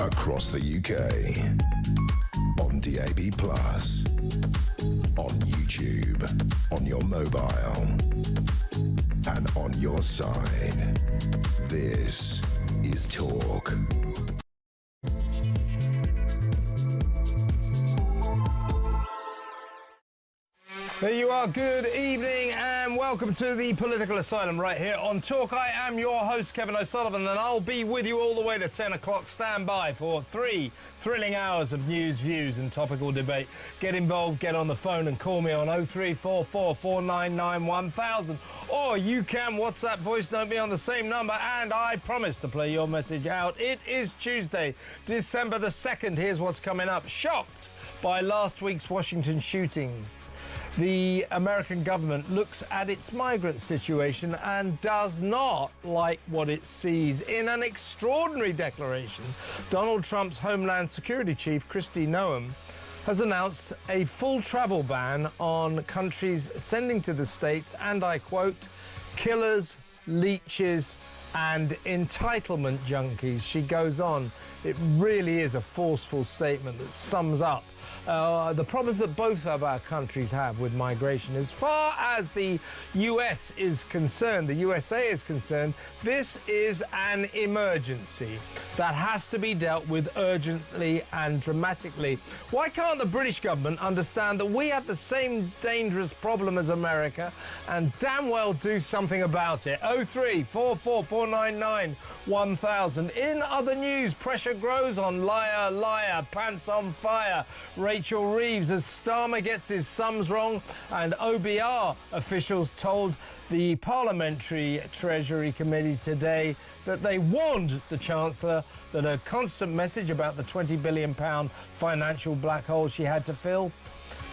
across the UK, on DAB+, on YouTube, on your mobile, and on your side. This is Talk. There you are. Good evening and welcome to the Political Asylum right here on Talk. I am your host, Kevin O'Sullivan, and I'll be with you all the way to 10 o'clock. Stand by for 3 thrilling hours of news, views and topical debate. Get involved, get on the phone and call me on 0344 499 1000. Or you can WhatsApp voice note me on the same number, and I promise to play your message out. It is Tuesday, December the 2nd. Here's what's coming up. Shocked by last week's Washington shooting. The American government looks at its migrant situation and does not like what it sees. In an extraordinary declaration, Donald Trump's Homeland Security Chief, Kristi Noem, has announced a full travel ban on countries sending to the States, and I quote, killers, leeches and entitlement junkies. She goes on. It really is a forceful statement that sums up the problems that both of our countries have with migration. As far as the US is concerned, the USA is concerned, this is an emergency that has to be dealt with urgently and dramatically. Why can't the British government understand that we have the same dangerous problem as America and damn well do something about it? 0344 499 1000. In other news, pressure grows on Liar Liar, Pants on Fire, Rachel Reeves, as Starmer gets his sums wrong, and OBR officials told the Parliamentary Treasury Committee today that they warned the Chancellor that a constant message about the £20 billion financial black hole she had to fill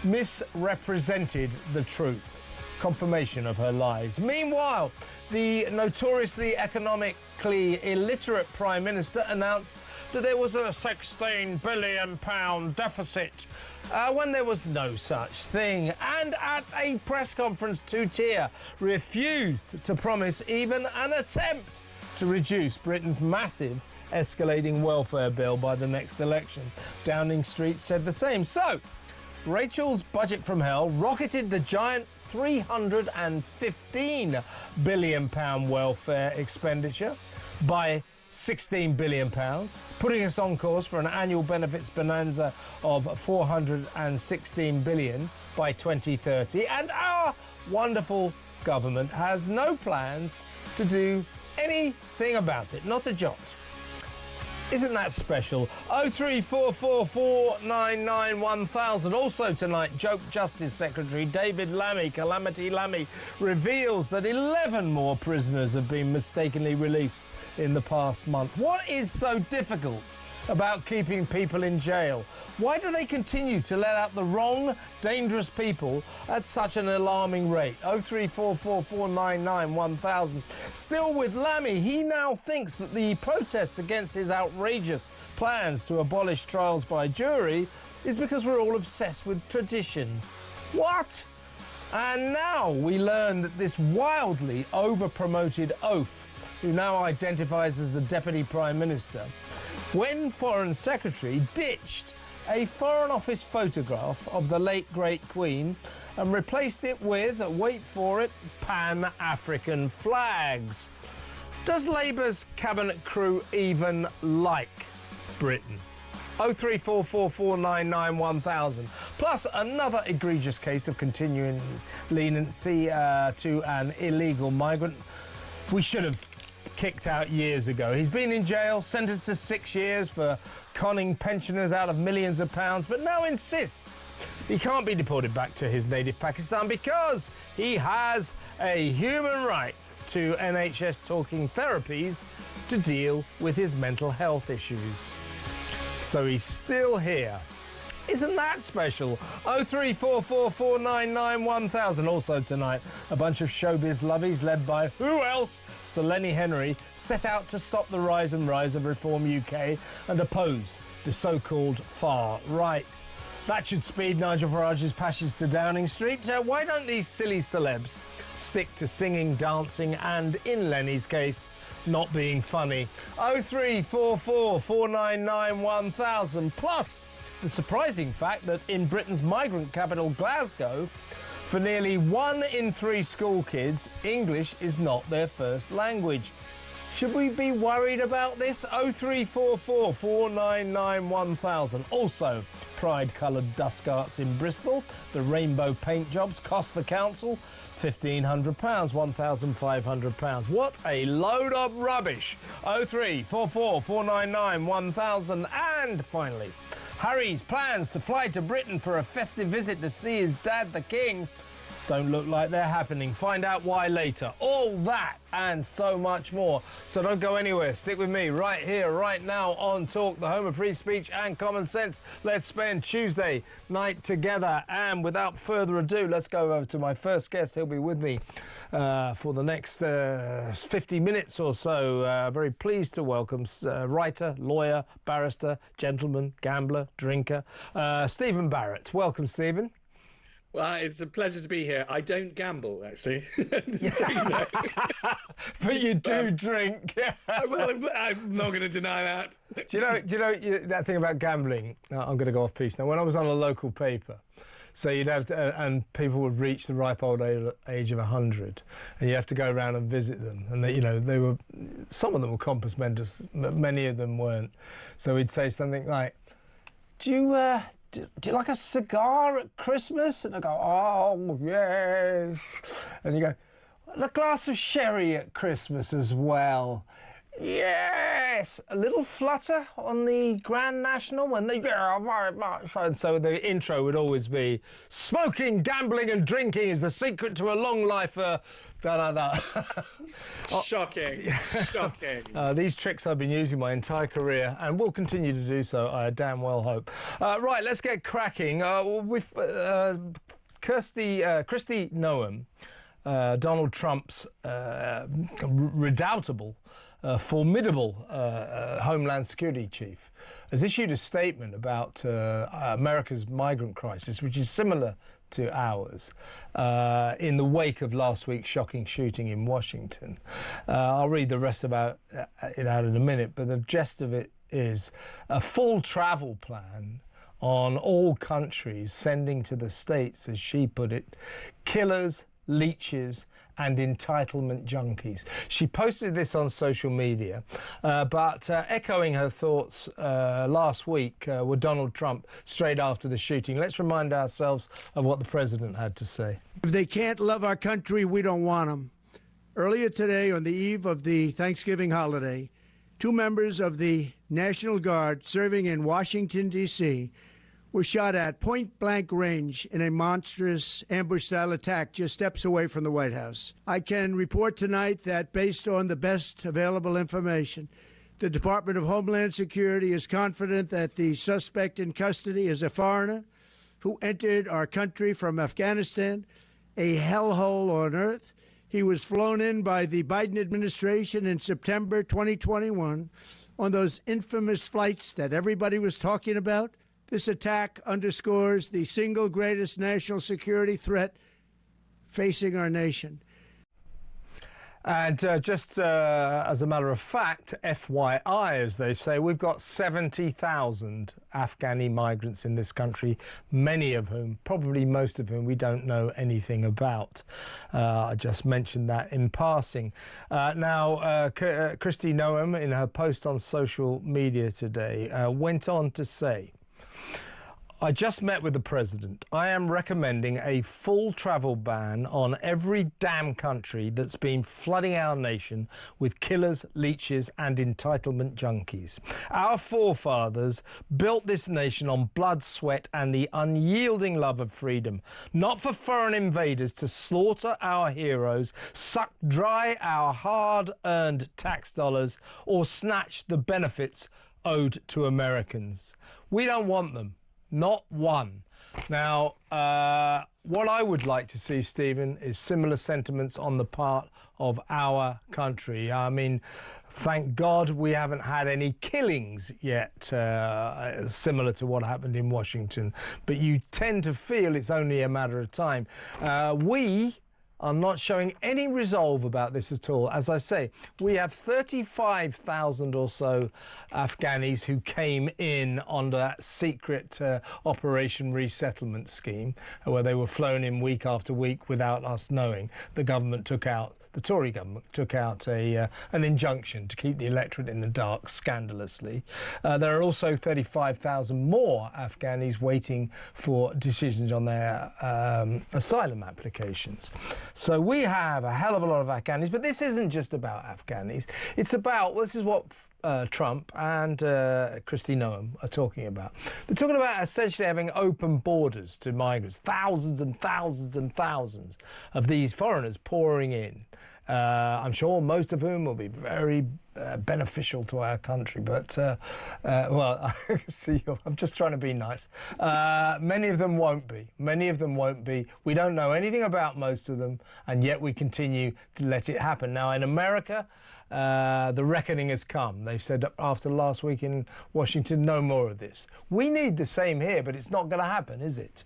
misrepresented the truth. Confirmation of her lies. Meanwhile, the notoriously economically illiterate Prime Minister announced that there was a £16 billion deficit when there was no such thing, and at a press conference two-tier refused to promise even an attempt to reduce Britain's massive escalating welfare bill by the next election. Downing Street said the same. So, Rachel's budget from hell rocketed the giant £315 billion welfare expenditure by £16 billion, putting us on course for an annual benefits bonanza of £416 billion by 2030. And our wonderful government has no plans to do anything about it, not a jot. Isn't that special? 0344 499 1000. Also tonight, Joke Justice Secretary David Lammy, Calamity Lammy, reveals that 11 more prisoners have been mistakenly released in the past month. What is so difficult about keeping people in jail? Why do they continue to let out the wrong, dangerous people at such an alarming rate? 0344 499 1000. Still with Lammy, he now thinks that the protests against his outrageous plans to abolish trials by jury is because we're all obsessed with tradition. What? And now we learn that this wildly over-promoted oaf, who now identifies as the Deputy Prime Minister, when Foreign Secretary, ditched a Foreign Office photograph of the late great Queen and replaced it with, wait for it, Pan-African flags. Does Labour's cabinet crew even like Britain? 0344 499 1000. Plus another egregious case of continuing leniency to an illegal migrant we should have kicked out years ago. He's been in jail, sentenced to 6 years for conning pensioners out of millions of pounds, but now insists he can't be deported back to his native Pakistan because he has a human right to NHS talking therapies to deal with his mental health issues. So he's still here. Isn't that special? 0344 499 1000. Also tonight, a bunch of showbiz lovies led by who else? Sir Lenny Henry set out to stop the rise and rise of Reform UK and oppose the so-called far right. That should speed Nigel Farage's passage to Downing Street. Why don't these silly celebs stick to singing, dancing and, in Lenny's case, not being funny. 0344 499 1000. Plus, the surprising fact that in Britain's migrant capital, Glasgow, for nearly 1 in 3 school kids, English is not their first language. Should we be worried about this? 0344 499 1000. Also, pride-coloured dust arts in Bristol. The rainbow paint jobs cost the council £1,500, £1,500. What a load of rubbish. 0344 499 1000. And finally, Harry's plans to fly to Britain for a festive visit to see his dad, the King, don't look like they're happening. Find out why later. All that and so much more. So don't go anywhere. Stick with me right here, right now on Talk, the home of free speech and common sense. Let's spend Tuesday night together. And without further ado, let's go over to my first guest. He'll be with me for the next 50 minutes or so. Very pleased to welcome writer, lawyer, barrister, gentleman, gambler, drinker, Stephen Barrett. Welcome, Stephen. Well, it's a pleasure to be here. I don't gamble, actually. But you do drink. Well, I'm not going to deny that. Do you know that thing about gambling? I'm going to go off piece now. When I was on a local paper, so you'd have to, and people would reach the ripe old age of 100, and you have to go around and visit them. And they were, some of them were compos mentis, but many of them weren't. So we'd say something like, Do you like a cigar at Christmas? And I go, oh, yes. And you go, a glass of sherry at Christmas as well. Yes. A little flutter on the Grand National. And they, yeah, very much. And so the intro would always be, smoking, gambling and drinking is the secret to a long life. Shocking. Shocking. These tricks I've been using my entire career and will continue to do so, I damn well hope. Right, let's get cracking. With Kristi Noem, Donald Trump's redoubtable, formidable Homeland Security chief, has issued a statement about America's migrant crisis, which is similar to ours, in the wake of last week's shocking shooting in Washington. I'll read the rest about it out in a minute, but the gist of it is a full travel plan on all countries sending to the States, as she put it, killers, leeches and entitlement junkies. She posted this on social media, but echoing her thoughts last week were Donald Trump straight after the shooting. Let's remind ourselves of what the president had to say. If they can't love our country, we don't want them. Earlier today, on the eve of the Thanksgiving holiday, 2 members of the National Guard serving in Washington, D.C., were shot at point-blank range in a monstrous ambush-style attack just steps away from the White House. I can report tonight that, based on the best available information, the Department of Homeland Security is confident that the suspect in custody is a foreigner who entered our country from Afghanistan, a hellhole on earth. He was flown in by the Biden administration in September 2021 on those infamous flights that everybody was talking about. This attack underscores the single greatest national security threat facing our nation. And just as a matter of fact, FYI, as they say, we've got 70,000 Afghani migrants in this country, many of whom, probably most of whom, we don't know anything about. I just mentioned that in passing. Now, Kristi Noem, in her post on social media today, went on to say, I just met with the president. I am recommending a full travel ban on every damn country that's been flooding our nation with killers, leeches and entitlement junkies. Our forefathers built this nation on blood, sweat and the unyielding love of freedom, not for foreign invaders to slaughter our heroes, suck dry our hard-earned tax dollars or snatch the benefits owed to Americans. We don't want them. Not one. Now, what I would like to see, Stephen, is similar sentiments on the part of our country. I mean, thank God we haven't had any killings yet, similar to what happened in Washington. But you tend to feel it's only a matter of time. We are not showing any resolve about this at all. As I say, we have 35,000 or so Afghanis who came in under that secret Operation Resettlement scheme, where they were flown in week after week without us knowing. The Tory government took out an injunction to keep the electorate in the dark, scandalously. There are also 35,000 more Afghanis waiting for decisions on their asylum applications. So we have a hell of a lot of Afghanis, but this isn't just about Afghanis. It's about, well, this is what Trump and Kristi Noem are talking about. They're talking about essentially having open borders to migrants, thousands and thousands and thousands of these foreigners pouring in. I'm sure most of whom will be very beneficial to our country, but well, see, I'm just trying to be nice. Many of them won't be. Many of them won't be. We don't know anything about most of them, and yet we continue to let it happen. Now, in America, the reckoning has come. They said after last week in Washington, no more of this. We need the same here, but it's not going to happen, is it?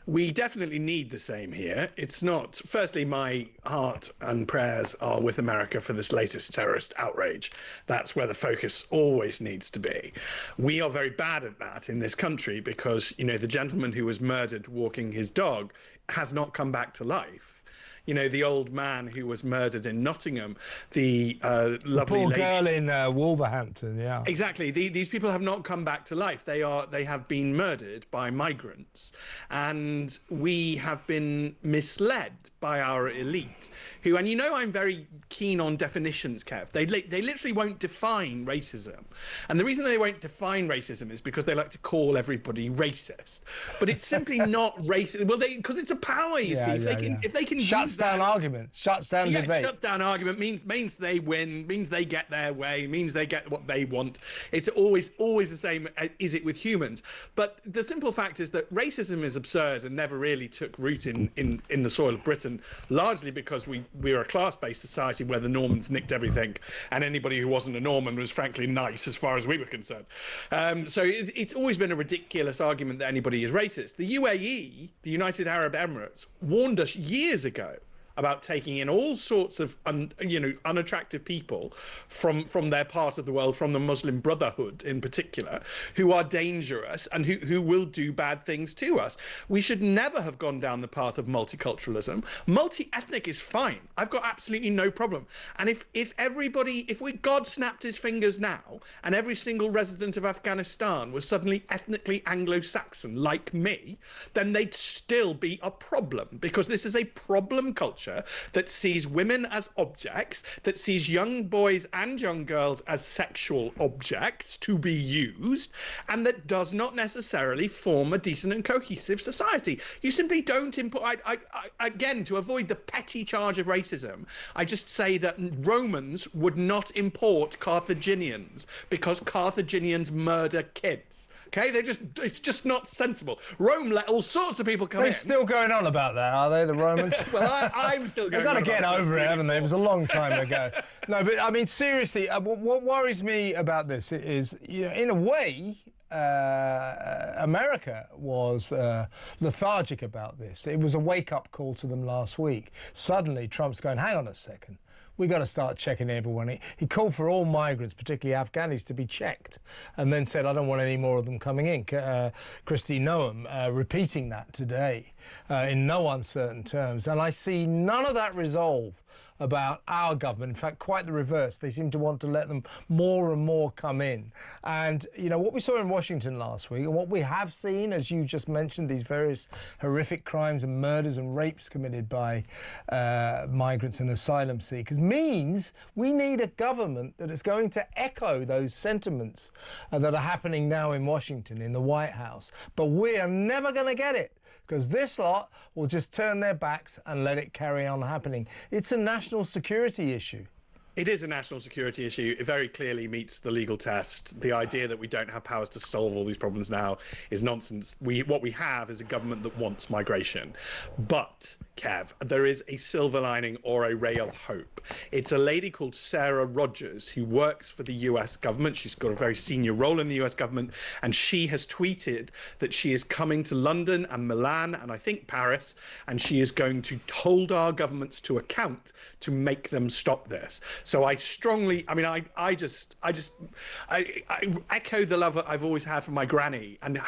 We definitely need the same here. It's not. Firstly, my heart and prayers are with America for this latest terrorist outrage. That's where the focus always needs to be. We are very bad at that in this country because, you know, the gentleman who was murdered walking his dog has not come back to life. You know, the old man who was murdered in Nottingham, the lovely poor lady... girl in Wolverhampton, yeah. Exactly. These people have not come back to life. They have been murdered by migrants, and we have been misled by our elite, who, and you know, I'm very keen on definitions, Kev. They literally won't define racism, and the reason they won't define racism is because they like to call everybody racist, but it's simply not racist. Well, because it's a power, you see. If they can shuts down argument, shuts down debate. Shut down argument means they win, means they get their way, means they get what they want. It's always the same. Is it with humans? But the simple fact is that racism is absurd and never really took root in the soil of Britain, largely because we're a class-based society where the Normans nicked everything, and anybody who wasn't a Norman was frankly nice as far as we were concerned. So it's always been a ridiculous argument that anybody is racist. The UAE, the United Arab Emirates, warned us years ago about taking in all sorts of unattractive people from their part of the world, from the Muslim Brotherhood in particular, who are dangerous and who will do bad things to us. We should never have gone down the path of multiculturalism. Multi-ethnic is fine. I've got absolutely no problem. And if God snapped his fingers now and every single resident of Afghanistan was suddenly ethnically Anglo-Saxon like me, then they'd still be a problem, because this is a problem culture that sees women as objects, that sees young boys and young girls as sexual objects to be used, and that does not necessarily form a decent and cohesive society. You simply don't import... Again, to avoid the petty charge of racism, I just say that Romans would not import Carthaginians because Carthaginians murder kids. Okay, it's just not sensible. Rome let all sorts of people come in. They're still going on about that, are they, the Romans? Well, I'm still going on. They've got to get over it, haven't they? It was a long time ago. No, but I mean, seriously, what worries me about this is, you know, in a way, America was lethargic about this. It was a wake-up call to them last week. Suddenly, Trump's going, hang on a second. We got to start checking everyone. He called for all migrants, particularly Afghanis, to be checked, and then said, I don't want any more of them coming in. Kristi Noem repeating that today in no uncertain terms. And I see none of that resolve about our government. In fact, quite the reverse. They seem to want to let them more and more come in. And, you know, what we saw in Washington last week, and what we have seen, as you just mentioned, these various horrific crimes and murders and rapes committed by migrants and asylum seekers, means we need a government that is going to echo those sentiments that are happening now in Washington, in the White House. But we are never going to get it, because this lot will just turn their backs and let it carry on happening. It's a national security issue. It is a national security issue. It very clearly meets the legal test. The idea that we don't have powers to solve all these problems now is nonsense. What we have is a government that wants migration. But, Kev, there is a silver lining or a ray of hope. It's a lady called Sarah Rogers who works for the US government. She's got a very senior role in the US government, and she has tweeted that she is coming to London and Milan and I think Paris, and she is going to hold our governments to account to make them stop this. So I strongly, I mean, I echo the love that I've always had for my granny, and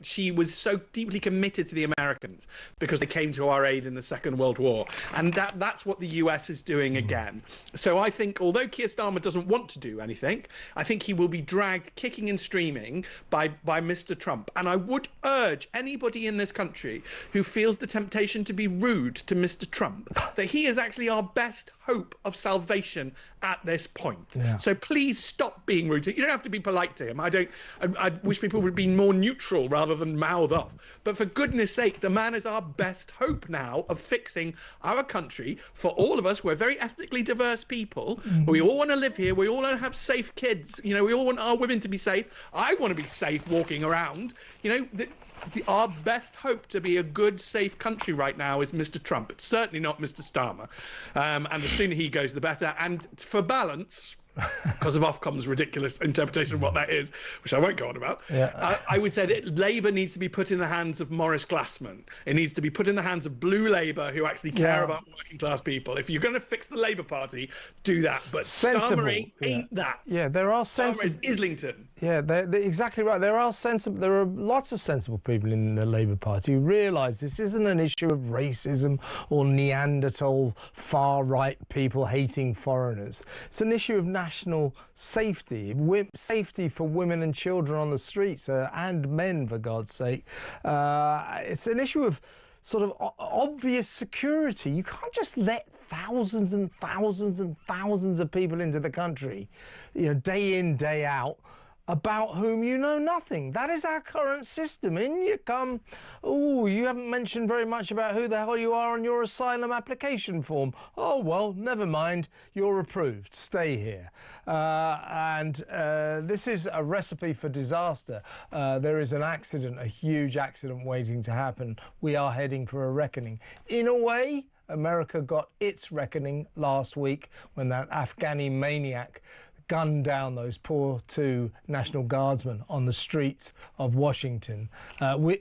she was so deeply committed to the Americans because they came to our aid in the Second World War. And that's what the US is doing again. So I think, although Keir Starmer doesn't want to do anything, I think he will be dragged kicking and streaming by Mr. Trump. And I would urge anybody in this country who feels the temptation to be rude to Mr. Trump that he is actually our best hope of salvation at this point. Yeah. So please stop being rude. You don't have to be polite to him. I wish people would be more neutral rather than mouth off. But for goodness sake, the man is our best hope now of fixing our country for all of us. We're very ethnically diverse people. We all want to live here. We all want to have safe kids. You know, we all want our women to be safe. I want to be safe walking around. You know, our best hope to be a good, safe country right now is Mr. Trump. It's certainly not Mr. Starmer. And the sooner he goes, the better. And for balance, because of Ofcom's ridiculous interpretation of what that is, which I won't go on about, I would say that Labour needs to be put in the hands of Maurice Glassman. It needs to be put in the hands of Blue Labour, who actually care about working class people. If you're going to fix the Labour Party, do that. But Starmer ain't that. Yeah, there are sensible. Starmer is Islington. Yeah, they're exactly right. There are lots of sensible people in the Labour Party who realise this isn't an issue of racism or Neanderthal far-right people hating foreigners. It's an issue of national safety, safety for women and children on the streets and men, for God's sake. It's an issue of sort of obvious security. You can't just let thousands and thousands and thousands of people into the country, you know, day in, day out, about whom you know nothing. That is our current system. In you come. Oh, you haven't mentioned very much about who the hell you are on your asylum application form. Oh, well, never mind. You're approved. Stay here. This is a recipe for disaster. There is an accident, a huge accident waiting to happen. We are heading for a reckoning. In a way, America got its reckoning last week when that Afghani maniac gunned down those poor two National Guardsmen on the streets of Washington,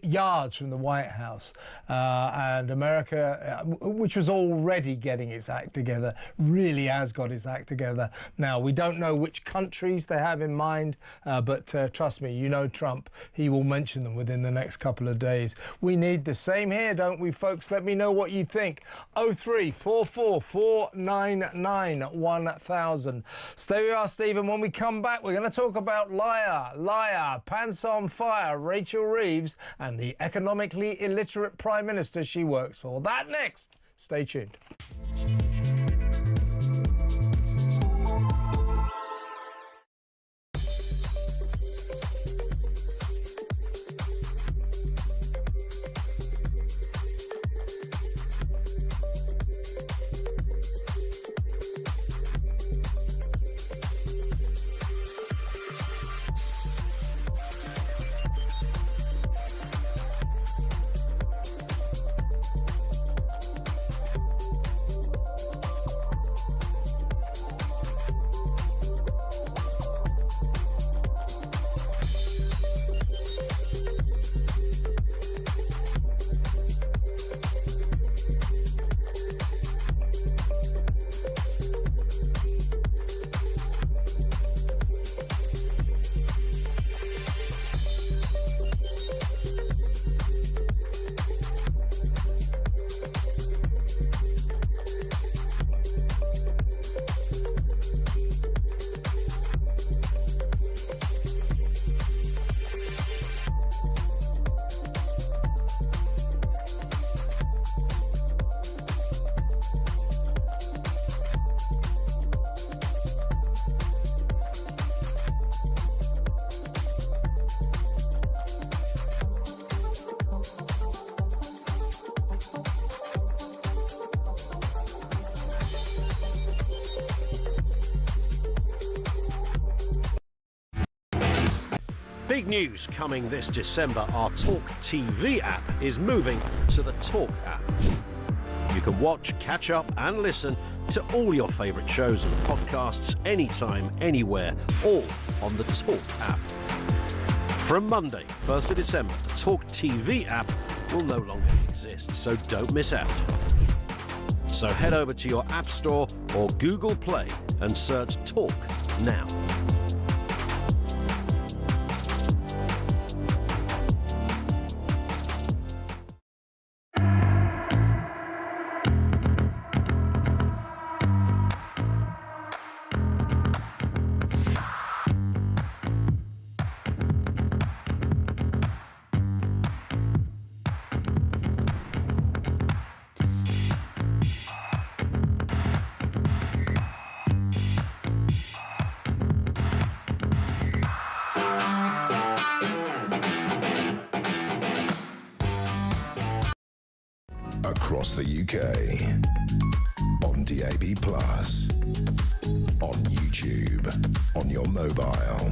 yards from the White House. And America, which was already getting its act together, really has got its act together. Now, we don't know which countries they have in mind, but trust me, you know Trump, he will mention them within the next couple of days. We need the same here, don't we, folks? Let me know what you think. 0344 499 1000. Stay with us, Stephen. When we come back, we're going to talk about liar, pants on fire, Rachel Reeves, and the economically illiterate Prime Minister she works for. That next. Stay tuned. Big news coming this December. Our talkTV app is moving to the Talk app. You can watch, catch up and listen to all your favourite shows and podcasts anytime, anywhere, all on the Talk app. From Monday, 1st of December, the talkTV app will no longer exist, so don't miss out. So head over to your App Store or Google Play and search Talk now. Across the UK, on DAB+, on YouTube, on your mobile,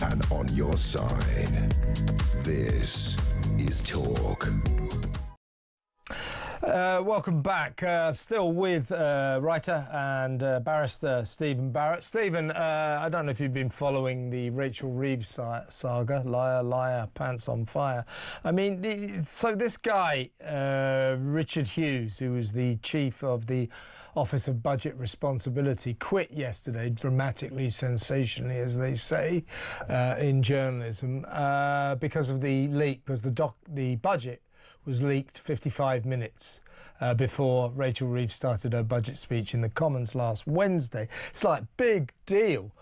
and on your side. This is Talk. Welcome back. Still with writer and barrister Stephen Barrett. Stephen, I don't know if you've been following the Rachel Reeves saga, Liar, Liar, Pants on Fire. I mean, so this guy, Richard Hughes, who was the chief of the Office of Budget Responsibility, quit yesterday, dramatically, sensationally, as they say in journalism, because of the leak, because the budget was leaked 55 minutes before Rachel Reeves started her budget speech in the Commons last Wednesday. It's like, big deal.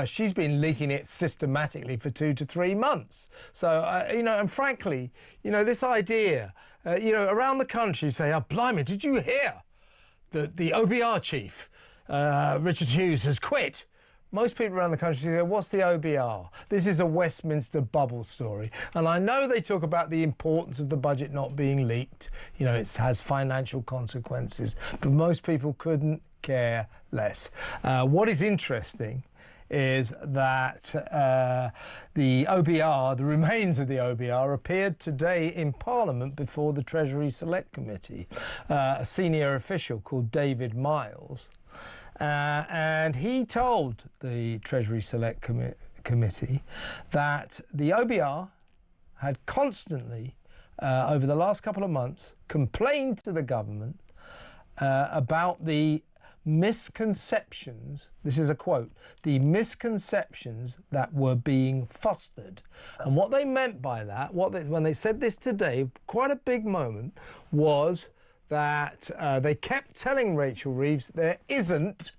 She's been leaking it systematically for 2 to 3 months. So, and frankly, this idea, around the country, you say, oh, blimey, did you hear that the OBR chief, Richard Hughes, has quit? Most people around the country say, what's the OBR? This is a Westminster bubble story. And I know they talk about the importance of the budget not being leaked. It has financial consequences. But most people couldn't care less. What is interesting is that the OBR, the remains of the OBR, appeared today in Parliament before the Treasury Select Committee. A senior official called David Miles. And he told the Treasury Select Committee that the OBR had constantly, over the last couple of months, complained to the government about the misconceptions, this is a quote, the misconceptions that were being fostered. And what they meant by that, when they said this today, quite a big moment, was that they kept telling Rachel Reeves there isn't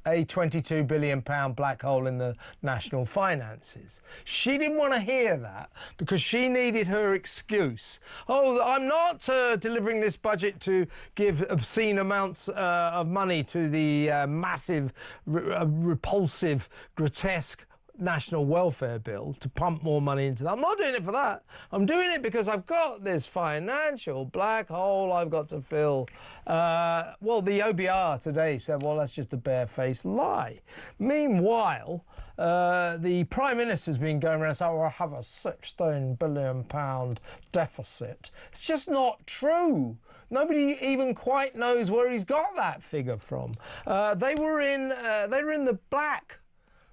a £22 billion black hole in the national finances. She didn't want to hear that because she needed her excuse. Oh, I'm not delivering this budget to give obscene amounts of money to the massive, repulsive, grotesque national welfare bill to pump more money into that. I'm not doing it for that. I'm doing it because I've got this financial black hole I've got to fill. Well, the OBR today said, well, that's just a barefaced lie. Meanwhile, the Prime Minister's been going around saying, oh, I have a £16 billion deficit. It's just not true. Nobody even quite knows where he's got that figure from. They were in the black.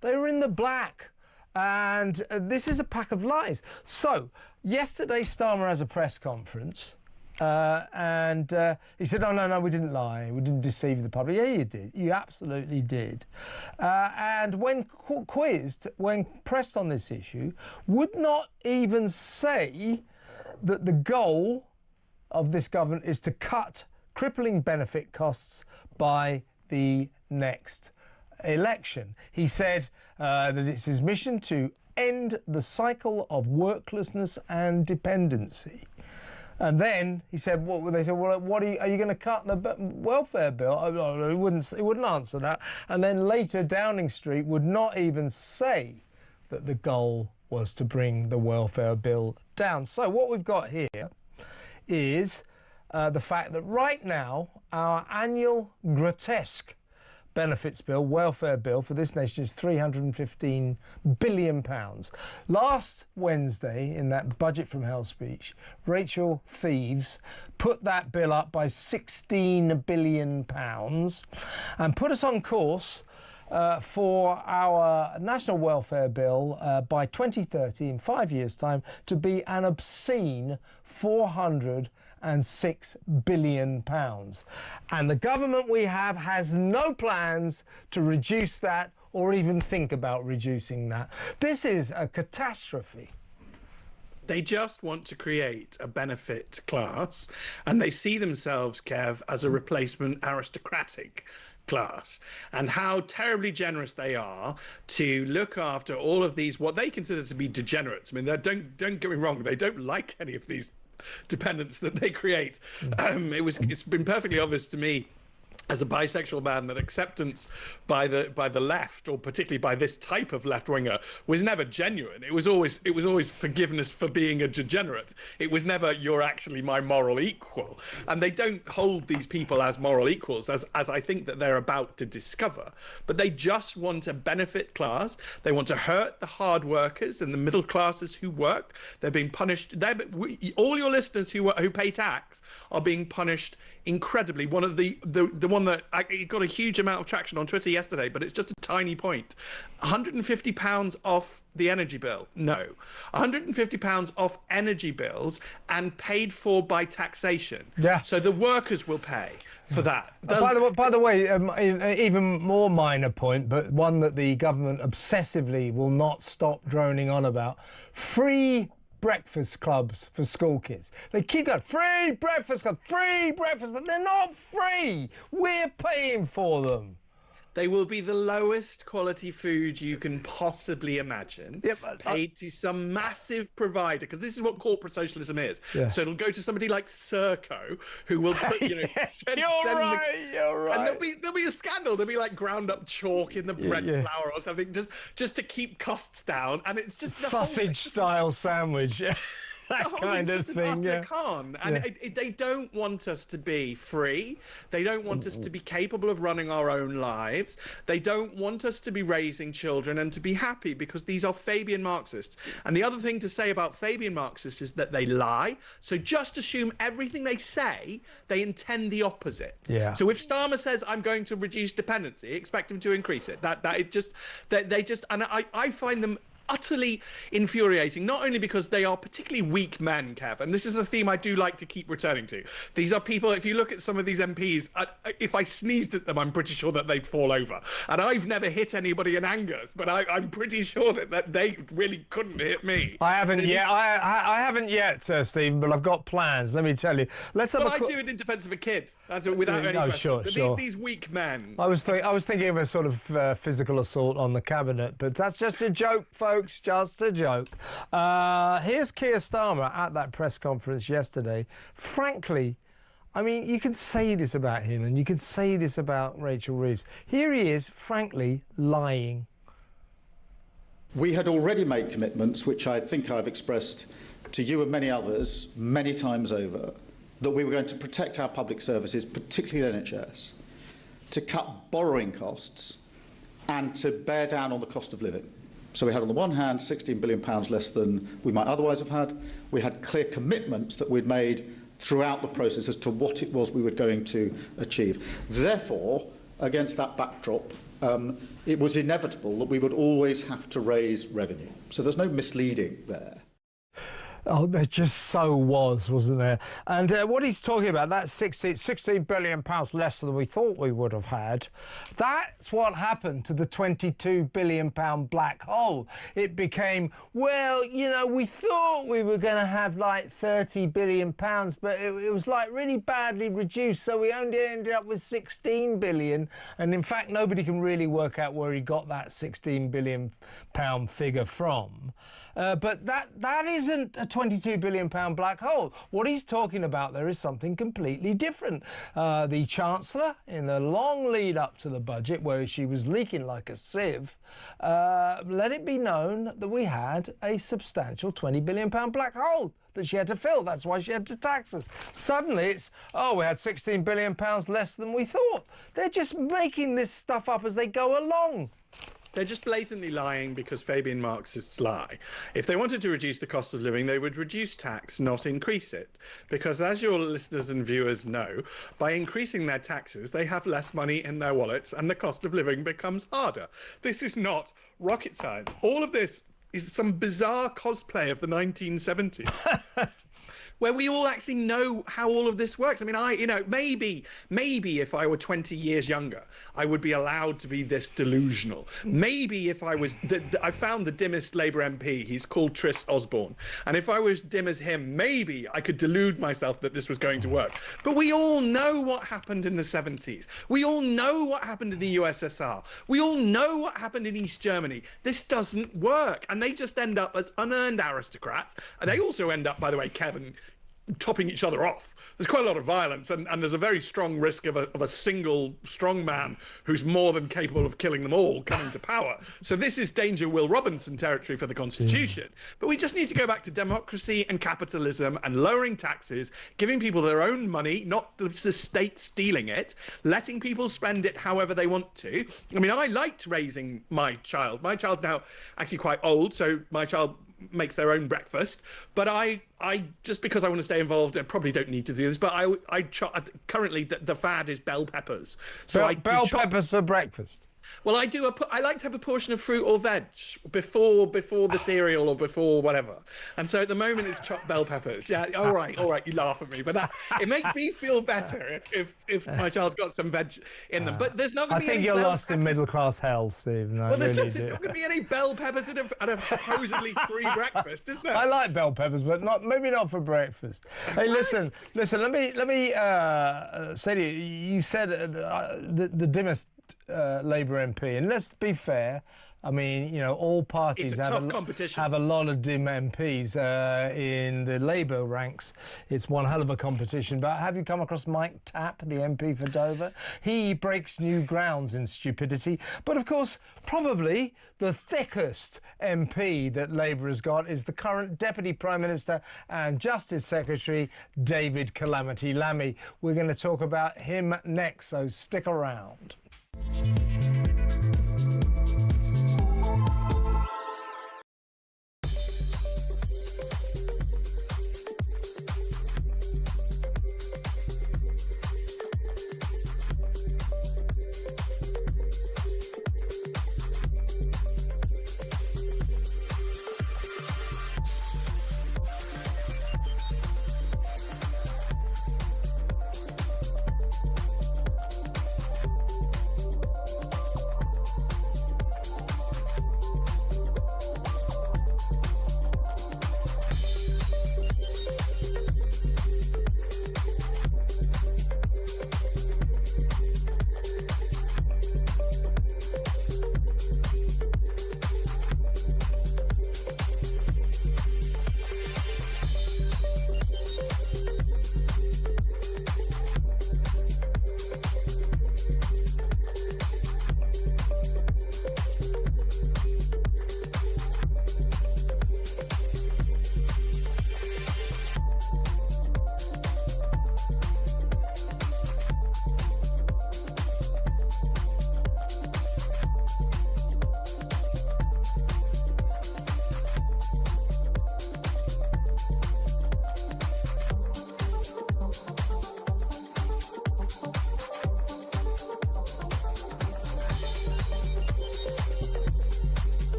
They were in the black, and this is a pack of lies. So, yesterday Starmer has a press conference, and he said, oh, no, we didn't lie. We didn't deceive the public. Yeah, you did. You absolutely did. And when quizzed, when pressed on this issue, would not even say that the goal of this government is to cut crippling benefit costs by the next election. He said that it's his mission to end the cycle of worklessness and dependency. And then he said, they said, well, what are you going to cut the welfare bill? He wouldn't answer that. And then later, Downing Street would not even say that the goal was to bring the welfare bill down. So what we've got here is the fact that right now our annual grotesque benefits bill, welfare bill for this nation is £315 billion. Last Wednesday, in that Budget from Hell speech, Rachel Thieves put that bill up by £16 billion and put us on course for our national welfare bill by 2030, in 5 years' time, to be an obscene £406 billion. And the government we have has no plans to reduce that or even think about reducing that. This is a catastrophe. They just want to create a benefit class, and they see themselves, Kev, as a replacement aristocratic class, and how terribly generous they are to look after all of these, what they consider to be degenerates. I mean, don't get me wrong, they don't like any of these dependents that they create. It's been perfectly obvious to me as a bisexual man that acceptance by the left, or particularly by this type of left-winger, was never genuine. It was always forgiveness for being a degenerate. It was never, you're actually my moral equal. And they don't hold these people as moral equals, as I think that they're about to discover. But they just want a benefit class. They want to hurt the hard workers and the middle classes who work. They're being punished. All your listeners who pay tax are being punished incredibly. One of the one that it got a huge amount of traction on Twitter yesterday, but it's just a tiny point. £150 off the energy bill. No. £150 off energy bills, and paid for by taxation. Yeah. So the workers will pay for that. By the way, even more minor point, but one that the government obsessively will not stop droning on about: free breakfast clubs for school kids. They keep going, free breakfast clubs, free breakfast clubs. They're not free. We're paying for them. They will be the lowest quality food you can possibly imagine, paid to some massive provider, because this is what corporate socialism is. Yeah. So it'll go to somebody like Serco, who will put, You're right. And there'll be a scandal. There'll be like ground up chalk in the bread flour or something, just to keep costs down. And it's just sausage style sandwich. That kind of thing, yeah. And they don't want us to be free. They don't want us to be capable of running our own lives. They don't want us to be raising children and to be happy, because these are Fabian Marxists. And the other thing to say about Fabian Marxists is that they lie. So just assume everything they say, they intend the opposite. Yeah. So if Starmer says, I'm going to reduce dependency, expect him to increase it. And I find them utterly infuriating, not only because they are particularly weak men, Kev, and this is a theme I do like to keep returning to. These are people, if you look at some of these MPs, if I sneezed at them, I'm pretty sure that they'd fall over. And I've never hit anybody in anger, but I'm pretty sure that they really couldn't hit me. I haven't yet. I haven't yet, Stephen, but I've got plans. Let me tell you. Let's have I do it in defence of a kid. That's without any question. Sure. These weak men. I was thinking of a sort of physical assault on the cabinet, but that's just a joke, folks. Just a joke. Here's Keir Starmer at that press conference yesterday. Frankly, I mean, you can say this about him and you can say this about Rachel Reeves. Here he is, frankly, lying. We had already made commitments, which I think I've expressed to you and many others many times over, that we were going to protect our public services, particularly NHS, to cut borrowing costs and to bear down on the cost of living. So we had, on the one hand, £16 billion less than we might otherwise have had. We had clear commitments that we'd made throughout the process as to what it was we were going to achieve. Therefore, against that backdrop, it was inevitable that we would always have to raise revenue. So there's no misleading there. Oh, there just so wasn't there? And what he's talking about, that's £16 billion less than we thought we would have had. That's what happened to the £22 billion black hole. It became, well, you know, we thought we were going to have like £30 billion, but it was like really badly reduced, so we only ended up with £16 billion. And in fact, nobody can really work out where he got that £16 billion figure from. But that isn't at £22 billion black hole. What he's talking about there is something completely different. The Chancellor, in the long lead up to the budget, where she was leaking like a sieve, let it be known that we had a substantial £20 billion black hole that she had to fill. That's why she had to tax us. Suddenly it's, oh, we had £16 billion less than we thought. They're just making this stuff up as they go along. They're just blatantly lying because Fabian Marxists lie. If they wanted to reduce the cost of living, they would reduce tax, not increase it. Because as your listeners and viewers know, by increasing their taxes, they have less money in their wallets and the cost of living becomes harder. This is not rocket science. All of this is some bizarre cosplay of the 1970s. Where we all actually know how all of this works. I mean, maybe if I were 20 years younger, I would be allowed to be this delusional. Maybe if I was, I found the dimmest Labour MP, he's called Tris Osborne. And if I was dim as him, maybe I could delude myself that this was going to work. But we all know what happened in the 70s. We all know what happened in the USSR. We all know what happened in East Germany. This doesn't work. And they just end up as unearned aristocrats. And they also end up, by the way, Kevin, topping each other off. There's quite a lot of violence, and there's a very strong risk of a single strong man who's more than capable of killing them all coming to power. So this is Danger Will Robinson territory for the Constitution. But we just need to go back to democracy and capitalism and lowering taxes, giving people their own money, not the state stealing it, letting people spend it however they want to. I mean, I liked raising my child. My child now actually quite old, so my child makes their own breakfast, but I just because I want to stay involved, I probably don't need to do this, but I currently the fad is bell peppers, so bell peppers for breakfast. Well, I like to have a portion of fruit or veg before the cereal or before whatever. And so at the moment it's chopped bell peppers. Yeah, all right, you laugh at me, but it makes me feel better if my child's got some veg in them. But there's not going to be any. I think you're lost in middle class hell, Stephen. Well, there's not going to be any bell peppers at a supposedly free breakfast, is there? I like bell peppers, but maybe not for breakfast. Hey, listen. Let me say to you. You said the dimmest Labour MP, and let's be fair, I mean, all parties have a lot of dim MPs in the Labour ranks. It's one hell of a competition. But have you come across Mike Tapp, the MP for Dover? He breaks new grounds in stupidity. But of course, probably the thickest MP that Labour has got is the current Deputy Prime Minister and Justice Secretary, David Calamity Lammy. We're going to talk about him next, so stick around.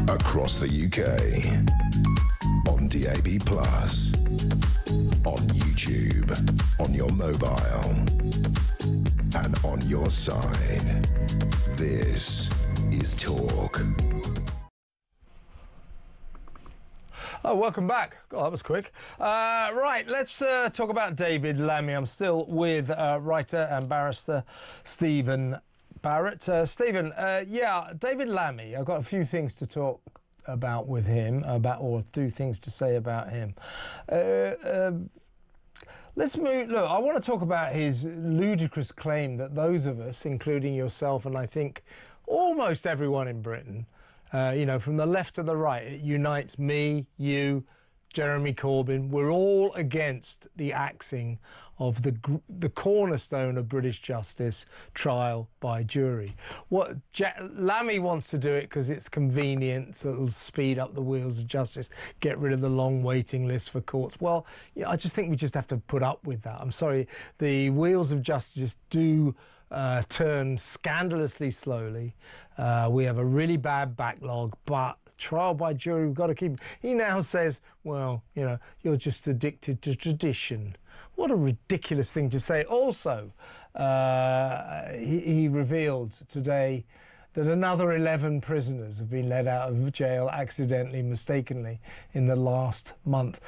Across the UK, on DAB+, on YouTube, on your mobile, and on your side. This is Talk. Oh, welcome back. God, that was quick. Right, let's talk about David Lammy. I'm still with writer and barrister Stephen Barrett. Stephen, David Lammy, I've got a few things to talk about with him, or a few things to say about him. Let's move. Look, I want to talk about his ludicrous claim that those of us, including yourself and I think almost everyone in Britain, from the left to the right, it unites me, you, Jeremy Corbyn. We're all against the axing of the cornerstone of British justice, trial by jury. Lammy wants to do it because it's convenient, so it'll speed up the wheels of justice, get rid of the long waiting list for courts. Well, I just think we just have to put up with that. I'm sorry, the wheels of justice do turn scandalously slowly. We have a really bad backlog, but trial by jury, we've got to keep. He now says, well, you're just addicted to tradition. What a ridiculous thing to say. Also, he revealed today that another 11 prisoners have been let out of jail accidentally, mistakenly, in the last month.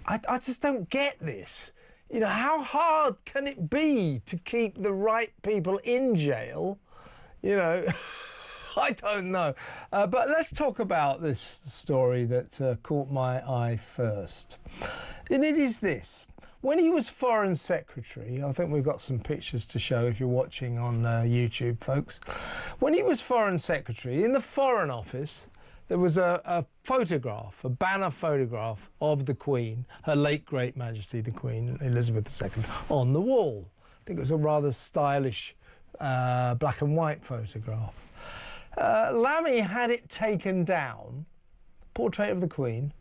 I just don't get this. How hard can it be to keep the right people in jail? I don't know. But let's talk about this story that caught my eye first. And it is this. When he was Foreign Secretary, I think we've got some pictures to show if you're watching on YouTube, folks. When he was Foreign Secretary, in the Foreign Office, there was a photograph, a banner photograph of the Queen, Her late great Majesty the Queen, Elizabeth II, on the wall. I think it was a rather stylish black and white photograph. Lammy had it taken down, portrait of the Queen,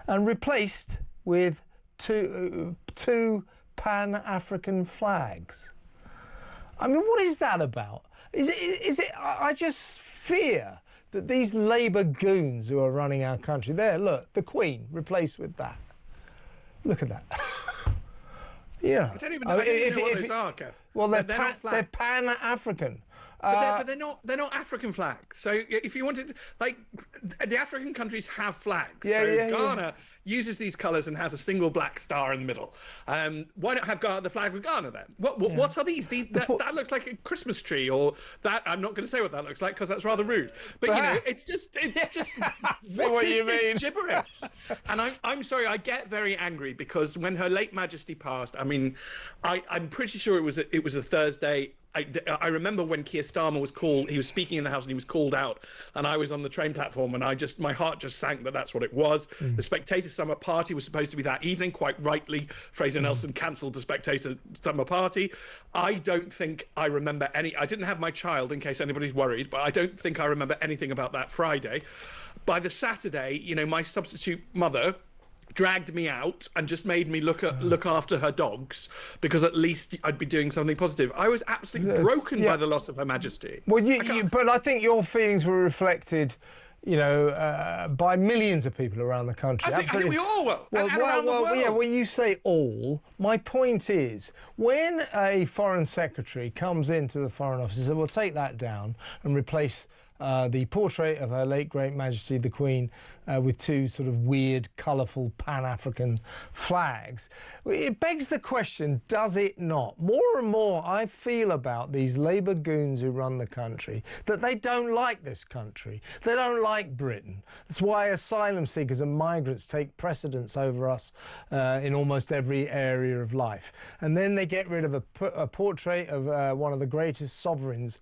and replaced with two Pan-African flags. I mean, what is that about? Is it? I just fear that these Labour goons who are running our country, there, look, the Queen replaced with that. Look at that. I don't even know, what those are, Kev. Well, they're Pan-African. But they're not African flags. So if you wanted to, the African countries have flags. Ghana uses these colours and has a single black star in the middle. Why not have the flag with Ghana then? What are these? That looks like a Christmas tree, or that. I'm not going to say what that looks like because that's rather rude. But it's just what you mean? Gibberish. And I'm sorry, I get very angry because when Her late Majesty passed, I mean, I'm pretty sure it was a Thursday. I remember when Keir Starmer was called, he was speaking in the House and he was called out, and I was on the train platform and my heart just sank that's what it was. The Spectator Summer Party was supposed to be that evening. Quite rightly, Fraser Nelson cancelled the Spectator Summer Party. I don't think I remember I didn't have my child in case anybody's worried, but I don't think I remember anything about that Friday. By the Saturday, my substitute mother dragged me out and just made me look after her dogs because at least I'd be doing something positive. I was absolutely broken by the loss of Her Majesty. Well, but I think your feelings were reflected, by millions of people around the country. I think we all will. And around the world. Yeah. When you say all, my point is, when a foreign secretary comes into the Foreign Office and says, "Well, take that down and replace the portrait of Her late great Majesty the Queen with two sort of weird, colourful Pan-African flags. It begs the question, does it not? More and more I feel about these Labour goons who run the country that they don't like this country. They don't like Britain. That's why asylum seekers and migrants take precedence over us in almost every area of life. And then they get rid of a portrait of one of the greatest sovereigns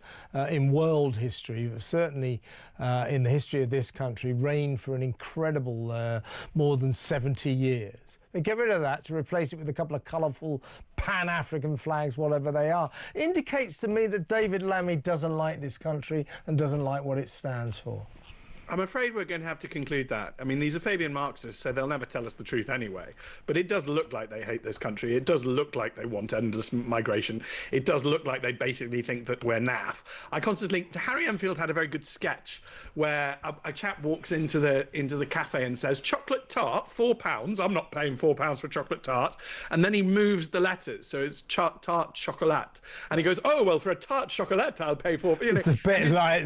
in world history, certainly in the history of this country, reigned for an incredible more than 70 years. They get rid of that to replace it with a couple of colourful Pan-African flags, whatever they are. Indicates to me that David Lammy doesn't like this country and doesn't like what it stands for. I'm afraid we're going to have to conclude that. I mean, these are Fabian Marxists, so they'll never tell us the truth anyway. But it does look like they hate this country. It does look like they want endless migration. It does look like they basically think that we're naff. Harry Enfield had a very good sketch where a chap walks into the cafe and says, "Chocolate tart, £4. I'm not paying £4 for chocolate tart." And then he moves the letters, so it's tart chocolat. And he goes, "Oh well, for a tart chocolate, I'll pay £4." It's a bit like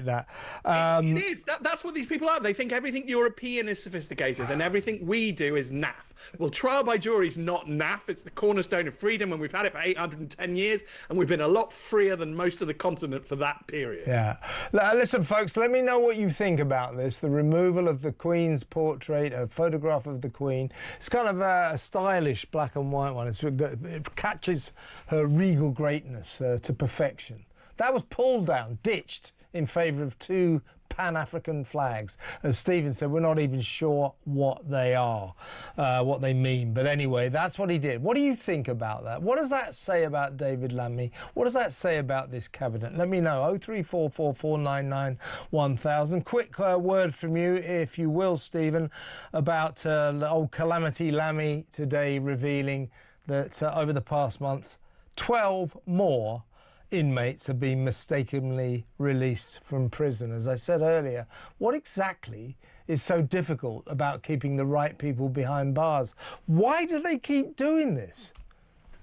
that. It is. is. That's what these people are. They think everything European is sophisticated and everything we do is naff. Well, trial by jury is not naff. It's the cornerstone of freedom, and we've had it for 810 years, and we've been a lot freer than most of the continent for that period. Yeah. Listen, folks, let me know what you think about this. The removal of the Queen's portrait, a photograph of the Queen. It's kind of a stylish black and white one. It catches her regal greatness to perfection. That was pulled down, ditched, in favour of two Pan-African flags. As Stephen said, we're not even sure what they are, what they mean. But anyway, that's what he did. What do you think about that? What does that say about David Lammy? What does that say about this cabinet? Let me know. 03444991000. Quick word from you, if you will, Stephen, about old Calamity Lammy today revealing that over the past months, 12 more inmates have been mistakenly released from prison. As I said earlier, what exactly is so difficult about keeping the right people behind bars? Why do they keep doing this?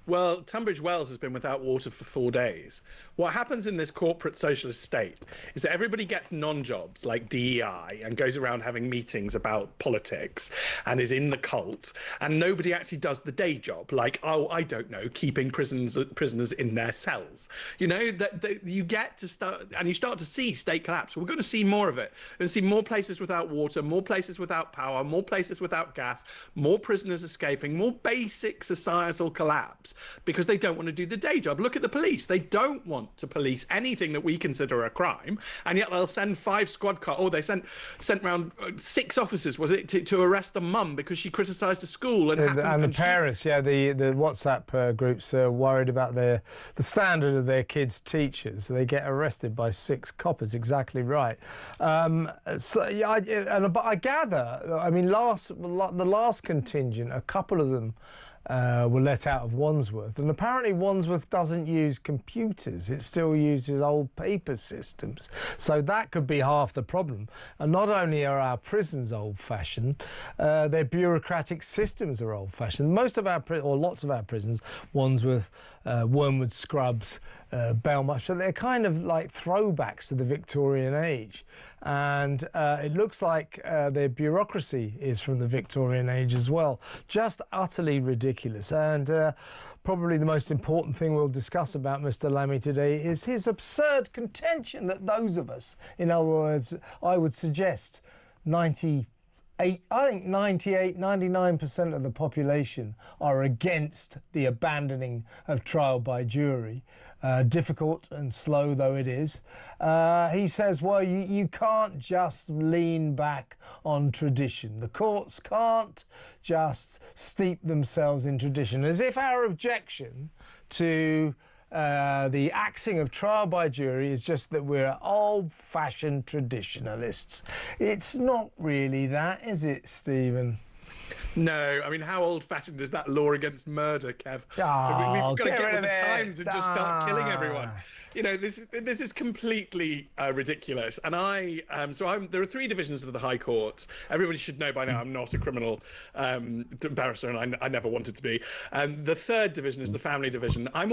Well, Tunbridge Wells has been without water for 4 days. What happens in this corporate socialist state is that everybody gets non-jobs like DEI and goes around having meetings about politics and is in the cult, and nobody actually does the day job, like, oh, I don't know, keeping prisoners in their cells. You know, that you get to start, and you start to see state collapse. We're going to see more of it. We're going to see more places without water, more places without power, more places without gas, more prisoners escaping, more basic societal collapse, because they don't want to do the day job. Look at the police. They don't want to police anything that we consider a crime, and yet they'll send 5 squad cars. Oh, they sent around 6 officers, was it, to arrest a mum because she criticised a school and the parents, the WhatsApp groups are worried about the standard of their kids' teachers. They get arrested by 6 coppers. Exactly right. But I gather, I mean, the last contingent, a couple of them were let out of Wandsworth, and apparently Wandsworth doesn't use computers. It still uses old paper systems, so that could be half the problem. And not only are our prisons old-fashioned, their bureaucratic systems are old-fashioned. Lots of our prisons, Wandsworth, Wormwood Scrubs, Belmarsh, so they're kind of like throwbacks to the Victorian age, and it looks like their bureaucracy is from the Victorian age as well. Just utterly ridiculous. And probably the most important thing we'll discuss about Mr. Lammy today is his absurd contention that those of us, in other words, I would suggest 99% of the population are against the abandoning of trial by jury, difficult and slow though it is. He says, well, you can't just lean back on tradition. The courts can't just steep themselves in tradition, as if our objection to the axing of trial by jury is just that we're old-fashioned traditionalists. It's not really that, is it, Stephen? No, I mean, how old-fashioned is that law against murder, Kev? Oh, we've got to get with the it. times and just start killing everyone. You know, this is completely ridiculous. And there are 3 divisions of the High Court. Everybody should know by now I'm not a criminal barrister, and I never wanted to be. The 3rd division is the Family Division. I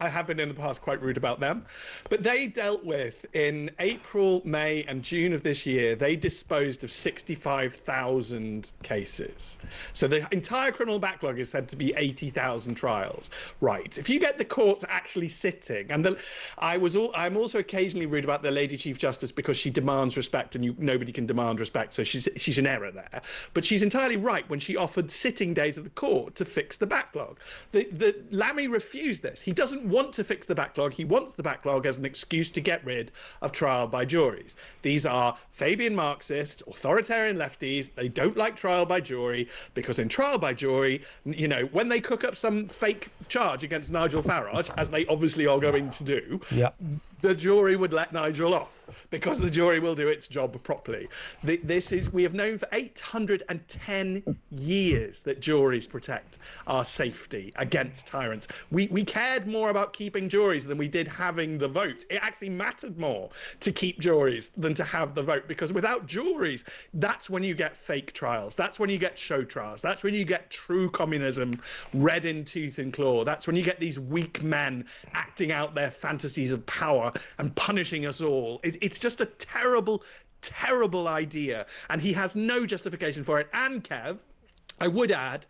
have been in the past quite rude about them. But they dealt with, in April, May and June of this year, they disposed of 65,000 cases. So the entire criminal backlog is said to be 80,000 trials. Right. If you get the courts actually sitting, and I'm also occasionally rude about the Lady Chief Justice because she demands respect, and nobody can demand respect, so she's in error there. But she's entirely right when she offered sitting days of the court to fix the backlog. The Lammy refused this. He doesn't want to fix the backlog. He wants the backlog as an excuse to get rid of trial by juries. These are Fabian Marxists, authoritarian lefties. They don't like trial by jury because in trial by jury, you know, when they cook up some fake charge against Nigel Farage, as they obviously are going to do, the jury would let Nigel off because the jury will do its job properly. We have known for 810 years that juries protect our safety against tyrants. We cared more about keeping juries than we did having the vote. It actually mattered more to keep juries than to have the vote, because without juries, that's when you get fake trials. That's when you get show trials. That's when you get true communism red in tooth and claw. That's when you get these weak men acting out their fantasies of power and punishing us all. It's just a terrible, terrible idea, and he has no justification for it. And Kev, I would add,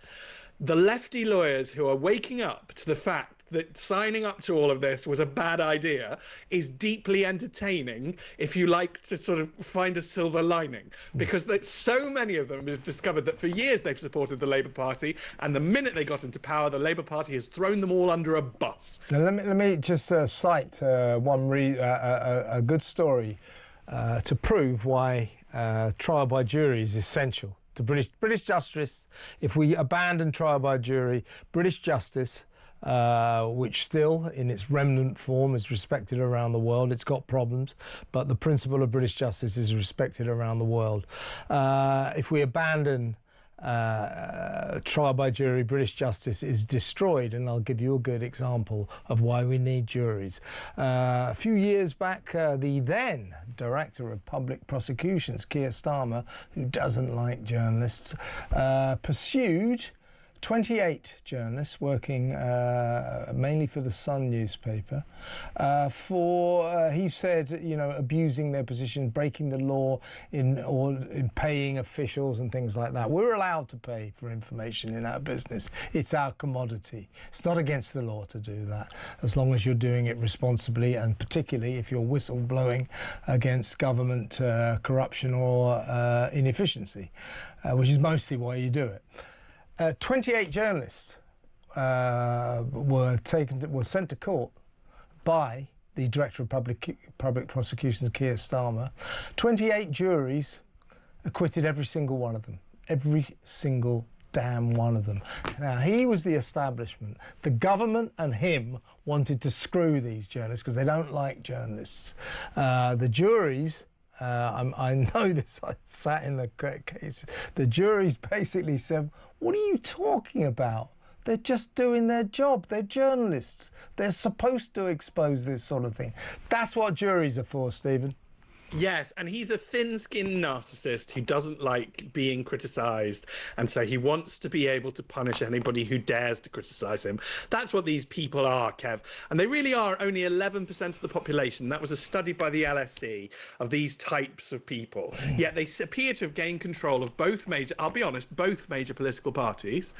the lefty lawyers who are waking up to the fact that signing up to all of this was a bad idea is deeply entertaining if you like to sort of find a silver lining, because so many of them have discovered that for years they've supported the Labour Party, and the minute they got into power, the Labour Party has thrown them all under a bus. Now, let me just cite a good story to prove why trial by jury is essential to British justice. If we abandon trial by jury, British justice, which still in its remnant form is respected around the world. It's got problems, but the principle of British justice is respected around the world. If we abandon trial by jury, British justice is destroyed, and I'll give you a good example of why we need juries. A few years back, the then Director of Public Prosecutions, Keir Starmer, who doesn't like journalists, pursued 28 journalists working mainly for the Sun newspaper for, he said, abusing their position, breaking the law in paying officials and things like that. We're allowed to pay for information in our business. It's our commodity. It's not against the law to do that, as long as you're doing it responsibly, and particularly if you're whistleblowing against government corruption or inefficiency, which is mostly why you do it. 28 journalists were sent to court by the Director of Public Prosecutions, Keir Starmer. 28 juries acquitted every single one of them. Every single damn one of them. Now, he was the establishment. The government and him wanted to screw these journalists because they don't like journalists. The juries... I know this, I sat in the case. The juries basically said, what are you talking about? They're just doing their job. They're journalists. They're supposed to expose this sort of thing. That's what juries are for, Stephen. Yes, and he's a thin-skinned narcissist who doesn't like being criticised, and so he wants to be able to punish anybody who dares to criticise him. That's what these people are, Kev. And they really are only 11% of the population. That was a study by the LSE of these types of people. Yet they appear to have gained control of both major, I'll be honest, both major political parties,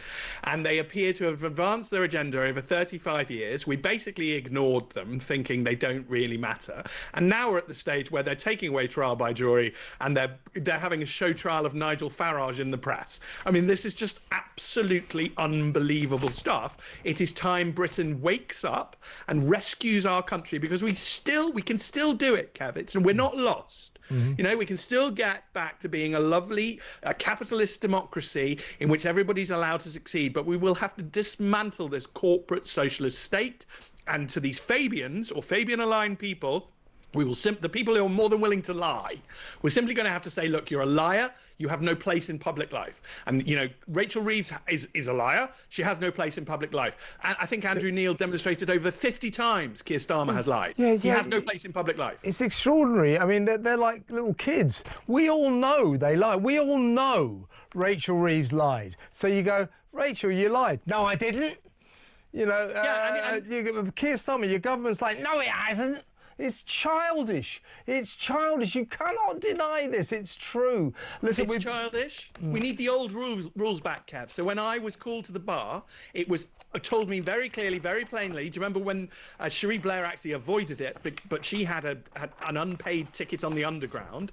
and they appear to have advanced their agenda over 35 years. We basically ignored them, thinking they don't really matter. And now we're at the stage where they're taking away trial by jury, and they're having a show trial of Nigel Farage in the press. I mean, this is just absolutely unbelievable stuff. It is time Britain wakes up and rescues our country, because we can still do it, Kev. We're not lost. We can still get back to being a capitalist democracy in which everybody's allowed to succeed, but we will have to dismantle this corporate socialist state. And to these Fabians or Fabian-aligned people, the people who are more than willing to lie, we're simply going to have to say, look, you're a liar. You have no place in public life. And, Rachel Reeves is a liar. She has no place in public life. And I think Andrew Neil demonstrated over 50 times Keir Starmer has lied. He has no place in public life. It's extraordinary. I mean, they're like little kids. We all know they lie. We all know Rachel Reeves lied. So you go, Rachel, you lied. No, I didn't. Keir Starmer, your government's like, no, it hasn't. It's childish. It's childish. You cannot deny this. It's true. Listen, it's childish. We need the old rules back, Kev. So when I was called to the bar, it was told me very clearly, very plainly. Do you remember when Cherie Blair actually avoided it, but she had an unpaid ticket on the Underground?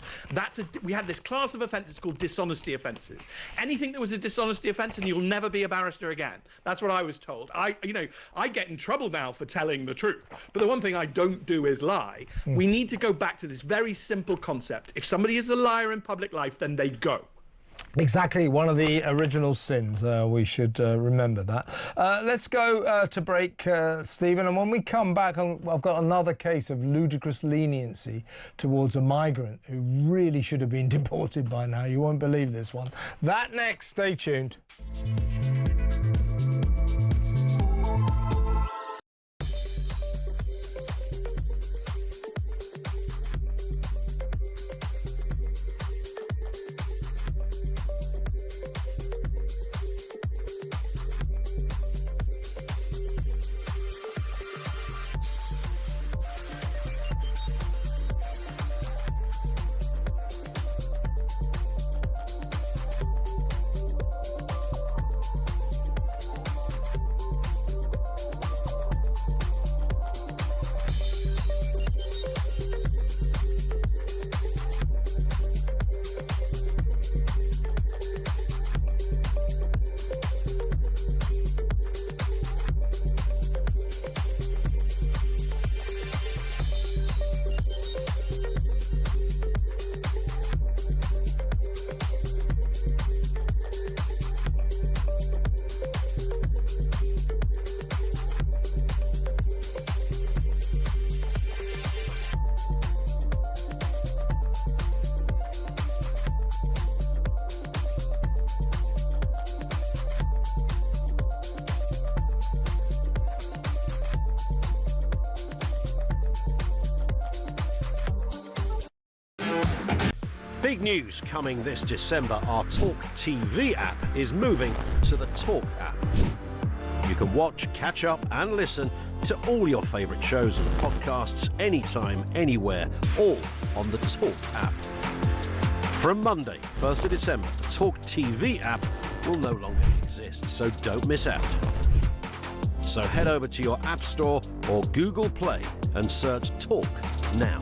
We had this class of offences called dishonesty offences. Anything that was a dishonesty offence, and you'll never be a barrister again. That's what I was told. I get in trouble now for telling the truth. But the one thing I don't do is lie. We need to go back to this very simple concept. If somebody is a liar in public life, then they go. Exactly, one of the original sins. We should remember that. Let's go to break, Stephen, and when we come back, I've got another case of ludicrous leniency towards a migrant who really should have been deported by now. You won't believe this one. That next. Stay tuned. Big news coming this December. Our talkTV app is moving to the Talk app. You can watch, catch up and listen to all your favourite shows and podcasts anytime, anywhere, all on the Talk app. From Monday, 1st of December, the talkTV app will no longer exist, so don't miss out. So head over to your App Store or Google Play and search Talk now.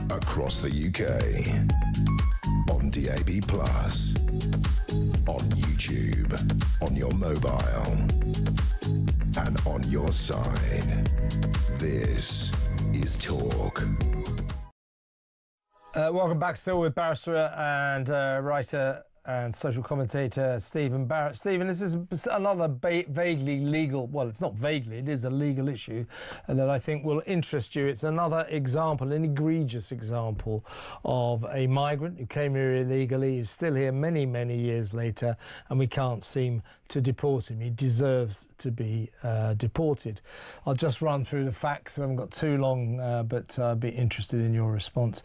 Across the UK, on DAB+, on YouTube, on your mobile, and on your side. This is Talk. Welcome back, still with barrister and writer and social commentator Stephen Barrett. Stephen, this is another vaguely legal, well, it's not vaguely, it is a legal issue that I think will interest you. It's another example, an egregious example of a migrant who came here illegally, is still here many, many years later, and we can't seem to deport him. He deserves to be deported. I'll just run through the facts. I haven't got too long, but I'd be interested in your response.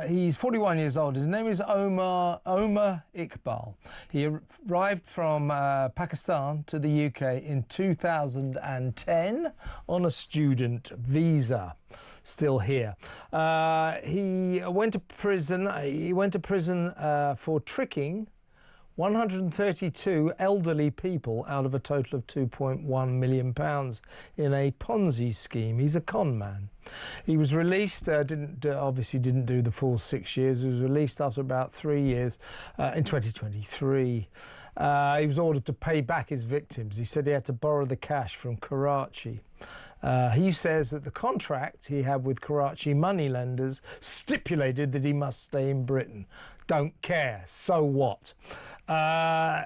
He's 41 years old. His name is Omar Iqbal. He arrived from Pakistan to the UK in 2010 on a student visa. Still here. He went to prison. For tricking 132 elderly people out of a total of £2.1 million in a Ponzi scheme. He's a con man. He was released, obviously didn't do the full 6 years. He was released after about 3 years in 2023. He was ordered to pay back his victims. He said he had to borrow the cash from Karachi. He says that the contract he had with Karachi moneylenders stipulated that he must stay in Britain. Don't care, so what?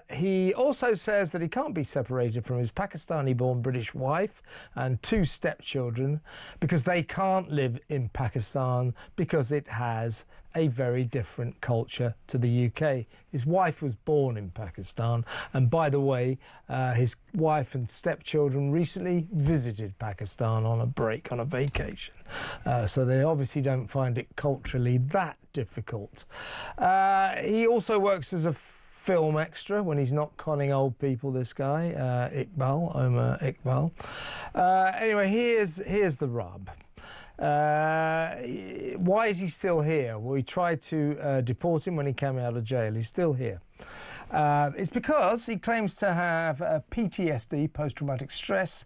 He also says that he can't be separated from his Pakistani-born British wife and 2 stepchildren because they can't live in Pakistan because it has a very different culture to the UK. His wife was born in Pakistan, and by the way, his wife and stepchildren recently visited Pakistan on a break, on a vacation. So they obviously don't find it culturally that difficult. He also works as a film extra when he's not conning old people, this guy, Omar Iqbal. Anyway, here's the rub. Why is he still here? Well, we tried to deport him when he came out of jail. He's still here. It's because he claims to have PTSD, post-traumatic stress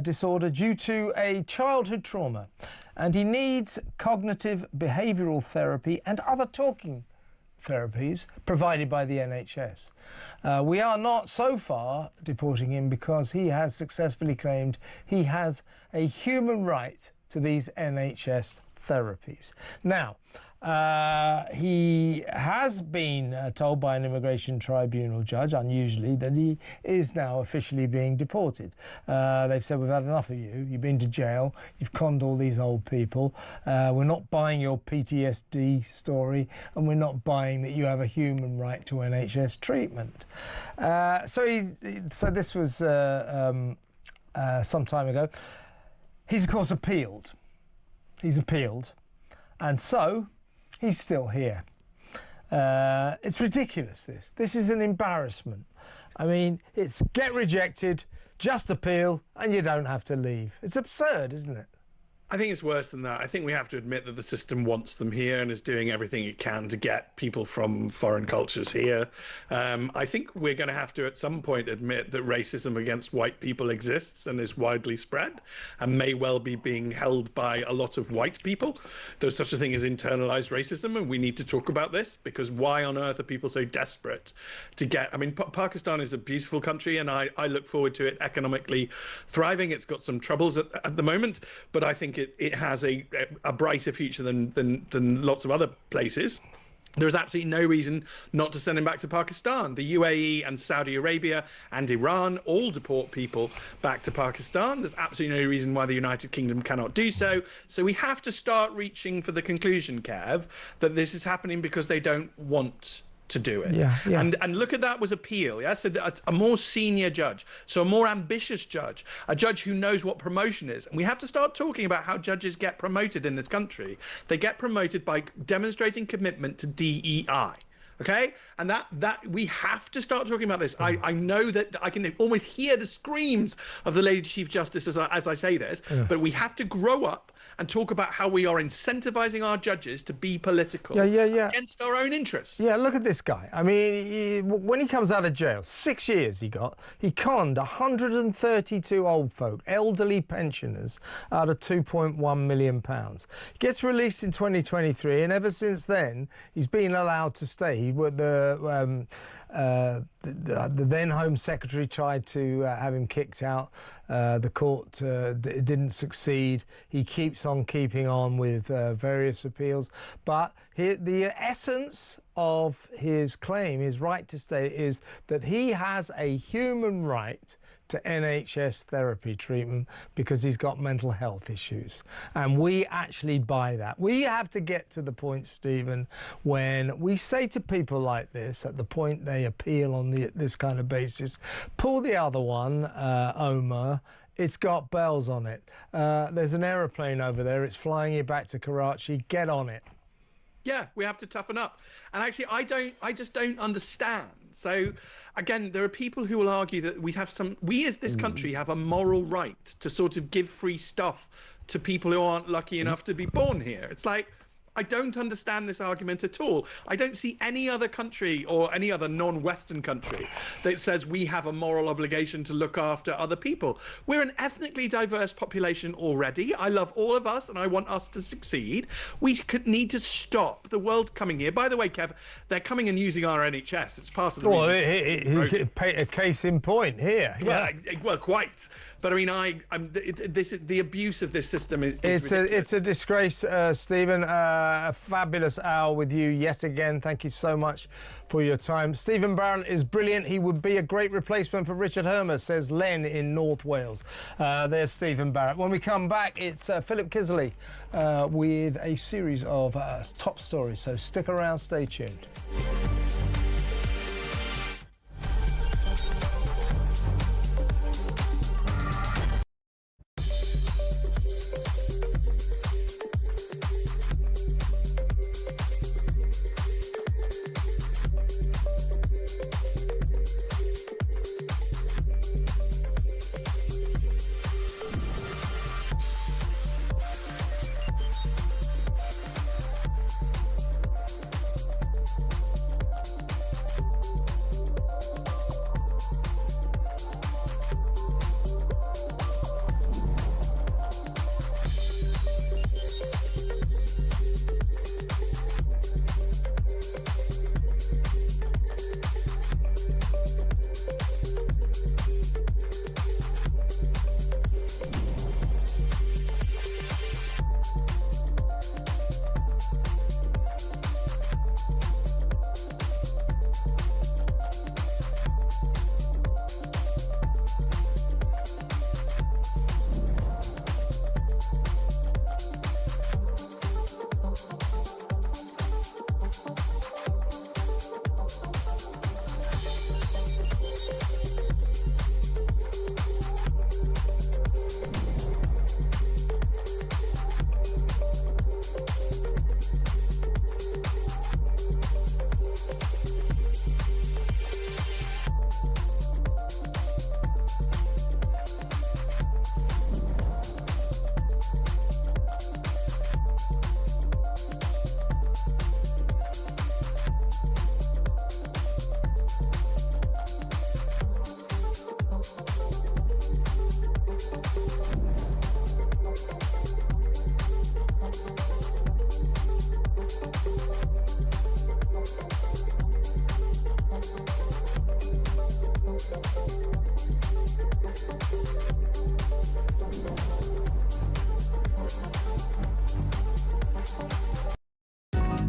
disorder, due to a childhood trauma, and he needs cognitive behavioural therapy and other talking therapies provided by the NHS. We are not so far deporting him because he has successfully claimed he has a human right to these NHS therapies. Now, he has been told by an immigration tribunal judge, unusually, that he is now officially being deported. They've said, we've had enough of you. You've been to jail. You've conned all these old people. We're not buying your PTSD story, and we're not buying that you have a human right to NHS treatment. So this was some time ago. He's, of course, appealed. He's appealed. And so he's still here. It's ridiculous, this. This is an embarrassment. I mean, it's get rejected, just appeal, and you don't have to leave. It's absurd, isn't it? I think it's worse than that. I think we have to admit that the system wants them here and is doing everything it can to get people from foreign cultures here. I think we're going to have to, at some point, admit that racism against white people exists and is widely spread and may well be being held by a lot of white people. There's such a thing as internalized racism, and we need to talk about this, because why on earth are people so desperate to get... I mean, Pakistan is a beautiful country, and I look forward to it economically thriving. It's got some troubles at the moment, but I think it has a brighter future than lots of other places. There's absolutely no reason not to send him back to Pakistan. The UAE and Saudi Arabia and Iran all deport people back to Pakistan. There's absolutely no reason why the United Kingdom cannot do so. So we have to start reaching for the conclusion, Kev, that this is happening because they don't want to do it. Yeah. And look at that was appeal. Yeah, so that's a more senior judge, so a more ambitious judge, a judge who knows what promotion is. And we have to start talking about how judges get promoted in this country. They get promoted by demonstrating commitment to DEI. Okay, and that we have to start talking about this. I know that I can almost hear the screams of the Lady Chief Justice as I say this, but we have to grow up and talk about how we are incentivizing our judges to be political against our own interests. Yeah, look at this guy. I mean, when he comes out of jail, 6 years he conned 132 old folk, elderly pensioners, out of £2.1 million. He gets released in 2023, and ever since then, he's been allowed to stay. The then Home Secretary tried to have him kicked out. The court didn't succeed. He keeps on keeping on with various appeals. But the essence of his claim, his right to stay, is that he has a human right to NHS therapy treatment because he's got mental health issues. And we actually buy that. We have to get to the point, Stephen, when we say to people like this, at the point they appeal on this kind of basis, pull the other one, Omar, it's got bells on it. There's an aeroplane over there, it's flying you back to Karachi, get on it. Yeah, we have to toughen up. And actually, I just don't understand. So, again, there are people who will argue that we as this country have a moral right to sort of give free stuff to people who aren't lucky enough to be born here. It's like, I don't understand this argument at all. I don't see any other country or any other non-Western country that says we have a moral obligation to look after other people. We're an ethnically diverse population already. I love all of us and I want us to succeed. We need to stop the world coming here. By the way, Kev, they're coming and using our NHS. It's part of the reason. A case in point here. Yeah. Well, quite. But I mean, the abuse of this system is it's a disgrace, Stephen. A fabulous hour with you yet again. Thank you so much for your time. Stephen Barron is brilliant. He would be a great replacement for Richard Hermer, says Len in North Wales. There's Stephen Barrett. When we come back, it's Philip Kisley with a series of top stories. So stick around, stay tuned.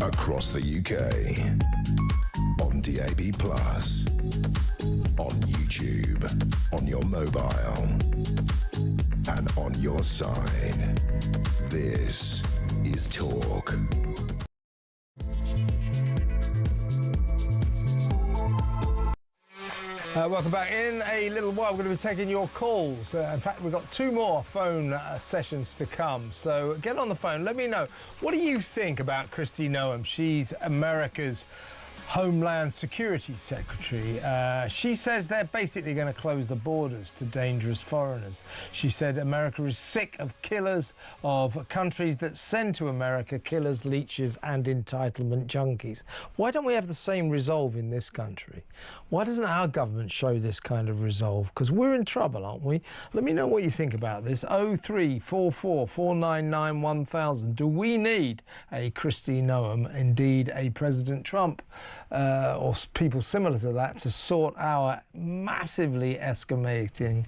across the UK. On DAB+, on YouTube, on your mobile, and on your side. This is Talk. Welcome back. In a little while, we're going to be taking your calls. In fact, we've got 2 more phone sessions to come. So get on the phone. Let me know. What do you think about Kristi Noem? She's America's Homeland Security Secretary. She says they're basically going to close the borders to dangerous foreigners. She said America is sick of killers, of countries that send to America killers, leeches and entitlement junkies. Why don't we have the same resolve in this country? Why doesn't our government show this kind of resolve? Because we're in trouble, aren't we? Let me know what you think about this. 0344 499 1000. Do we need a Kristi Noem, indeed a President Trump, or people similar to that, to sort our massively escalating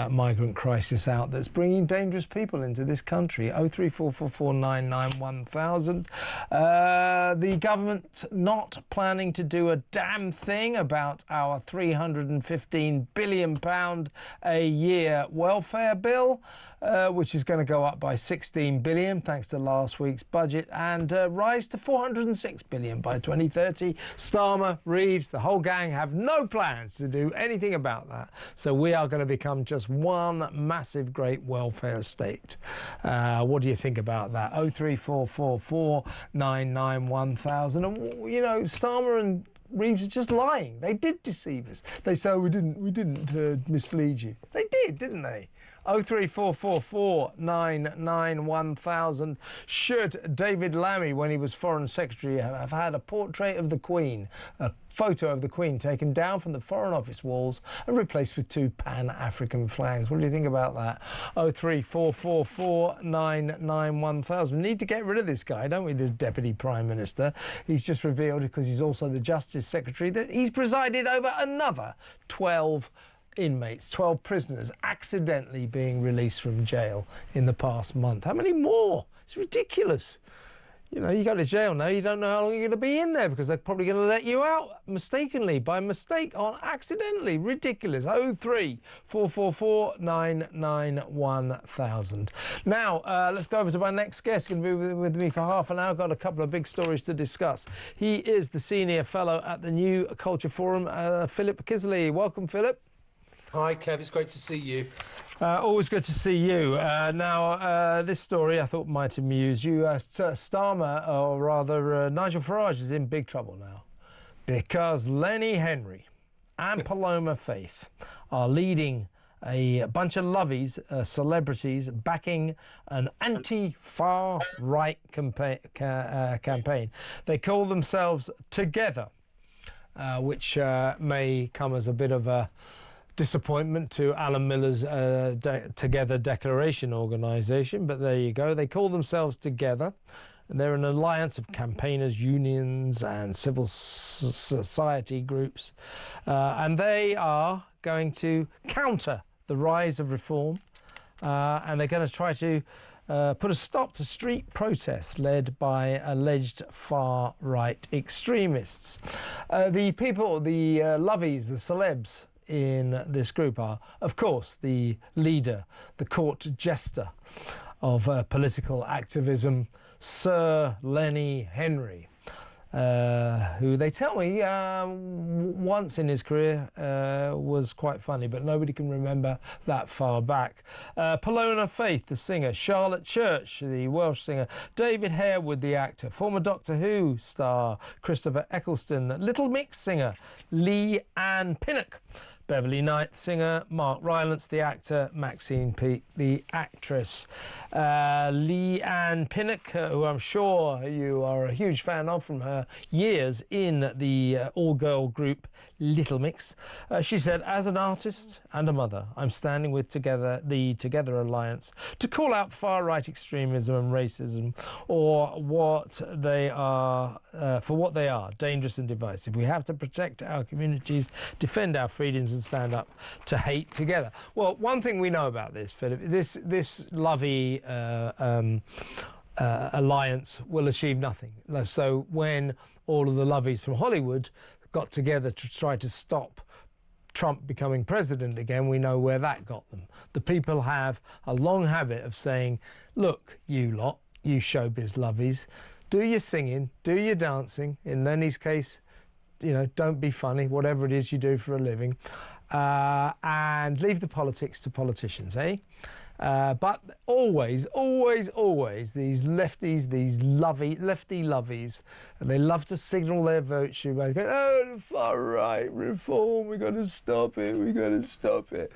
migrant crisis out that's bringing dangerous people into this country? 0344 499 1000. The government not planning to do a damn thing about our £315 billion a year welfare bill, which is going to go up by £16 billion thanks to last week's budget, and rise to £406 billion by 2030. Starmer, Reeves, the whole gang have no plans to do anything about that. So we are going to become just one massive great welfare state. What do you think about that? 0344 499 1000. And, you know, Starmer and Reeves are just lying. They did deceive us. They say, we didn't mislead you. They did, didn't they? 0344 499 1000. Should David Lammy, when he was Foreign Secretary, have had a portrait of the Queen, a photo of the Queen taken down from the Foreign Office walls and replaced with 2 Pan-African flags? What do you think about that? 0344 499 1000. We need to get rid of this guy, don't we, this Deputy Prime Minister? He's just revealed, because he's also the Justice Secretary, that he's presided over another 12 inmates, 12 prisoners accidentally being released from jail in the past month. How many more? It's ridiculous. You know, you go to jail now, you don't know how long you're going to be in there, because they're probably going to let you out mistakenly, by mistake, or accidentally. Ridiculous. 0344 499 1000. Now, let's go over to my next guest. He's going to be with me for half an hour. Got a couple of big stories to discuss. He is the Senior Fellow at the New Culture Forum, Philip Kisley. Welcome, Philip. Hi, Kev. It's great to see you. Always good to see you. Now, this story I thought might amuse you. Starmer, or rather Nigel Farage, is in big trouble now, because Lenny Henry and Paloma Faith are leading a bunch of lovies, celebrities, backing an anti-far right campaign. They call themselves Together, which may come as a bit of a disappointment to Alan Miller's Together Declaration organisation, but there you go. They call themselves Together, and they're an alliance of campaigners, unions and civil society groups, and they are going to counter the rise of reform, and they're going to try to put a stop to street protests led by alleged far-right extremists. The people, the lovies, the celebs in this group are, of course, the leader, the court jester of political activism, Sir Lenny Henry, who they tell me once in his career was quite funny, but nobody can remember that far back. Paloma Faith, the singer, Charlotte Church, the Welsh singer, David Harewood, the actor, former Doctor Who star Christopher Eccleston, Little Mix singer Lee Ann Pinnock, Beverly Knight, singer, Mark Rylance, the actor, Maxine Peake, the actress. Lee Ann Pinnock, who I'm sure you are a huge fan of from her years in the all-girl group Little Mix. She said, as an artist and a mother, I'm standing with the Together Alliance to call out far-right extremism and racism, or what they are, for what they are, dangerous and divisive. We have to protect our communities, defend our freedoms and stand up to hate together. Well, one thing we know about this, Philip, this lovey alliance will achieve nothing. So when all of the lovies from Hollywood got together to try to stop Trump becoming president again, we know where that got them. The people have a long habit of saying, look, you lot, you showbiz lovies, do your singing, do your dancing. In Lenny's case, you know, don't be funny, whatever it is you do for a living, and leave the politics to politicians, eh? But always, these lefties, these lefty lovies, and they love to signal their virtue by going, oh, the far right, reform, we've got to stop it, we've got to stop it.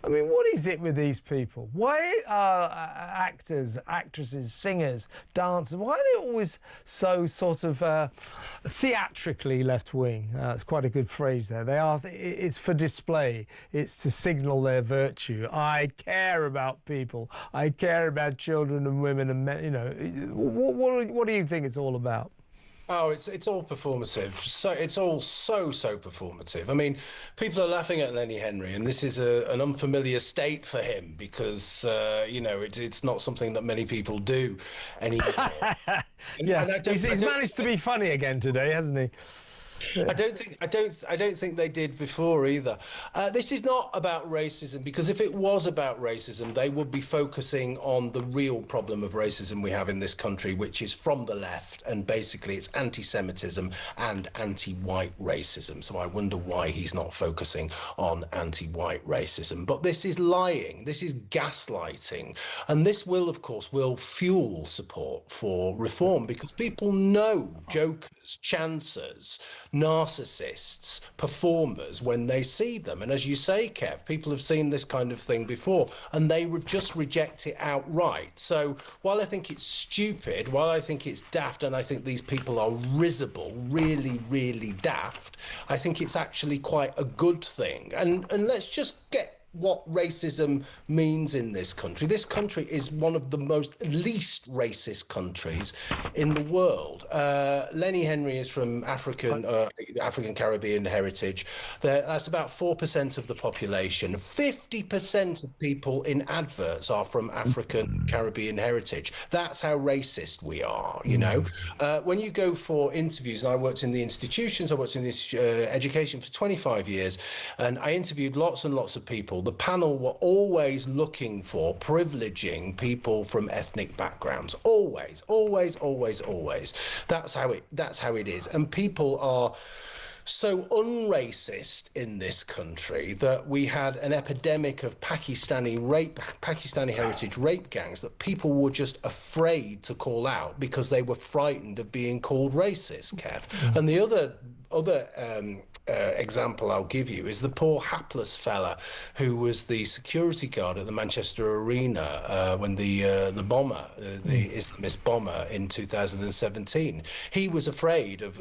I mean, what is it with these people? Why are actors, actresses, singers, dancers, why are they always so sort of theatrically left-wing? It's quite a good phrase there. They are. It's for display. It's to signal their virtue. I care about people. I care about children and women and men. You know, what do you think it's all about? Oh, it's all performative. So it's all so performative. I mean, people are laughing at Lenny Henry, and this is an unfamiliar state for him because you know it's not something that many people do anymore. Yeah, he's managed to be funny again today, hasn't he? I don't think they did before either. This is not about racism, because if it was about racism, they would be focusing on the real problem of racism we have in this country, which is from the left, and basically it's anti-Semitism and anti-white racism. So I wonder why he's not focusing on anti-white racism. But this is lying, this is gaslighting, and this will, of course, fuel support for reform, because people know jokers, chancers, narcissists, performers when they see them. And as you say, Kev, people have seen this kind of thing before and they would just reject it outright. So while I think it's stupid, while I think it's daft, and I think these people are risible, really daft, I think it's actually quite a good thing. And let's just get what racism means in this country. This country is one of the least racist countries in the world. Lenny Henry is from African Caribbean heritage. That's about 4% of the population. 50% of people in adverts are from African Caribbean heritage. That's how racist we are, you know. When you go for interviews, and I worked in the institutions, I worked in this education for 25 years, and I interviewed lots and lots of people. The panel were always looking for privileging people from ethnic backgrounds. Always. That's how it is. And people are so unracist in this country that we had an epidemic of Pakistani heritage rape gangs that people were just afraid to call out because they were frightened of being called racist, Kev. And the other example I'll give you is the poor hapless fella who was the security guard at the Manchester Arena when the Islamist bomber in 2017. He was afraid of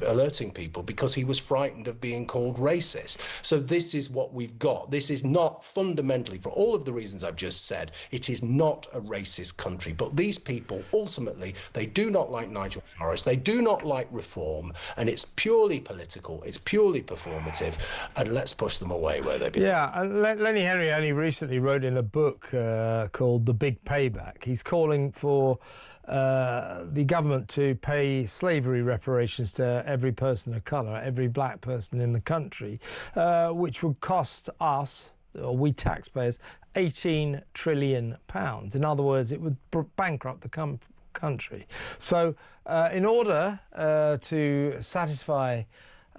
alerting people because he was frightened of being called racist. So this is what we've got. This is not fundamentally, for all of the reasons I've just said, it is not a racist country. But these people, ultimately, they do not like Nigel Farage. They do not like reform. And it's purely political, it's purely performative, and let's push them away where they belong. Yeah, Lenny Henry only recently wrote in a book called The Big Payback. He's calling for the government to pay slavery reparations to every person of colour, every black person in the country, which would cost us, or we taxpayers, £18 trillion. In other words, it would bankrupt the country. So in order to satisfy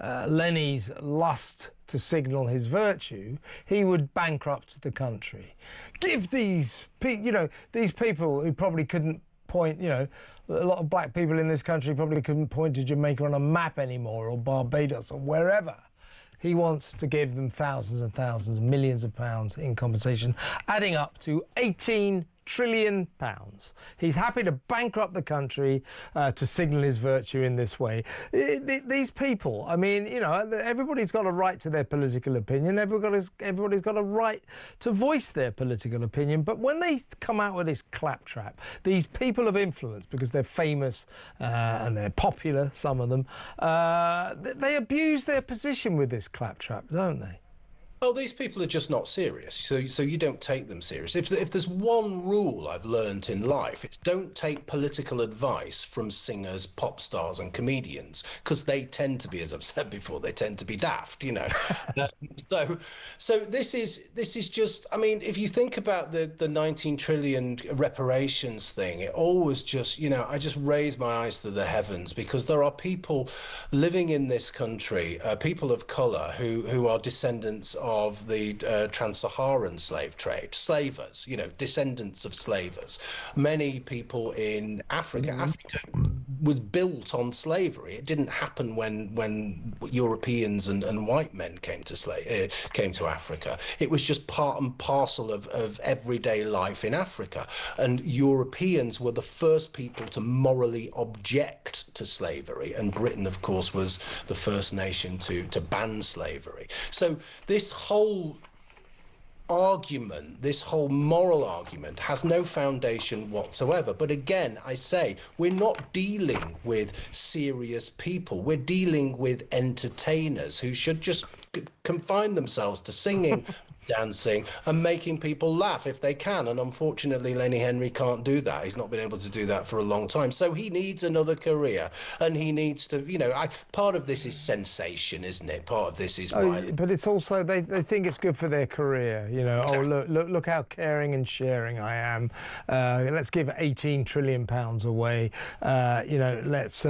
Lenny's lust to signal his virtue, he would bankrupt the country. Give these people who probably couldn't point, a lot of black people in this country probably couldn't point to Jamaica on a map anymore, or Barbados, or wherever. He wants to give them thousands and thousands, millions of pounds in compensation, adding up to £18 trillion. He's happy to bankrupt the country to signal his virtue in this way. These people, I mean, everybody's got a right to their political opinion. Everybody's got a right to voice their political opinion. But when they come out with this claptrap, these people of influence, because they're famous and they're popular, some of them, they abuse their position with this claptrap, don't they? Oh, these people are just not serious. So you don't take them serious. If there's one rule I've learned in life, it's don't take political advice from singers, pop stars, and comedians, because they tend to be, as I've said before, they tend to be daft, you know. So this is just. I mean, if you think about the 19 trillion reparations thing, it always just, you know, I just raise my eyes to the heavens, because there are people living in this country, people of colour who are descendants of the trans-Saharan slave trade, slavers, you know, descendants of slavers. Many people in Africa, Africa was built on slavery. It didn't happen when Europeans and white men came to Africa. It was just part and parcel of everyday life in Africa. And Europeans were the first people to morally object to slavery, and Britain, of course, was the first nation to ban slavery. So this whole argument, this whole moral argument, has no foundation whatsoever. But again, I say, we're not dealing with serious people. We're dealing with entertainers who should just confine themselves to singing, dancing, and making people laugh if they can. And unfortunately, Lenny Henry can't do that. He's not been able to do that for a long time. So he needs another career, and he needs to, you know, part of this is sensation, isn't it? Part of this is but it's also they think it's good for their career, you know. Exactly. Oh, look how caring and sharing I am. Let's give 18 trillion pounds away. You know, let's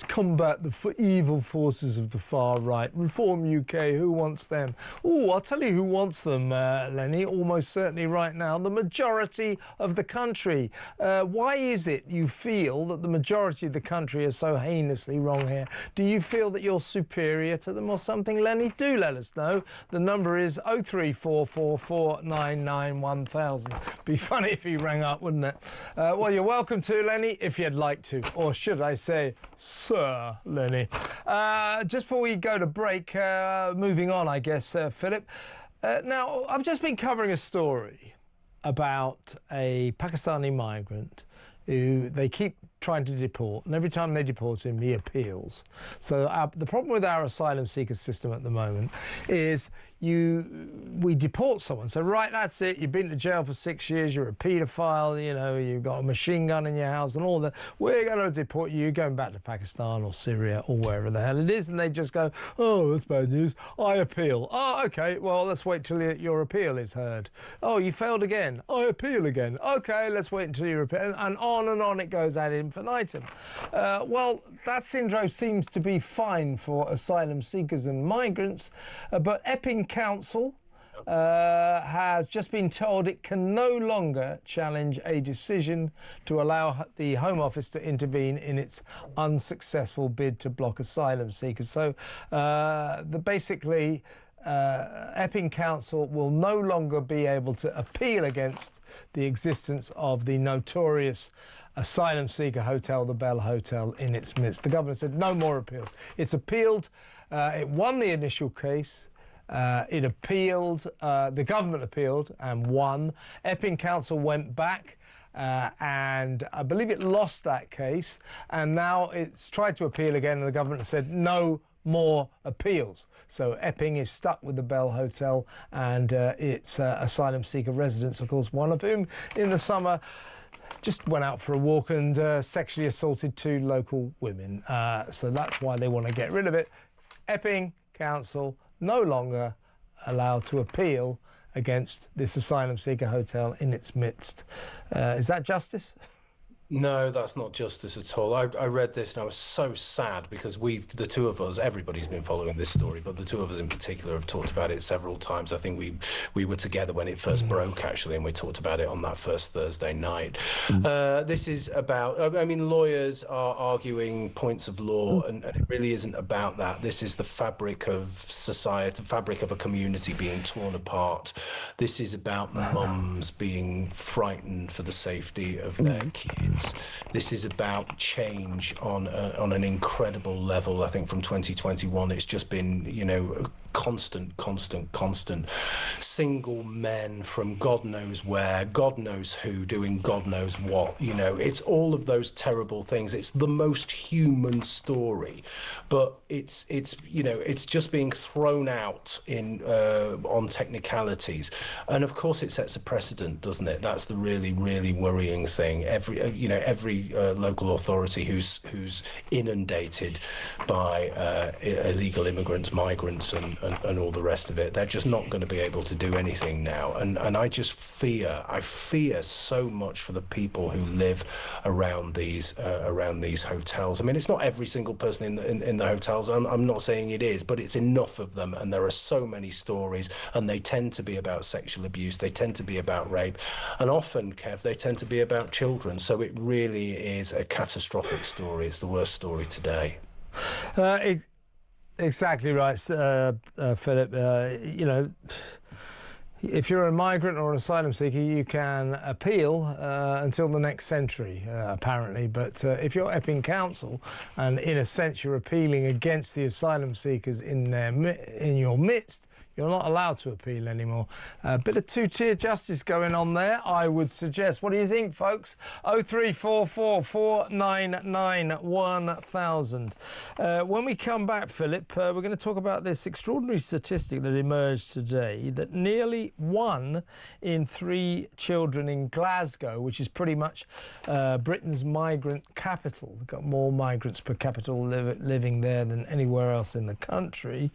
combat the evil forces of the far right. Reform UK, who wants them? Oh, I'll tell you who wants them, Lenny, almost certainly right now, the majority of the country. Why is it you feel that the majority of the country is so heinously wrong here? Do you feel that you're superior to them or something, Lenny? Do let us know. The number is 03444991000. Be funny if he rang up, wouldn't it? Well, you're welcome to, Lenny, if you'd like to. Or should I say, Sir Lenny. Just before we go to break, moving on, I guess, Philip. Now, I've just been covering a story about a Pakistani migrant who they keep trying to deport, and every time they deport him, he appeals. So the problem with our asylum seeker system at the moment is we deport someone. So, right, that's it. You've been to jail for 6 years. You're a paedophile. You know, you've got a machine gun in your house and all that. We're going to deport you. You're going back to Pakistan or Syria or wherever the hell it is. And they just go, oh, that's bad news. I appeal. Oh, OK, well, let's wait till your appeal is heard. Oh, you failed again. I appeal again. OK, let's wait until your appeal. And on it goes ad infinitum. Well, that syndrome seems to be fine for asylum seekers and migrants, but Epping Council has just been told it can no longer challenge a decision to allow the Home Office to intervene in its unsuccessful bid to block asylum seekers. So basically, Epping Council will no longer be able to appeal against the existence of the notorious asylum seeker hotel, the Bell Hotel, in its midst. The government said no more appeals. It's appealed. It won the initial case. It appealed. The government appealed and won. Epping Council went back. And I believe it lost that case. And now it's tried to appeal again. And the government said no more appeals. So Epping is stuck with the Bell Hotel and its asylum seeker residents, of course, one of whom in the summer just went out for a walk and sexually assaulted 2 local women. So that's why they want to get rid of it. Epping Council no longer allowed to appeal against this asylum seeker hotel in its midst. Is that justice? No, that's not justice at all. I read this and I was so sad because the two of us, everybody's been following this story, but the two of us in particular have talked about it several times. I think we were together when it first broke, actually, and we talked about it on that first Thursday night. This is about, I mean, lawyers are arguing points of law, and it really isn't about that. This is the fabric of society, the fabric of a community being torn apart. This is about mums being frightened for the safety of their kids. This is about change on an incredible level. I think from 2021, it's just been, you know, constant single men from God knows where, God knows who, doing God knows what. You know, it's all of those terrible things. It's the most human story, but it's you know, it's just being thrown out in on technicalities, and of course it sets a precedent, doesn't it? That's the really worrying thing. Every local authority who's inundated by illegal immigrants, migrants, and all the rest of it, they're just not going to be able to do anything now. And I fear so much for the people who live around these hotels. I mean, it's not every single person in the hotels. I'm not saying it is, but it's enough of them, and there are so many stories, and they tend to be about sexual abuse. They tend to be about rape, and often, Kev, they tend to be about children. So it really is a catastrophic story. It's the worst story today. Exactly right, Philip. You know, if you're a migrant or an asylum seeker, you can appeal until the next century, apparently. But if you're Epping Council, and in a sense you're appealing against the asylum seekers in your midst, you're not allowed to appeal anymore. A bit of two-tier justice going on there, I would suggest. What do you think, folks? 0344 499 1000. When we come back, Philip, we're going to talk about this extraordinary statistic that emerged today, that nearly 1 in 3 children in Glasgow, which is pretty much Britain's migrant capital, we've got more migrants per capita living there than anywhere else in the country,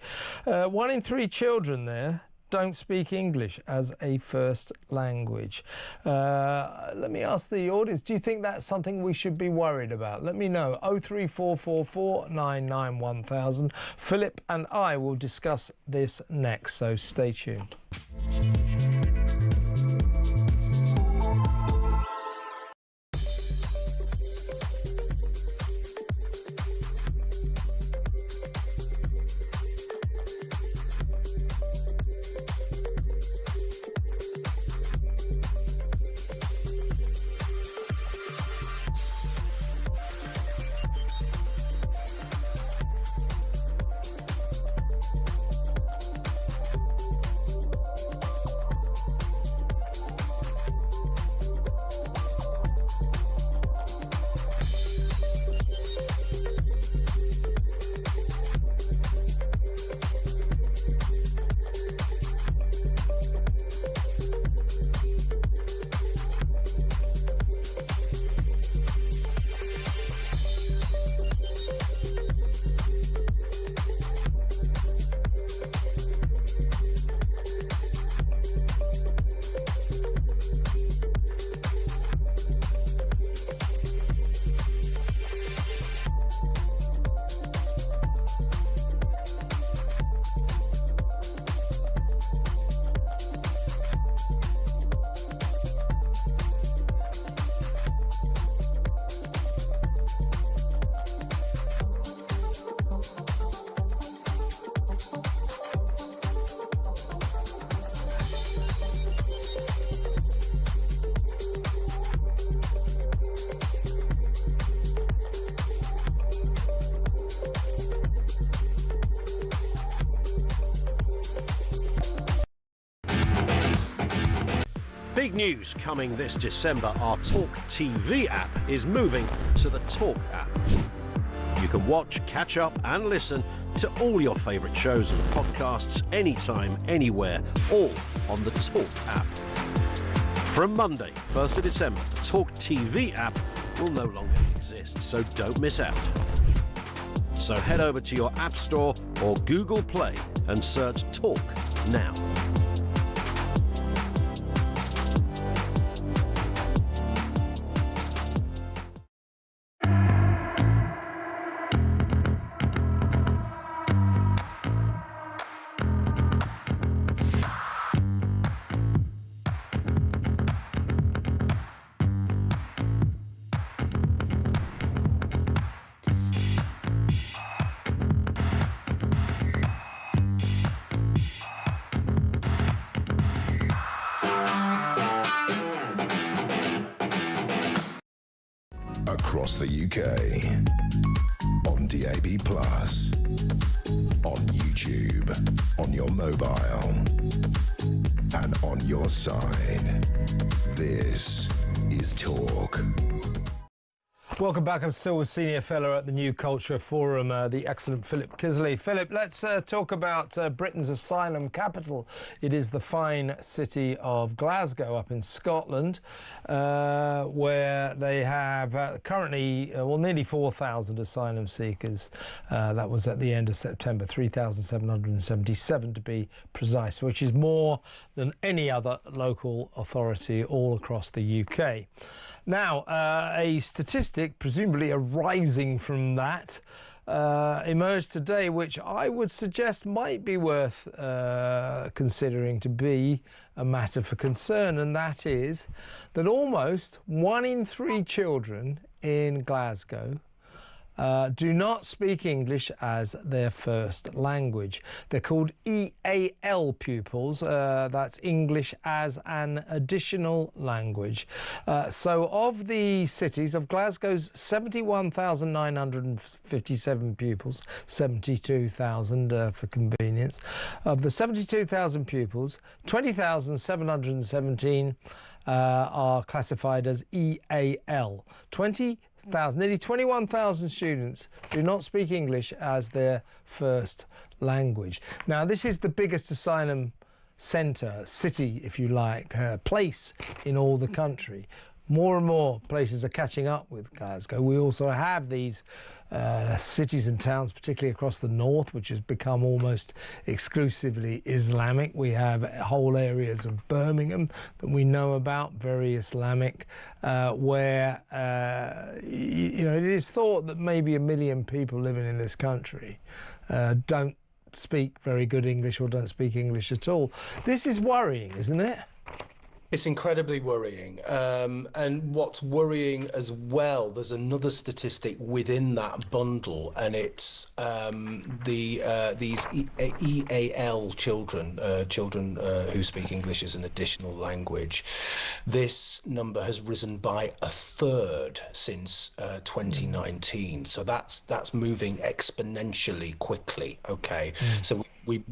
1 in 3 children there don't speak English as a first language. Let me ask the audience, do you think that's something we should be worried about? Let me know. 0344 499 1000. Philip and I will discuss this next, so stay tuned. Big news coming this December. Our talkTV app is moving to the Talk app. You can watch, catch up and listen to all your favourite shows and podcasts anytime, anywhere, all on the Talk app. From Monday, 1st of December, the talkTV app will no longer exist, so don't miss out. So head over to your App Store or Google Play and search Talk now. Across the UK on DAB+, on YouTube, on your mobile, and on your side. This is Talk. Welcome back. I'm still with Senior Fellow at the New Culture Forum, the excellent Philip Kisley. Philip, let's talk about Britain's asylum capital. It is the fine city of Glasgow up in Scotland, where they have currently nearly 4,000 asylum seekers. That was at the end of September, 3,777 to be precise, which is more than any other local authority all across the UK. Now, a statistic, presumably arising from that, emerged today, which I would suggest might be worth considering to be a matter for concern, and that is that almost 1 in 3 children in Glasgow do not speak English as their first language. They're called EAL pupils. That's English as an additional language. So of the cities, of Glasgow's 71,957 pupils, 72,000 for convenience, of the 72,000 pupils, 20,717 are classified as EAL. Nearly 21,000 students do not speak English as their first language. Now, this is the biggest asylum centre, city, if you like, place in all the country. More and more places are catching up with Glasgow. We also have these cities and towns, particularly across the north, which has become almost exclusively Islamic. We have whole areas of Birmingham that we know about, very Islamic, where it is thought that maybe 1 million people living in this country don't speak very good English or don't speak English at all. This is worrying, isn't it? It's incredibly worrying. And what's worrying as well, there's another statistic within that bundle, and it's these EAL children who speak English as an additional language. This number has risen by 1/3 since 2019. So that's moving exponentially quickly. Okay. So we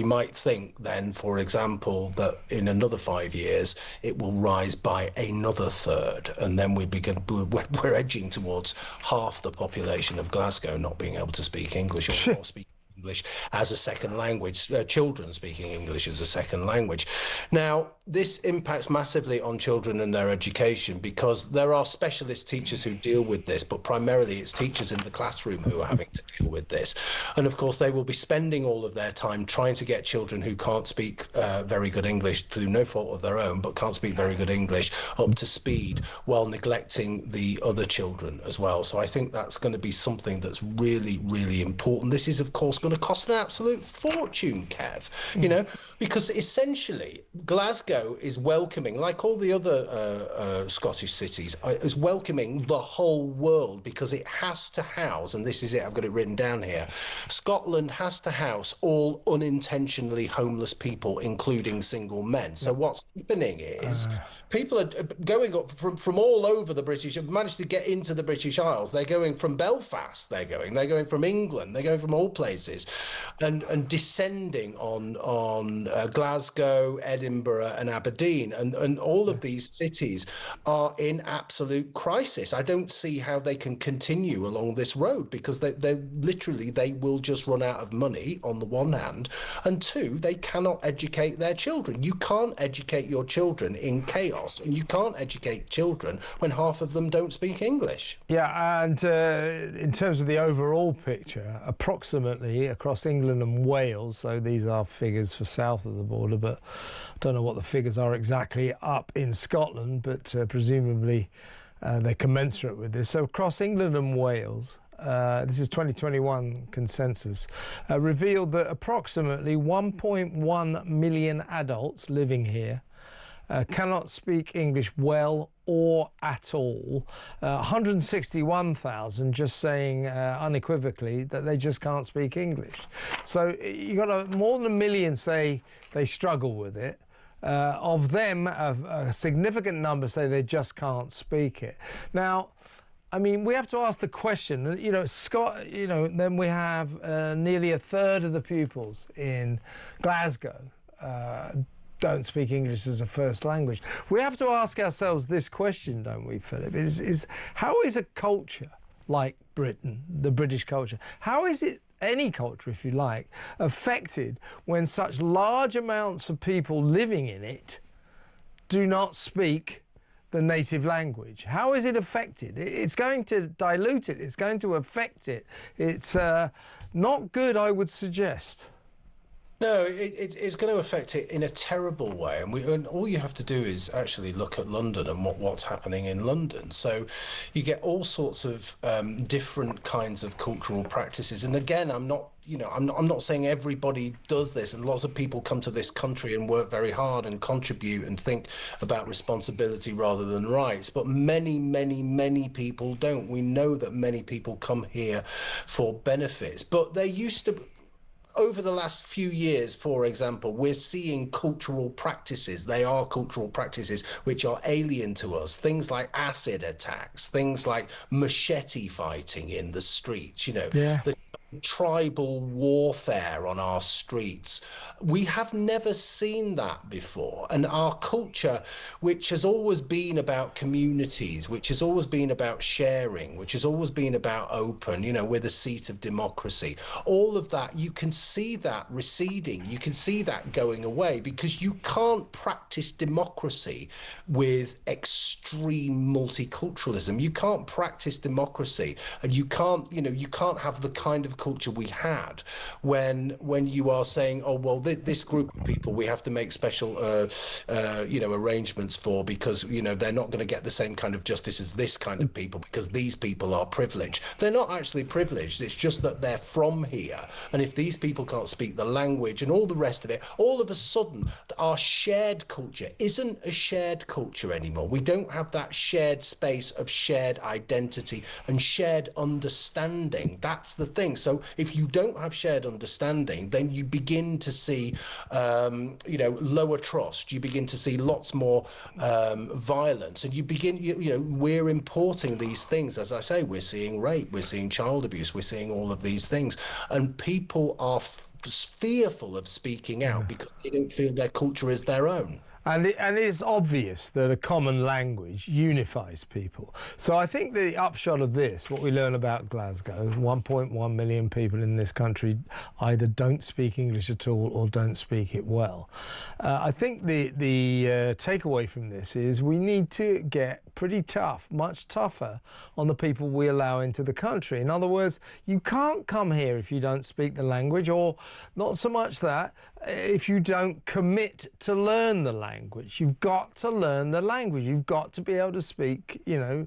might think then, for example, that in another 5 years it will rise by another 1/3, and then we're edging towards half the population of Glasgow not being able to speak English or speak English as a second language, children speaking English as a second language. Now, this impacts massively on children and their education, because there are specialist teachers who deal with this, but primarily it's teachers in the classroom who are having to deal with this. And of course, they will be spending all of their time trying to get children who can't speak very good English through no fault of their own, but can't speak very good English, up to speed, while neglecting the other children as well. So I think that's going to be something that's really, really important. This is, of course, going to cost an absolute fortune, Kev, because essentially Glasgow is welcoming, like all the other Scottish cities, is welcoming the whole world, because it has to house, and this is it, I've got it written down here, Scotland has to house all unintentionally homeless people, including single men. So what's happening is people are going up from all over the British, have managed to get into the British Isles. They're going from Belfast, they're going from England, they're going from all places, and descending on Glasgow, Edinburgh and Aberdeen, and all of these cities are in absolute crisis. I don't see how they can continue along this road, because they will just run out of money on the one hand, and two, they cannot educate their children. You can't educate your children in chaos, and you can't educate children when half of them don't speak English. Yeah, and in terms of the overall picture, approximately across England and Wales, so these are figures for south of the border, but I don't know what the figures are exactly up in Scotland, but presumably they're commensurate with this. So across England and Wales, this is 2021 consensus, revealed that approximately 1.1 million adults living here cannot speak English well or at all. 161,000 just saying unequivocally that they just can't speak English. So you got more than 1 million say they struggle with it. Of them, a significant number say they just can't speak it. Now, I mean, we have to ask the question, you know, Scott, you know, then we have nearly a third of the pupils in Glasgow don't speak English as a first language. We have to ask ourselves this question, don't we, Philip? Is how is a culture like Britain, the British culture, how is it, any culture if you like, affected when such large amounts of people living in it do not speak the native language? How is it affected? It's going to dilute it. It's going to affect it. It's not good, I would suggest. No, it's going to affect it in a terrible way, and all you have to do is actually look at London and what's happening in London. So, you get all sorts of different kinds of cultural practices. And again, I'm not saying everybody does this, and lots of people come to this country and work very hard and contribute and think about responsibility rather than rights. But many people don't. We know that many people come here for benefits, but they used to. Over the last few years, for example, we're seeing cultural practices. They are cultural practices which are alien to us. Things like acid attacks, things like machete fighting in the streets, you know, the tribal warfare on our streets. We have never seen that before. And our culture, which has always been about communities, which has always been about sharing, which has always been about open, you know, we're the seat of democracy. All of that, you can see that receding. You can see that going away, because you can't practice democracy with extreme multiculturalism. You can't practice democracy, and you can't, you know, you can't have the kind of culture we had when you are saying, oh well, this group of people we have to make special you know, arrangements for, because you know they're not going to get the same kind of justice as this kind of people, because these people are privileged. They're not actually privileged, it's just that they're from here, and if these people can't speak the language and all the rest of it, all of a sudden our shared culture isn't a shared culture anymore. We don't have that shared space of shared identity and shared understanding. That's the thing. So if you don't have shared understanding, then you begin to see, you know, lower trust. You begin to see lots more violence, and you begin, you know, we're importing these things. As I say, we're seeing rape, we're seeing child abuse, we're seeing all of these things, and people are fearful of speaking out because they don't feel their culture is their own. And it's obvious that a common language unifies people. So I think the upshot of this, what we learn about Glasgow, 1.1 million people in this country either don't speak English at all or don't speak it well. I think the takeaway from this is we need to get pretty tough, much tougher on the people we allow into the country. In other words, you can't come here if you don't speak the language, or not so much that, if you don't commit to learn the language. You've got to learn the language. You've got to be able to speak, you know,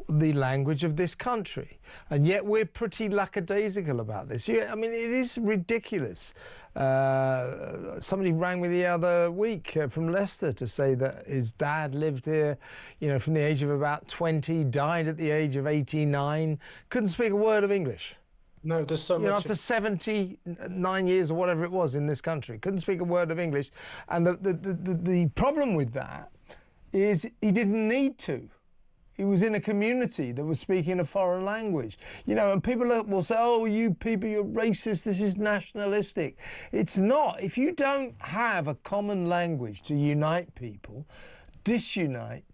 the language of this country. And yet we're pretty lackadaisical about this. I mean, it is ridiculous. Somebody rang me the other week from Leicester to say that his dad lived here, you know, from the age of about 20, died at the age of 89, couldn't speak a word of English. No, there's so much. After 79 years or whatever it was in this country, couldn't speak a word of English. And the problem with that is he didn't need to. He was in a community that was speaking a foreign language. You know, and people will say, oh, you people, you're racist, this is nationalistic. It's not. If you don't have a common language to unite people, disunity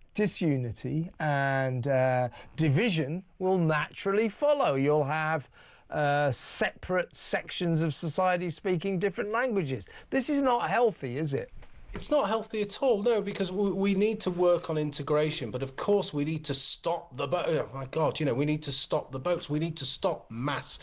and division will naturally follow. You'll have separate sections of society speaking different languages. This is not healthy, is it? It's not healthy at all, no, because we need to work on integration, but of course we need to stop the boat. Oh my God, you know, we need to stop the boats. We need to stop mass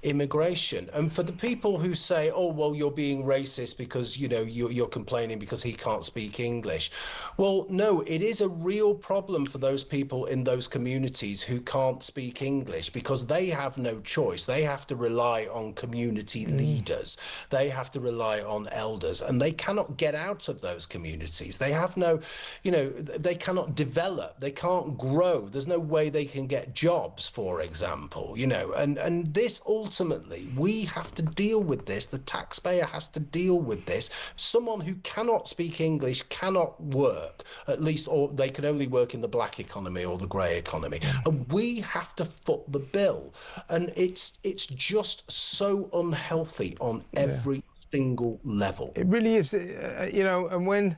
immigration. And for the people who say, oh, well, you're being racist because, you know, you're complaining because he can't speak English. Well, no, it is a real problem for those people in those communities who can't speak English, because they have no choice. They have to rely on community leaders. They have to rely on elders, and they cannot get out of those communities. They have no, they cannot develop, they can't grow. There's no way they can get jobs, for example, and this ultimately, we have to deal with this. The taxpayer has to deal with this. Someone who cannot speak English cannot work, at least, or they can only work in the black economy or the grey economy. And we have to foot the bill. And it's just so unhealthy on every single level. It really is, and when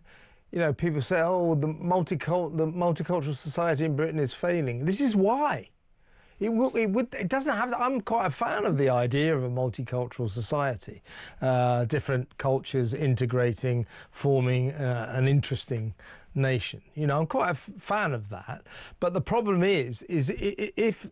people say, oh, the multicultural society in Britain is failing, this is why. It doesn't have. I'm quite a fan of the idea of a multicultural society, different cultures integrating, forming an interesting nation. I'm quite a fan of that. But the problem is if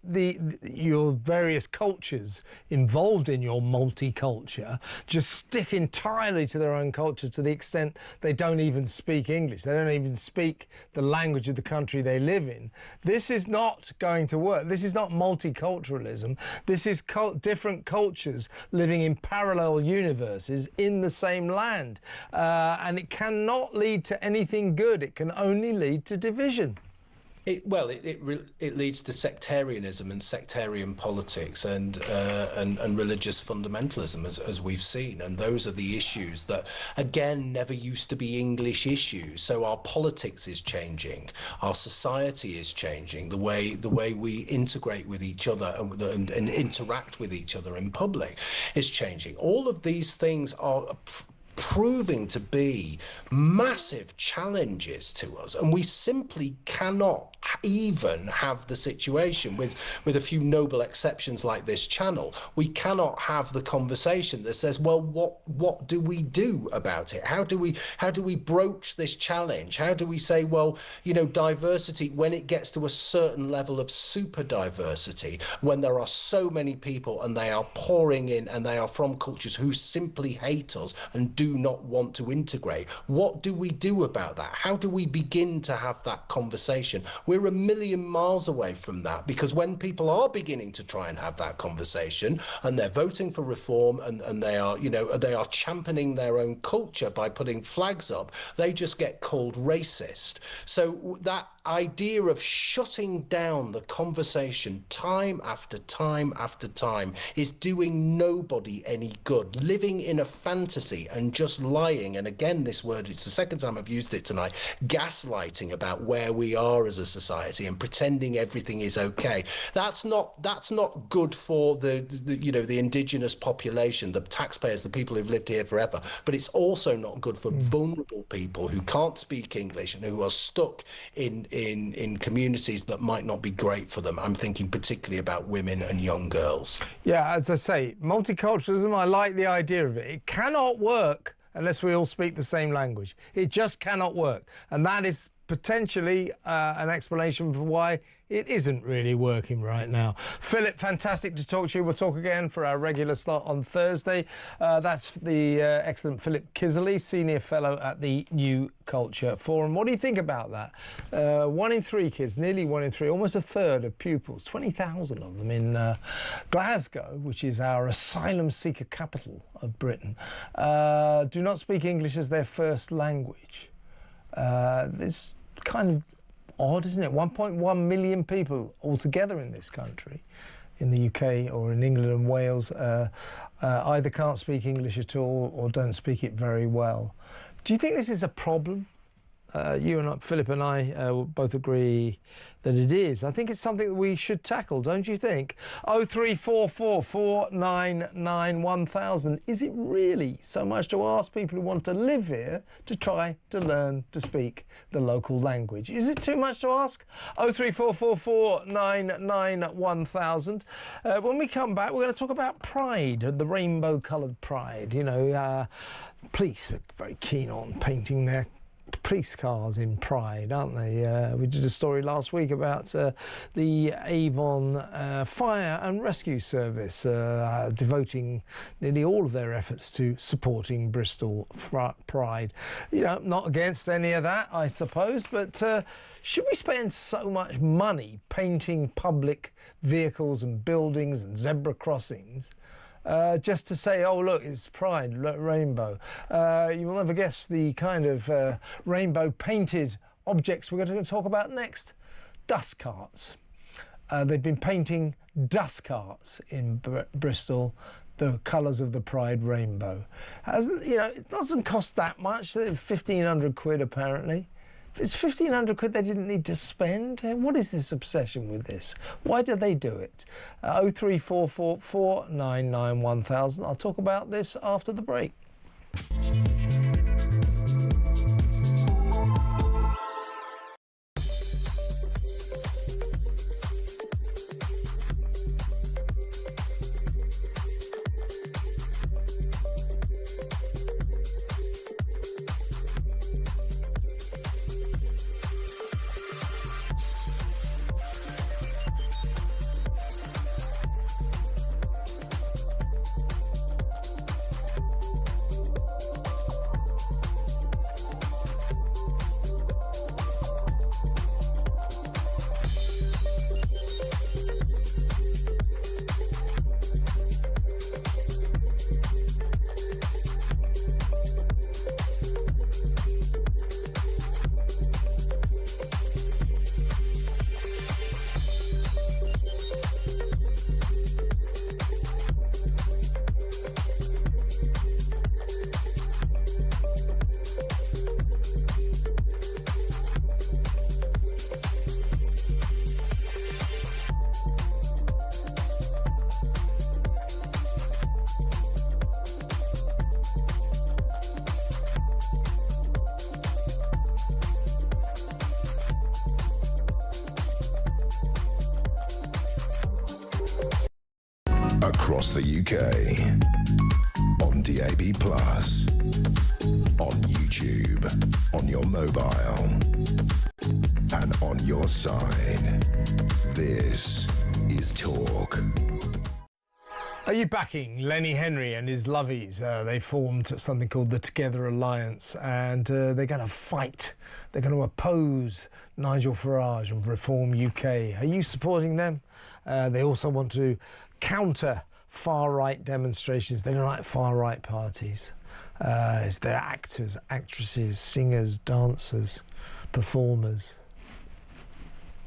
your various cultures involved in your multiculture just stick entirely to their own culture to the extent they don't even speak English, they don't even speak the language of the country they live in, this is not going to work. This is not multiculturalism. This is different cultures living in parallel universes in the same land. And it cannot lead to anything good. It can only lead to division. It leads to sectarianism and sectarian politics and religious fundamentalism, as we've seen, and those are the issues that again never used to be English issues. So our politics is changing, our society is changing, the way we integrate with each other and interact with each other in public is changing. All of these things are proving to be massive challenges to us, and we simply cannot even have the situation with a few noble exceptions like this channel. We cannot have the conversation that says, well, what do we do about it? How do we broach this challenge? How do we say, well, diversity, when it gets to a certain level of super diversity, when there are so many people and they are pouring in and they are from cultures who simply hate us and do not want to integrate, what do we do about that? How do we begin to have that conversation? We're a million miles away from that, because when people are beginning to try and have that conversation and they're voting for reform and they are championing their own culture by putting flags up, they just get called racist. So that idea of shutting down the conversation time after time after time is doing nobody any good. Living in a fantasy and just lying, and again this word, it's the second time I've used it tonight, gaslighting about where we are as a society and pretending everything is okay. That's not good for the indigenous population, the taxpayers, the people who've lived here forever, but it's also not good for vulnerable people who can't speak English and who are stuck in communities that might not be great for them. I'm thinking particularly about women and young girls. Yeah, as I say, multiculturalism, I like the idea of it. It cannot work unless we all speak the same language. It just cannot work. And that is potentially an explanation for why it isn't really working right now. Philip, fantastic to talk to you. We'll talk again for our regular slot on Thursday. That's the excellent Philip Kisley, Senior Fellow at the New Culture Forum. What do you think about that? 1 in 3 kids, nearly 1 in 3, almost a third of pupils, 20,000 of them in Glasgow, which is our asylum seeker capital of Britain, do not speak English as their first language. This kind of odd, isn't it? 1.1 million people altogether in this country, in the UK or in England and Wales, either can't speak English at all or don't speak it very well. Do you think this is a problem? You and Philip and I both agree that it is. I think it's something that we should tackle, don't you think? 0344 499 1000. Is it really so much to ask people who want to live here to try to learn to speak the local language? Is it too much to ask? 0344 499 1000. When we come back, we're going to talk about pride, the rainbow-coloured pride. Police are very keen on painting their police cars in pride, aren't they? We did a story last week about the Avon Fire and Rescue Service devoting nearly all of their efforts to supporting Bristol Pride. Not against any of that, I suppose, but should we spend so much money painting public vehicles and buildings and zebra crossings just to say, oh, look, it's Pride, rainbow. You will never guess the kind of rainbow-painted objects we're going to talk about next. Dust carts. They've been painting dust carts in Bristol, the colours of the Pride rainbow. It doesn't cost that much, 1,500 quid apparently. If it's 1,500 quid they didn't need to spend, what is this obsession with this? Why do they do it? 0344 499 1000. I'll talk about this after the break. Across the UK, on DAB+, on YouTube, on your mobile, and on your side. This is Talk. Are you backing Lenny Henry and his lovies? They formed something called the Together Alliance, and they're going to fight. They're going to oppose Nigel Farage and Reform UK. Are you supporting them? They also want to counter far-right demonstrations. They don't like far-right parties. It's their actors, actresses, singers, dancers, performers.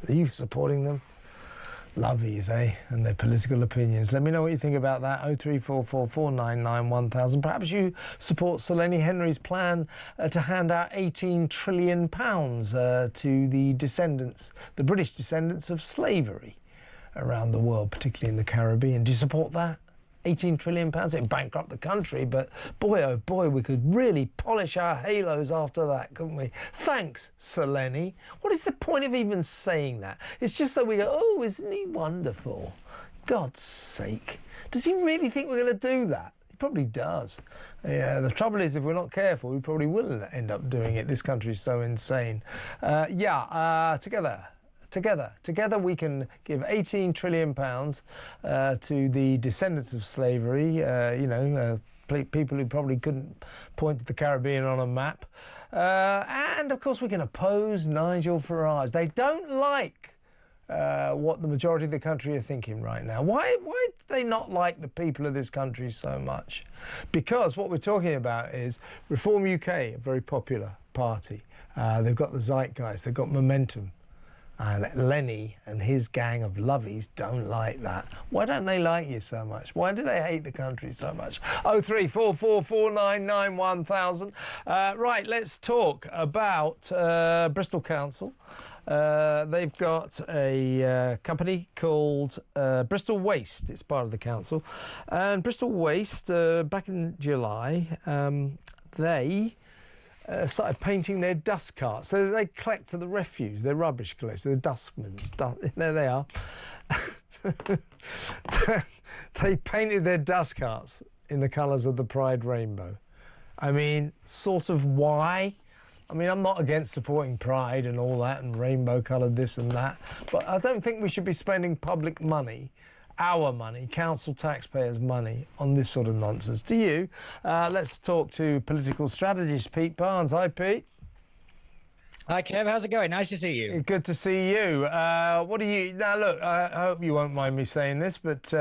Are you supporting them? Lovies, eh? And their political opinions. Let me know what you think about that. 0344 499 1000. Perhaps you support Sir Lenny Henry's plan to hand out £18 trillion to the descendants, the British descendants of slavery around the world, particularly in the Caribbean. Do you support that? £18 trillion? It'd bankrupt the country, but boy, oh boy, we could really polish our halos after that, couldn't we? Thanks, Sir Lenny. What is the point of even saying that? It's just so we go, oh, isn't he wonderful? God's sake. Does he really think we're going to do that? He probably does. Yeah, the trouble is, if we're not careful, we probably will end up doing it. This country's so insane. Together we can give £18 trillion to the descendants of slavery, people who probably couldn't point to the Caribbean on a map. And, of course, we can oppose Nigel Farage. They don't like what the majority of the country are thinking right now. Why do they not like the people of this country so much? Because what we're talking about is Reform UK, a very popular party. They've got the zeitgeist, they've got momentum. And Lenny and his gang of lovies don't like that. Why don't they like you so much? Why do they hate the country so much? 0344 499 1000. Right, let's talk about Bristol Council. They've got a company called Bristol Waste. It's part of the council. And Bristol Waste, back in July, they started painting their dust carts. So they collect the refuse, their rubbish collectors, the dustmen. There they are. They painted their dust carts in the colours of the Pride rainbow. I mean, sort of why? I mean, I'm not against supporting Pride and all that and rainbow coloured this and that, but I don't think we should be spending public money, our money, council taxpayers' money, on this sort of nonsense. Do you? Let's talk to political strategist Pete Barnes. Hi, Pete. Hi, Kev. How's it going? Nice to see you. Good to see you. What do you... Now, look, I hope you won't mind me saying this, but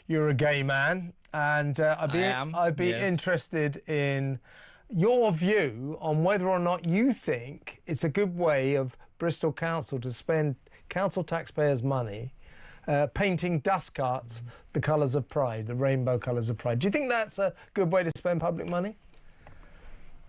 you're a gay man. and I'd be interested in your view on whether or not you think it's a good way of Bristol Council to spend council taxpayers' money painting dust carts the colours of pride, the rainbow colours of pride. Do you think that's a good way to spend public money?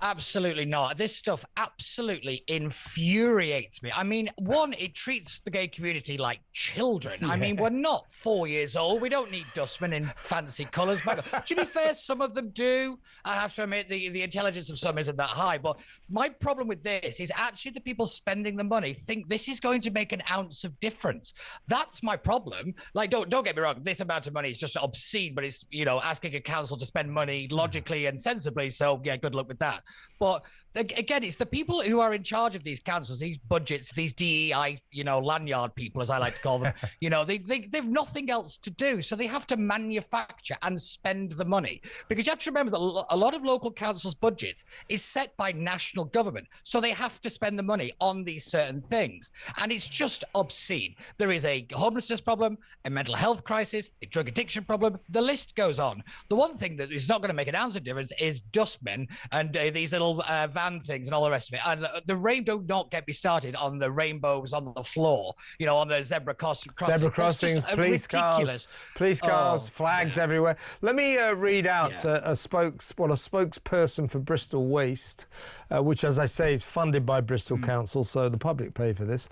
Absolutely not. This stuff absolutely infuriates me. I mean, one, it treats the gay community like children. I mean, we're not 4 years old. We don't need dustmen in fancy colours. To be fair, some of them do. I have to admit, the intelligence of some isn't that high. But my problem with this is actually the people spending the money think this is going to make an ounce of difference. That's my problem. Like, don't get me wrong. This amount of money is just obscene, but it's, you know, asking a council to spend money logically and sensibly. So, yeah, good luck with that. But again, it's the people who are in charge of these councils, these budgets, these DEI, you know, lanyard people, as I like to call them. You know, they've nothing else to do, so they have to manufacture and spend the money. Because you have to remember that a lot of local councils' budgets is set by national government, so they have to spend the money on these certain things, and it's just obscene. There is a homelessness problem, a mental health crisis, a drug addiction problem. The list goes on. The one thing that is not going to make an ounce of difference is dustmen and these little van things and all the rest of it. And the rainbow, not get me started on the rainbows on the floor, you know, on the zebra crossings. Zebra crossings, police cars, flags everywhere. Let me read out a spokesperson for Bristol Waste, which, as I say, is funded by Bristol Council, so the public pay for this.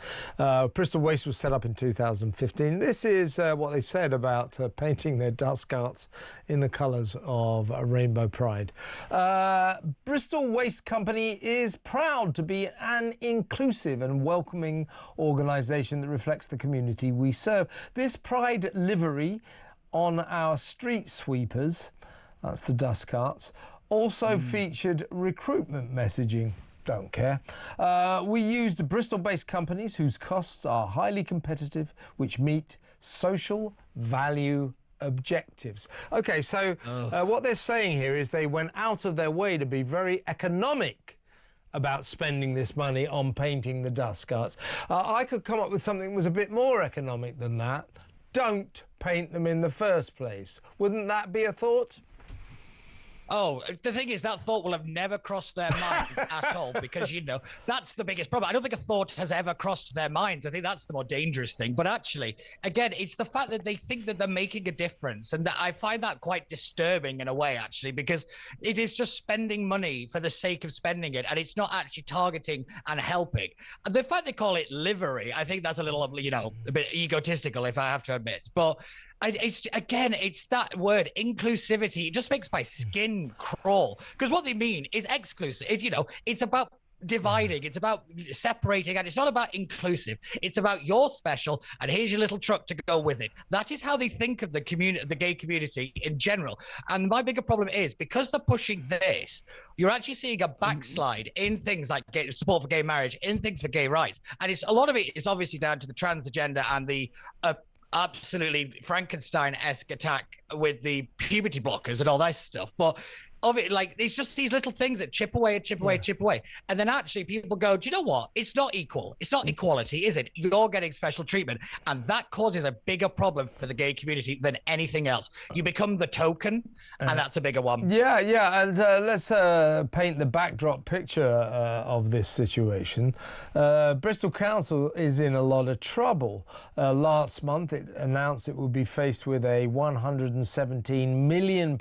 Bristol Waste was set up in 2015. This is what they said about painting their dust carts in the colours of Rainbow Pride. Bristol Waste Company is proud to be an inclusive and welcoming organisation that reflects the community we serve. This pride livery on our street sweepers, that's the dust carts, also featured recruitment messaging. Don't care. We used Bristol-based companies whose costs are highly competitive, which meet social value objectives. Okay, so what they're saying here is they went out of their way to be very economic about spending this money on painting the dust carts. I could come up with something that was a bit more economic than that. Don't paint them in the first place. Wouldn't that be a thought? Oh, the thing is, that thought will have never crossed their minds at all, because, you know, that's the biggest problem. I don't think a thought has ever crossed their minds. I think that's the more dangerous thing. But actually, again, it's the fact that they think that they're making a difference. And that I find that quite disturbing in a way, actually, because it is just spending money for the sake of spending it. And it's not actually targeting and helping. And the fact they call it livery, I think that's a little, you know, a bit egotistical, if I have to admit. But it's that word inclusivity. It just makes my skin crawl, because what they mean is exclusive. It's about dividing, it's about separating, and it's not about inclusive. It's about you're special, and here's your little truck to go with it. That is how they think of the community, the gay community in general. And my bigger problem is, because they're pushing this, you're actually seeing a backslide in things like support for gay marriage, in things for gay rights, and a lot of it is obviously down to the trans agenda and the absolutely Frankenstein-esque attack with the puberty blockers and all that stuff. But of it, like, it's just these little things that chip away. And then actually people go, do you know what? It's not equal. It's not equality, is it? You're getting special treatment. And that causes a bigger problem for the gay community than anything else. You become the token, and that's a bigger one. Yeah. And let's paint the backdrop picture of this situation. Bristol Council is in a lot of trouble. Last month, it announced it would be faced with a £117 million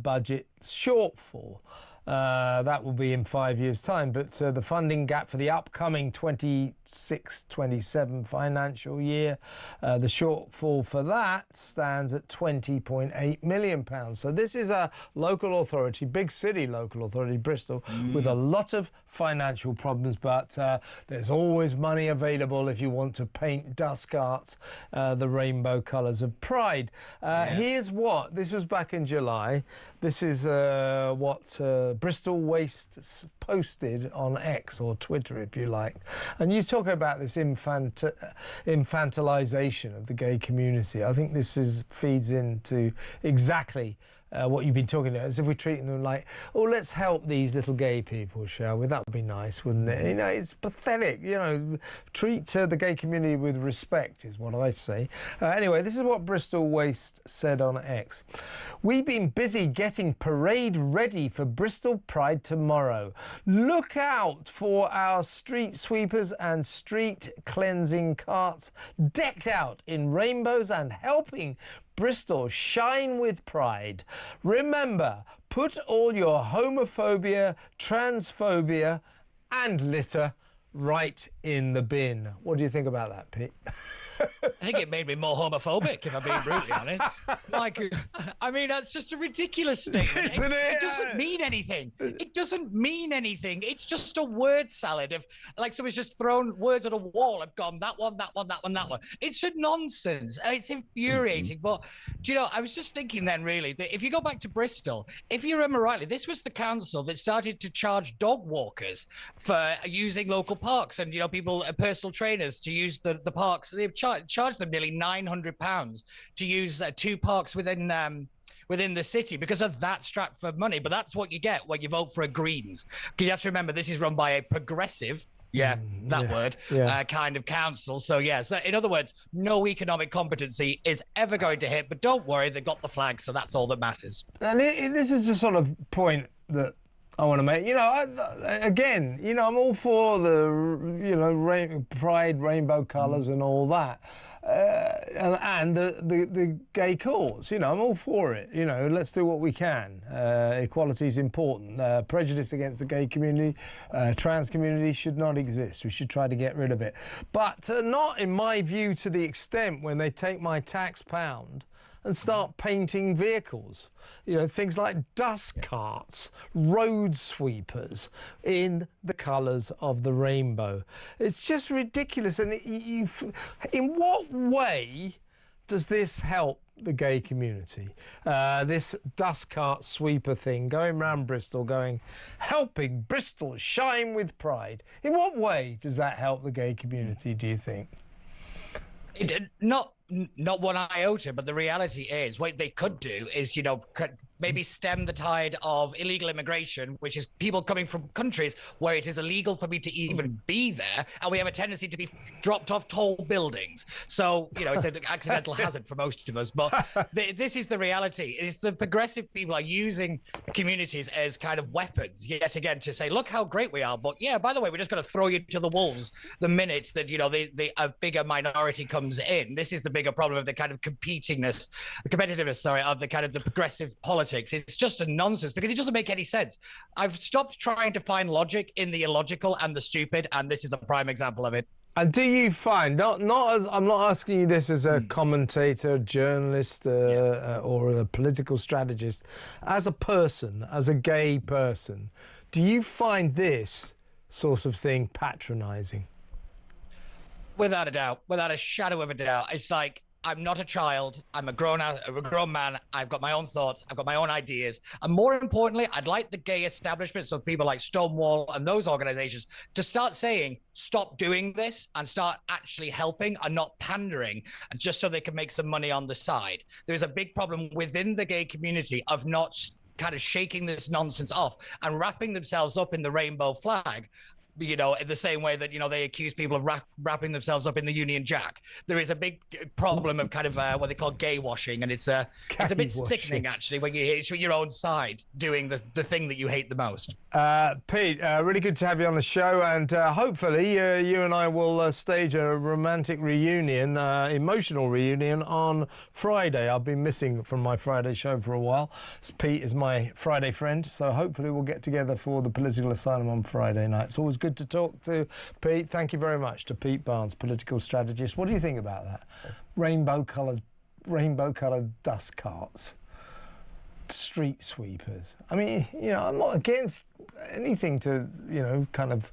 budget shortfall. That will be in 5 years' time, but the funding gap for the upcoming 26-27 financial year, the shortfall for that stands at £20.8 million. So this is a local authority, big city local authority, Bristol, with a lot of financial problems, but there's always money available if you want to paint dust carts the rainbow colours of pride. Here's what, this was back in July, this is what Bristol Waste posted on X, or Twitter if you like. And you talk about this infantilization of the gay community. I think this feeds into exactly what you've been talking about, as if we're treating them like, oh, let's help these little gay people, shall we? That would be nice, wouldn't it? You know, it's pathetic. You know, treat the gay community with respect is what I say. Anyway, this is what Bristol Waste said on X. We've been busy getting parade ready for Bristol Pride tomorrow. Look out for our street sweepers and street cleansing carts decked out in rainbows and helping Bristol shine with pride. Remember, put all your homophobia, transphobia and litter right in the bin. What do you think about that, Pete? I think it made me more homophobic, if I'm being brutally honest. Like, I mean, that's just a ridiculous statement. Isn't it? It doesn't mean anything. It doesn't mean anything. It's just a word salad of, like, someone's just thrown words at a wall and gone, that one, that one, that one, that one. It's a nonsense. It's infuriating. But, do you know, I was just thinking then, really, that if you go back to Bristol, if you remember rightly, this was the council that started to charge dog walkers for using local parks and, you know, people, personal trainers to use the parks. They've charged them nearly £900 to use 2 parks within the city because of that strap for money. But that's what you get when you vote for a Greens. Because you have to remember, this is run by a progressive, kind of council. So, yes, in other words, no economic competency is ever going to hit. But don't worry, they've got the flag, so that's all that matters. And this is the sort of point that I want to make. You know, again, you know, I'm all for the, you know, pride, rainbow colours and all that. And the gay cause, you know, I'm all for it. You know, let's do what we can. Equality is important. Prejudice against the gay community, trans community should not exist. We should try to get rid of it. But not, in my view, to the extent when they take my tax pound and start painting vehicles. You know, things like dust carts, road sweepers in the colours of the rainbow. It's just ridiculous. And in what way does this help the gay community? This dust cart sweeper thing going round Bristol, helping Bristol shine with pride. In what way does that help the gay community, do you think? Not one iota, but the reality is what they could do is, you know, maybe stem the tide of illegal immigration, which is people coming from countries where it is illegal for me to even be there, and we have a tendency to be dropped off tall buildings. So, you know, it's an accidental hazard for most of us. But this is the reality. Is the progressive people are using communities as kind of weapons, yet again, to say, look how great we are. But yeah, by the way, we're just going to throw you to the wolves the minute that, you know, a bigger minority comes in. This is the bigger problem of the kind of competitiveness, of the kind of the progressive politics. It's just a nonsense because it doesn't make any sense. I've stopped trying to find logic in the illogical and the stupid, and this is a prime example of it. And do you find, I'm not asking you this as a commentator, journalist, or a political strategist, as a person, as a gay person, do you find this sort of thing patronising? Without a doubt, without a shadow of a doubt. It's like, I'm not a child. I'm a grown man. I've got my own thoughts. I've got my own ideas. And more importantly, I'd like the gay establishment, so people like Stonewall and those organizations, to start saying, stop doing this and start actually helping and not pandering just so they can make some money on the side. There's a big problem within the gay community of not kind of shaking this nonsense off and wrapping themselves up in the rainbow flag. You know, in the same way that, you know, they accuse people of wrapping themselves up in the Union Jack. There is a big problem of kind of what they call gay washing, and it's a bit sickening, actually, when you hear it's your own side doing the thing that you hate the most. Pete, really good to have you on the show, and hopefully you and I will stage a romantic reunion, emotional reunion on Friday. I've been missing from my Friday show for a while. Pete is my Friday friend, so hopefully we'll get together for the Political Asylum on Friday night. It's always good to talk to Pete. Thank you very much to Pete Barnes, political strategist. What do you think about that? Rainbow-coloured dust carts, street sweepers. I mean, you know, I'm not against anything to, you know, kind of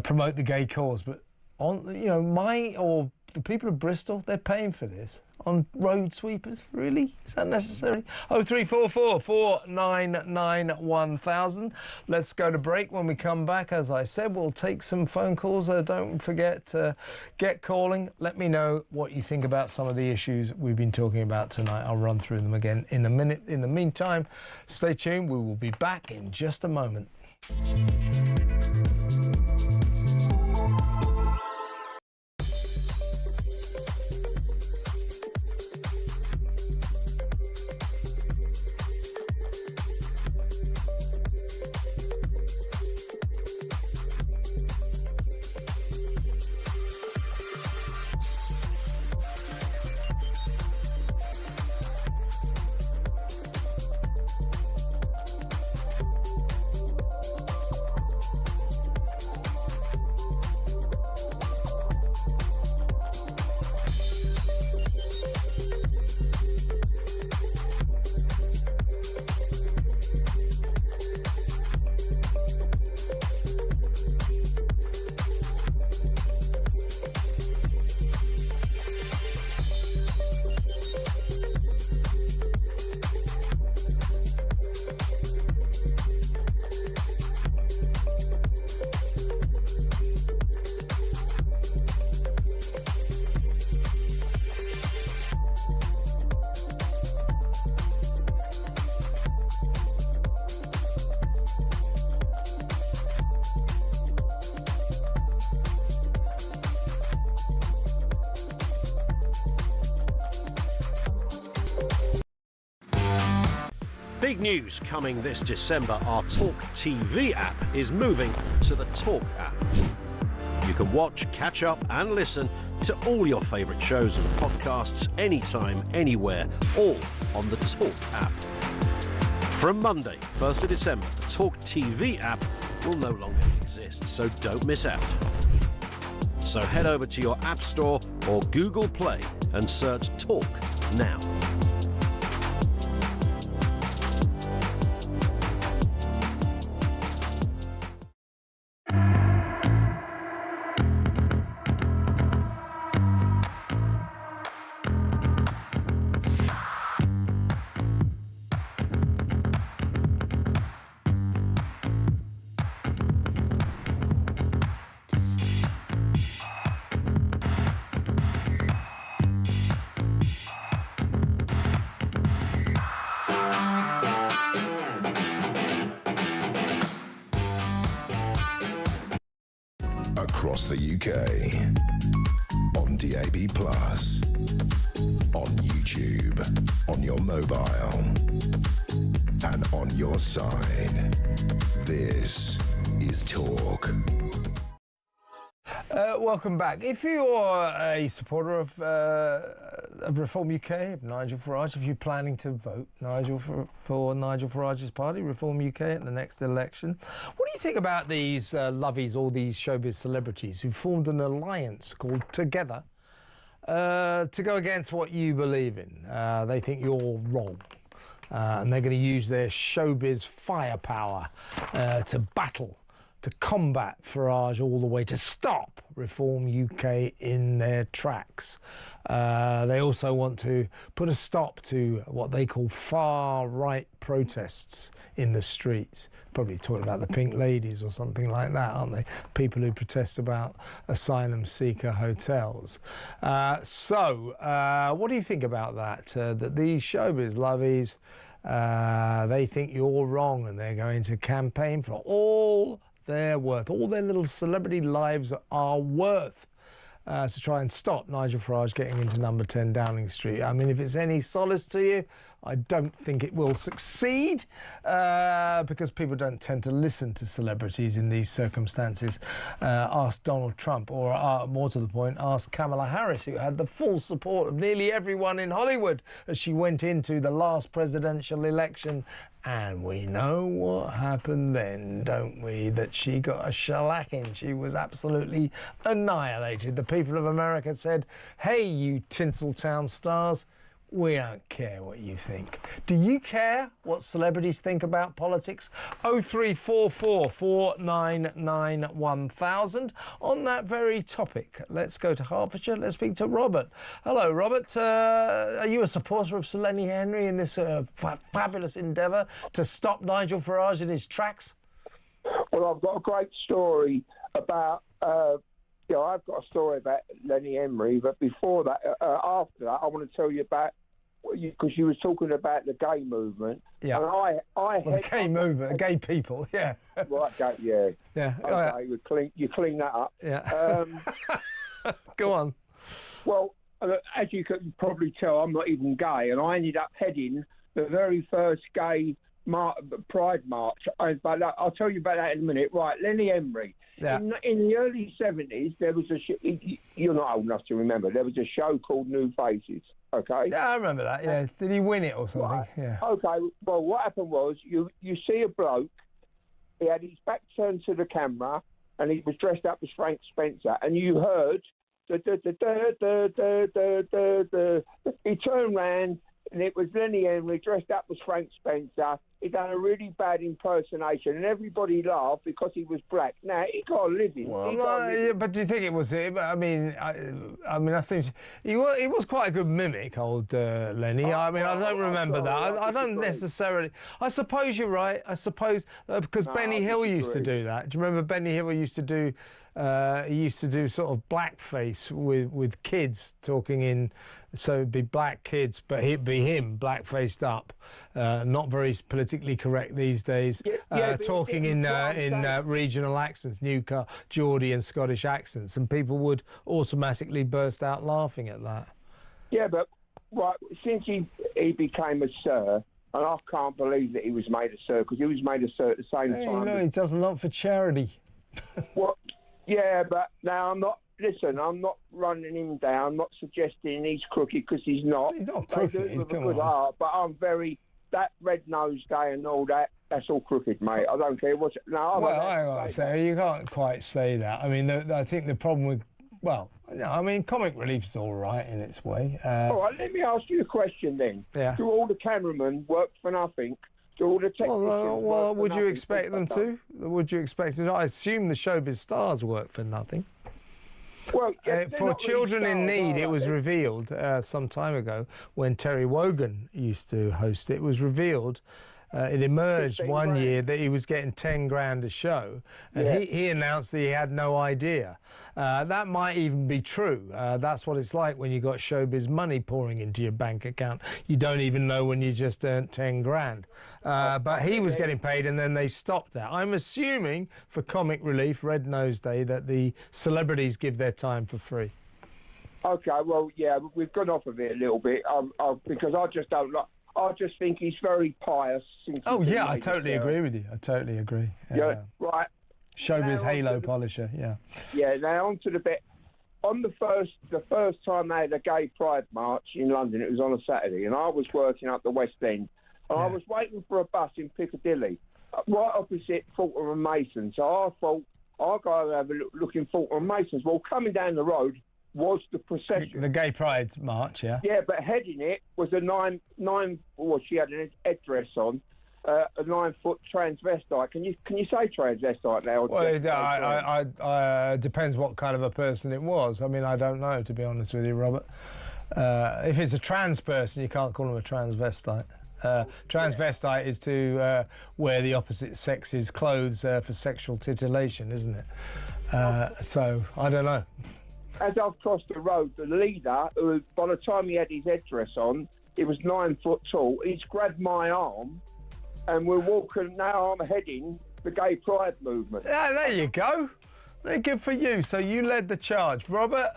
promote the gay cause, but the people of Bristol, they're paying for this. on road sweepers? Really? Is that necessary? 0344 499 1000. Let's go to break. When we come back, as I said, we'll take some phone calls. Don't forget to get calling. Let me know what you think about some of the issues we've been talking about tonight. I'll run through them again in a minute. In the meantime, stay tuned. We will be back in just a moment. Big news coming this December. Our talkTV app is moving to the Talk app. You can watch, catch up and listen to all your favourite shows and podcasts anytime, anywhere, all on the Talk app. From Monday, 1st of December, the talkTV app will no longer exist, so don't miss out. So head over to your App Store or Google Play and search Talk now. Across the UK, on DAB+, on YouTube, on your mobile, and on your side. This is Talk. Welcome back. If you're a supporter of Reform UK, of Nigel Farage, if you're planning to vote for Nigel Farage's party, Reform UK, at the next election, what do you think about these lovies, all these showbiz celebrities who formed an alliance called Together to go against what you believe in? They think you're wrong. And they're going to use their showbiz firepower to battle, to combat Farage all the way, to stop Reform UK in their tracks. They also want to put a stop to what they call far-right protests in the streets. Probably talking about the Pink Ladies or something like that, aren't they? People who protest about asylum seeker hotels. So what do you think about that? That these showbiz lovies, they think you're wrong and they're going to campaign for all they're worth, all their little celebrity lives are worth, to try and stop Nigel Farage getting into number 10 Downing Street. I mean, if it's any solace to you, I don't think it will succeed, because people don't tend to listen to celebrities in these circumstances. Ask Donald Trump, or more to the point, ask Kamala Harris, who had the full support of nearly everyone in Hollywood as she went into the last presidential election. And we know what happened then, don't we? That she got a shellacking. She was absolutely annihilated. The people of America said, hey, you Tinseltown stars, we don't care what you think. Do you care what celebrities think about politics? 0344 499 1000. On that very topic, let's go to Hertfordshire. Let's speak to Robert. Hello, Robert. Are you a supporter of Sir Lenny Henry in this fabulous endeavour to stop Nigel Farage in his tracks? Well, I've got a great story about... I've got a story about Lenny Henry, but before that, after that, I want to tell you about, because you was talking about the gay movement. Yeah. And the gay movement, gay people, yeah. Right, yeah. Yeah. Okay, you clean that up. Yeah. Go on. Well, as you can probably tell, I'm not even gay, and I ended up heading the very first gay Pride March. But I'll tell you about that in a minute. Right, Lenny Henry. Yeah. In the early 70s, there was you're not old enough to remember, there was a show called New Faces, okay? Yeah, I remember that, yeah. Did he win it or something? Right. Yeah. Okay, well, what happened was, you see a bloke, he had his back turned to the camera, and he was dressed up as Frank Spencer, and you heard, he turned round, and it was Lenny Henry dressed up as Frank Spencer. He done a really bad impersonation, and everybody laughed because he was black. Now, he got a living. Well, yeah, but do you think it was him? I mean, I think he was quite a good mimic, old Lenny. I don't remember that. I don't necessarily. I suppose you're right. I suppose because Benny Hill used to do that. Do you remember Benny Hill used to do? He used to do sort of blackface with kids talking in, so it'd be black kids, but it'd be him black-faced up, not very politically correct these days, talking in regional accents, Newcastle, Geordie and Scottish accents, and people would automatically burst out laughing at that. Yeah, but right, since he became a sir, and I can't believe that he was made a sir, because he was made a sir at the same time. No, he does a lot for charity. What? Yeah, but now I'm not running him down. I'm not suggesting he's crooked, because he's not. He's not crooked. He's with a good heart, but that red-nosed guy and all that, that's all crooked, mate. I don't care what's... No, I gotta say, you can't quite say that. I mean, I think the problem with... Well, I mean, comic relief is all right in its way. All right, let me ask you a question then. Yeah. Do all the cameramen work for nothing? Do all the technicians well, would you nothing? expect them to? Would you expect them to? I assume the showbiz stars work for nothing. Well, yeah, for Children in Need, it was revealed some time ago when Terry Wogan used to host it. It was revealed, it emerged one year that he was getting 10 grand a show, and he announced that he had no idea. That might even be true. That's what it's like when you got showbiz money pouring into your bank account. You don't even know when you just earned 10 grand. But he was getting paid, and then they stopped that. I'm assuming for comic relief, Red Nose Day, that the celebrities give their time for free. Okay, well, yeah, we've gone off of it a little bit because I just don't like... I just think he's very pious. I totally agree with you. I totally agree. Yeah, right. Showbiz halo polisher, yeah. Yeah, now on to the bit. On the first time they had a gay pride march in London, it was on a Saturday, and I was working up the West End, and I was waiting for a bus in Piccadilly, right opposite Fulton and Mason. So I thought, I'll go have a look in Fulton and Mason's. Well, coming down the road was the procession. The Gay Pride March, yeah. Yeah, but heading it was a she had an headdress on, a 9-foot transvestite. Can you say transvestite now? Well, it depends what kind of a person it was. I mean, I don't know, to be honest with you, Robert. If it's a trans person, you can't call them a transvestite. Transvestite is to wear the opposite sex's clothes for sexual titillation, isn't it? So, I don't know. As I've crossed the road, the leader, who by the time he had his headdress on, he was 9 foot tall, he's grabbed my arm, and we're walking, now I'm heading the gay pride movement. Yeah, there you go. They're good for you. So you led the charge. Robert,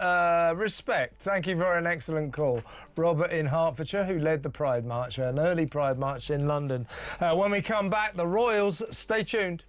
respect. Thank you for an excellent call. Robert in Hertfordshire, who led the Pride March, an early Pride March in London. When we come back, the Royals, stay tuned.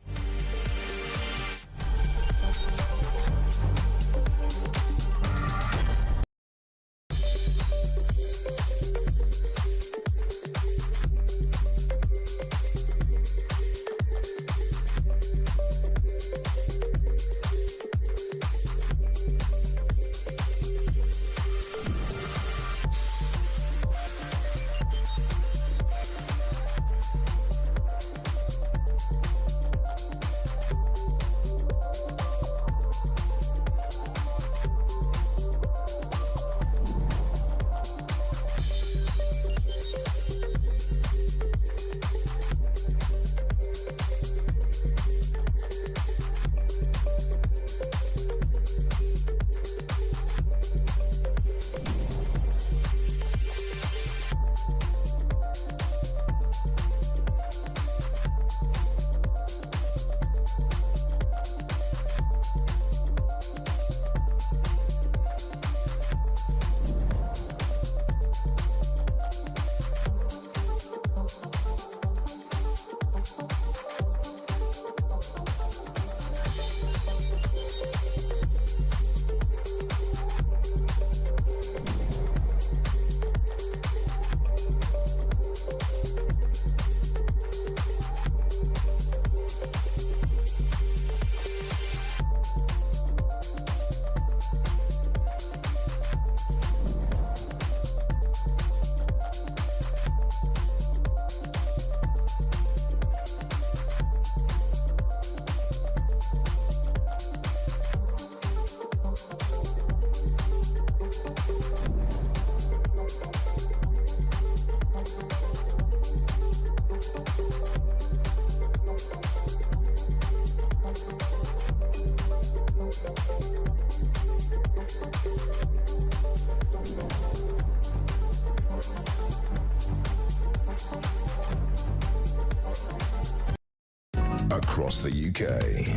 across the UK.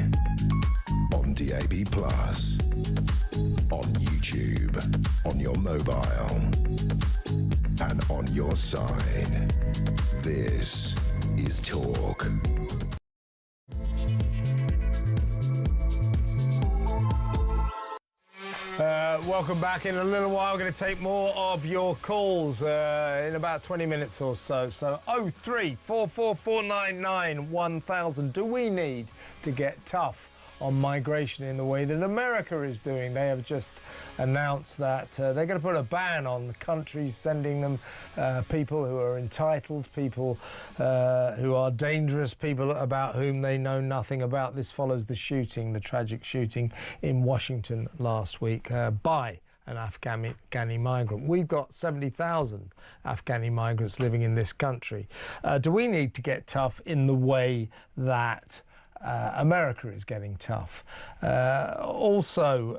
On DAB+, on YouTube, on your mobile, and on your side. This is Talk. Welcome back. In a little while, we're going to take more of your calls in about 20 minutes or so. So 03444991000. Do we need to get tough on migration in the way that America is doing? They have just announced that they're going to put a ban on countries sending them people who are entitled, people who are dangerous, people about whom they know nothing about. This follows the shooting, the tragic shooting in Washington last week by an Afghani migrant. We've got 70,000 Afghani migrants living in this country. Do we need to get tough in the way that America is getting tough? Also,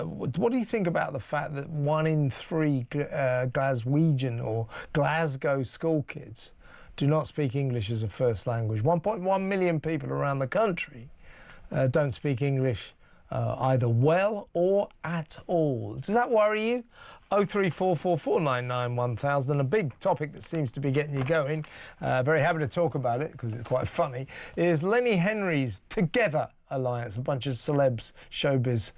what do you think about the fact that 1 in 3 Glaswegian or Glasgow school kids do not speak English as a first language? 1.1 million people around the country don't speak English either well or at all. Does that worry you? 03444991000. A big topic that seems to be getting you going, very happy to talk about it because it's quite funny, is Lenny Henry's Together alliance, a bunch of celebs, showbiz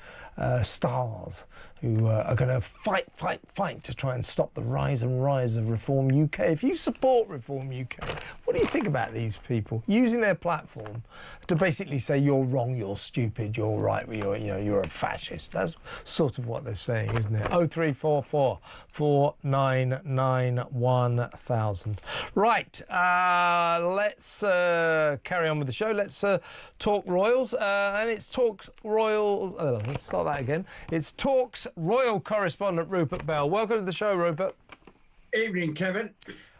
stars who are going to fight to try and stop the rise of Reform UK. If you support Reform UK, what do you think about these people using their platform to basically say you're wrong, you're stupid, you're right, you're a fascist? That's sort of what they're saying, isn't it? 03444991000. Right, let's carry on with the show. Let's talk Royals, and it's Talk's Royal. Let's start that again. It's Talk's Royal correspondent Rupert Bell. Welcome to the show, Rupert. Evening, Kevin.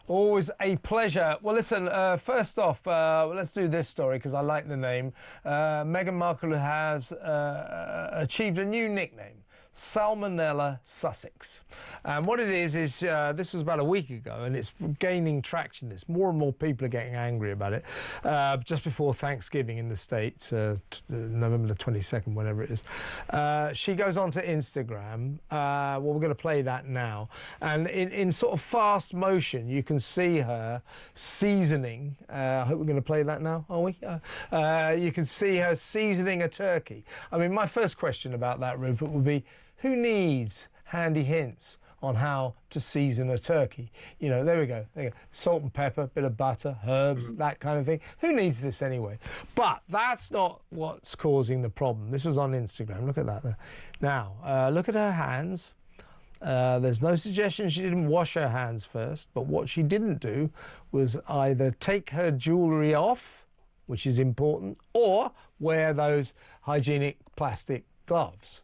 Always a pleasure. Well, listen, first off, let's do this story because I like the name. Meghan Markle has achieved a new nickname, Salmonella Sussex. And what it is this was about a week ago, and it's gaining traction. More and more people are getting angry about it. Just before Thanksgiving in the States, November the 22nd, whatever it is, she goes onto Instagram. Well, we're going to play that now. And in sort of fast motion, you can see her seasoning. I hope we're going to play that now, are we? You can see her seasoning a turkey. I mean, my first question about that, Rupert, would be, who needs handy hints on how to season a turkey? You know, there we go. Salt and pepper, bit of butter, herbs, that kind of thing. Who needs this anyway? But that's not what's causing the problem. This was on Instagram. Look at that there. Now, look at her hands. There's no suggestion she didn't wash her hands first, but what she didn't do was either take her jewellery off, which is important, or wear those hygienic plastic gloves.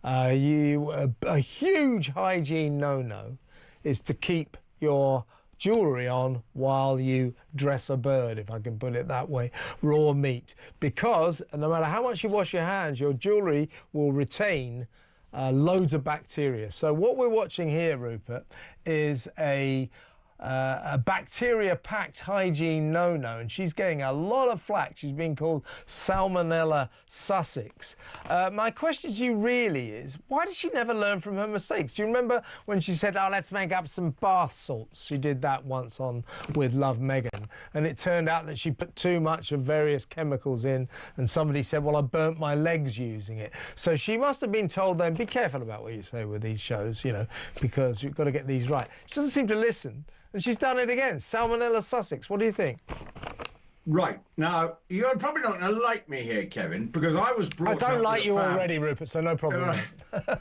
A huge hygiene no-no is to keep your jewellery on while you dress a bird, if I can put it that way, raw meat, because no matter how much you wash your hands, your jewellery will retain loads of bacteria. So what we're watching here, Rupert, is a bacteria-packed hygiene no-no, and she's getting a lot of flack. She's being called Salmonella Sussex. My question to you really is, why did she never learn from her mistakes? Do you remember when she said, let's make up some bath salts? She did that once on with Love Meghan, and it turned out that she put too much of various chemicals in, and somebody said, well, I burnt my legs using it. So she must have been told then, be careful about what you say with these shows, you know, because you've got to get these right. She doesn't seem to listen. And she's done it again. Salmonella Sussex. What do you think? Right. Now, you're probably not going to like me here, Kevin, because I was brought up... I don't like you already, Rupert, so no problem.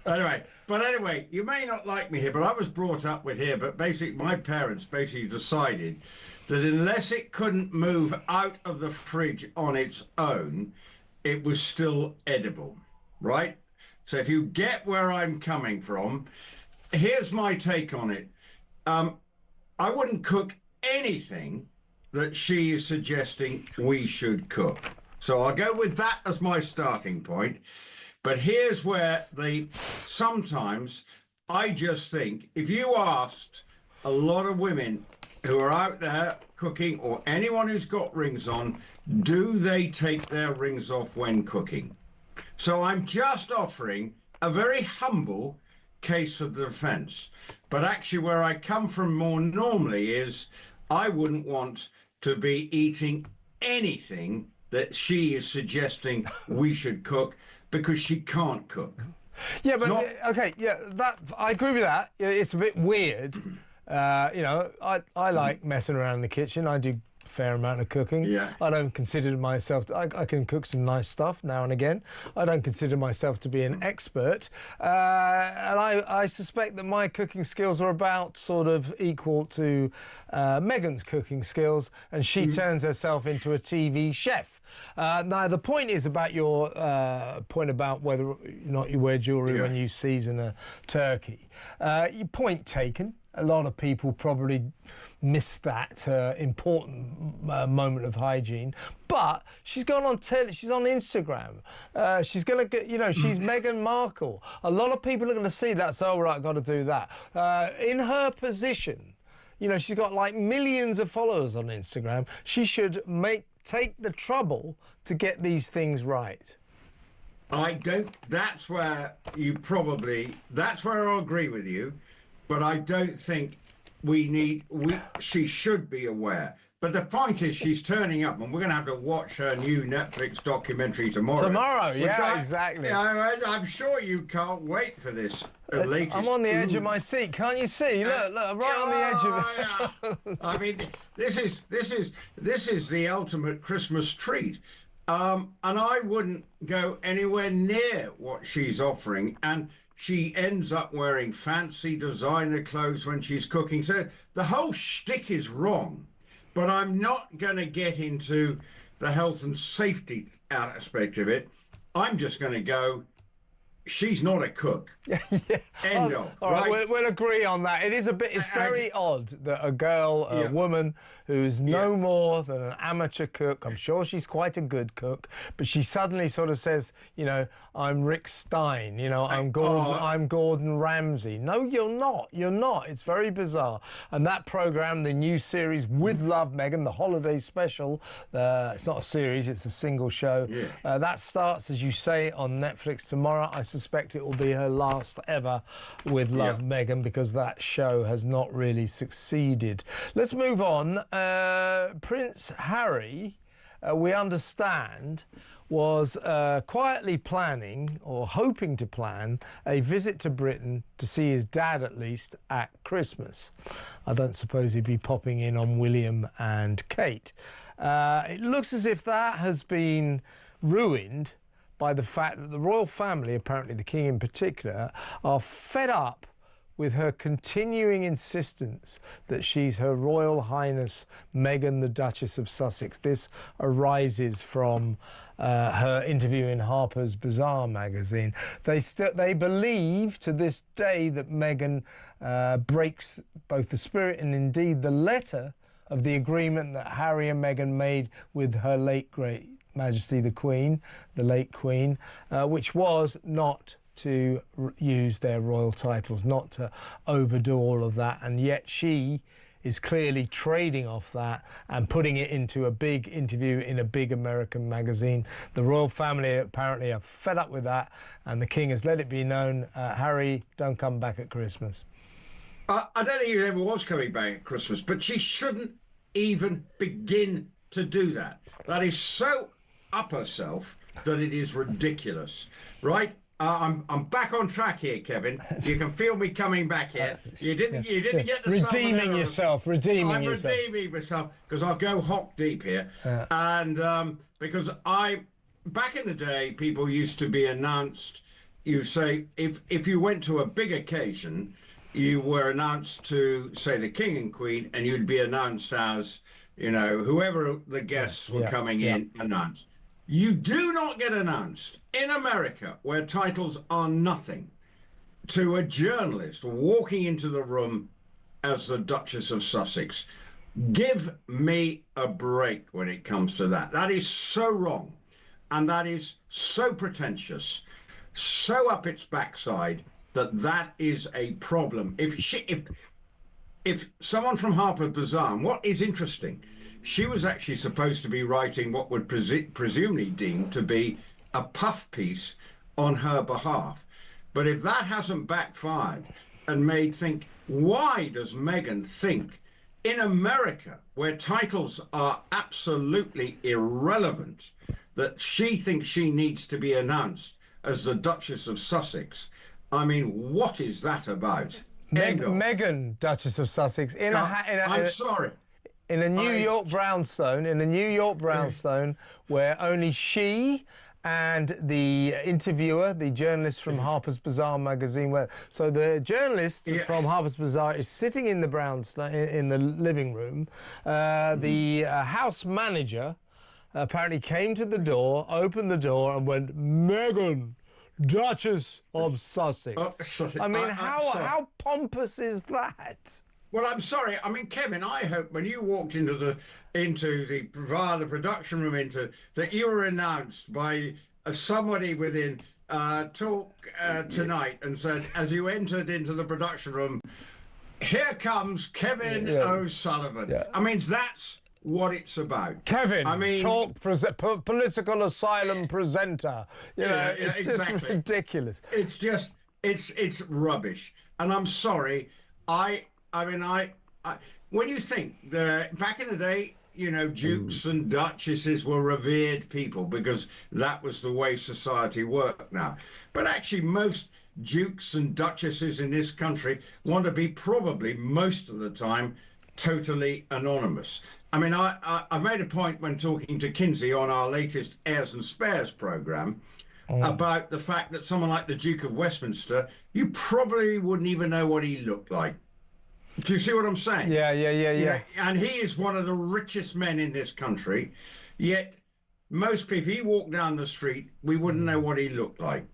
Anyway, you may not like me here, but I was brought up with here, but basically my parents basically decided that unless it couldn't move out of the fridge on its own, it was still edible, right? So if you get where I'm coming from, here's my take on it. I wouldn't cook anything that she is suggesting we should cook. So I'll go with that as my starting point. But here's where sometimes I just think if you asked a lot of women who are out there cooking, or anyone who's got rings on, do they take their rings off when cooking? So I'm just offering a very humble case of the defence. But actually where I come from more normally is I wouldn't want to be eating anything that she is suggesting we should cook, because she can't cook. Yeah, but okay, yeah, that I agree with that. It's a bit weird. You know, I like messing around in the kitchen. I do a fair amount of cooking. Yeah. I don't consider myself. I can cook some nice stuff now and again. I don't consider myself to be an expert, and I suspect that my cooking skills are about sort of equal to Meghan's cooking skills, and she turns herself into a TV chef. Now, the point is about your point about whether or not you wear jewellery when you season a turkey. Your point taken. A lot of people probably miss that important moment of hygiene. But she's gone on she's on Instagram. She's going to get, you know, she's Meghan Markle. A lot of people are going to see that, so, all right, I've got to do that. In her position, you know, she's got like millions of followers on Instagram. She should take the trouble to get these things right. I don't. That's where I'll agree with you, but I don't think she should be aware. But the point is, she's turning up, and we're going to have to watch her new Netflix documentary tomorrow. Exactly. I'm sure you can't wait for this. Latest. I'm on the edge of my seat. Can't you see? Look, I'm right on the edge of it. I mean, this is the ultimate Christmas treat. And I wouldn't go anywhere near what she's offering. And she ends up wearing fancy designer clothes when she's cooking. So the whole shtick is wrong. But I'm not going to get into the health and safety aspect of it. I'm just going to go, she's not a cook. End of. All right, we'll agree on that. It is a bit. It's very odd that a girl, a woman who's no more than an amateur cook. I'm sure she's quite a good cook, but she suddenly sort of says, you know, I'm Rick Stein. You know, I'm Gordon Ramsay. No, you're not. You're not. It's very bizarre. And that program, the new series With Love, Meghan, the holiday special. It's not a series. It's a single show. That starts, as you say, on Netflix tomorrow. I suspect it will be her last ever With Love, Meghan, because that show has not really succeeded. Let's move on. Prince Harry, we understand, was quietly planning, or hoping to plan, a visit to Britain to see his dad, at least, at Christmas. I don't suppose he'd be popping in on William and Kate. It looks as if that has been ruined by the fact that the royal family, apparently the King in particular, are fed up with her continuing insistence that she's Her Royal Highness Meghan, the Duchess of Sussex. This arises from her interview in Harper's Bazaar magazine. They believe to this day that Meghan breaks both the spirit and indeed the letter of the agreement that Harry and Meghan made with her late great Majesty the Queen, the late Queen, which was not to use their royal titles, not to overdo all of that, and yet she is clearly trading off that and putting it into a big interview in a big American magazine. The royal family apparently are fed up with that, and the King has let it be known, Harry, don't come back at Christmas. I don't think he ever was coming back at Christmas, but she shouldn't even begin to do that. That is so up herself that it is ridiculous, right? I'm back on track here, Kevin. You can feel me coming back here. You didn't get the redeeming yourself. I'm redeeming myself because I'll go hock deep here, and because back in the day, people used to be announced. You say if you went to a big occasion, you were announced to say the King and Queen, and you'd be announced as, you know, whoever the guests were coming in announced. You do not get announced in America, where titles are nothing, to a journalist walking into the room as the Duchess of Sussex. Give me a break when it comes to that. That is so wrong, and that is so pretentious, so up its backside, that is a problem. if someone from Harper's Bazaar, and what is interesting, she was actually supposed to be writing what would presumably deem to be a puff piece on her behalf. But if that hasn't backfired and made think, why does Meghan think in America, where titles are absolutely irrelevant, that she thinks she needs to be announced as the Duchess of Sussex? I mean, what is that about? Meghan, Duchess of Sussex, I'm sorry. In a New York brownstone, where only she and the interviewer, the journalist from Harper's Bazaar magazine, so the journalist from Harper's Bazaar is sitting in the brownstone, in the living room. The house manager apparently came to the door, opened the door, and went, "Meghan, Duchess of Sussex." I mean, how pompous is that? Well, I'm sorry. I mean, Kevin, I hope when you walked into the via the production room that you were announced by somebody within Talk Tonight and said, as you entered into the production room, "Here comes Kevin O'Sullivan." Yeah. I mean, that's what it's about. Kevin, I mean, political asylum presenter. You know, it's exactly. Just ridiculous. It's just, it's rubbish. And I'm sorry, I mean, when you think back in the day, you know, dukes and duchesses were revered people because that was the way society worked now. But actually, most dukes and duchesses in this country want to be probably most of the time totally anonymous. I mean, I made a point when talking to Kinsey on our latest Heirs and Spares programme about the fact that someone like the Duke of Westminster, you probably wouldn't even know what he looked like. Do you see what I'm saying? Yeah. You know, and he is one of the richest men in this country, yet most people, if he walked down the street, we wouldn't know what he looked like.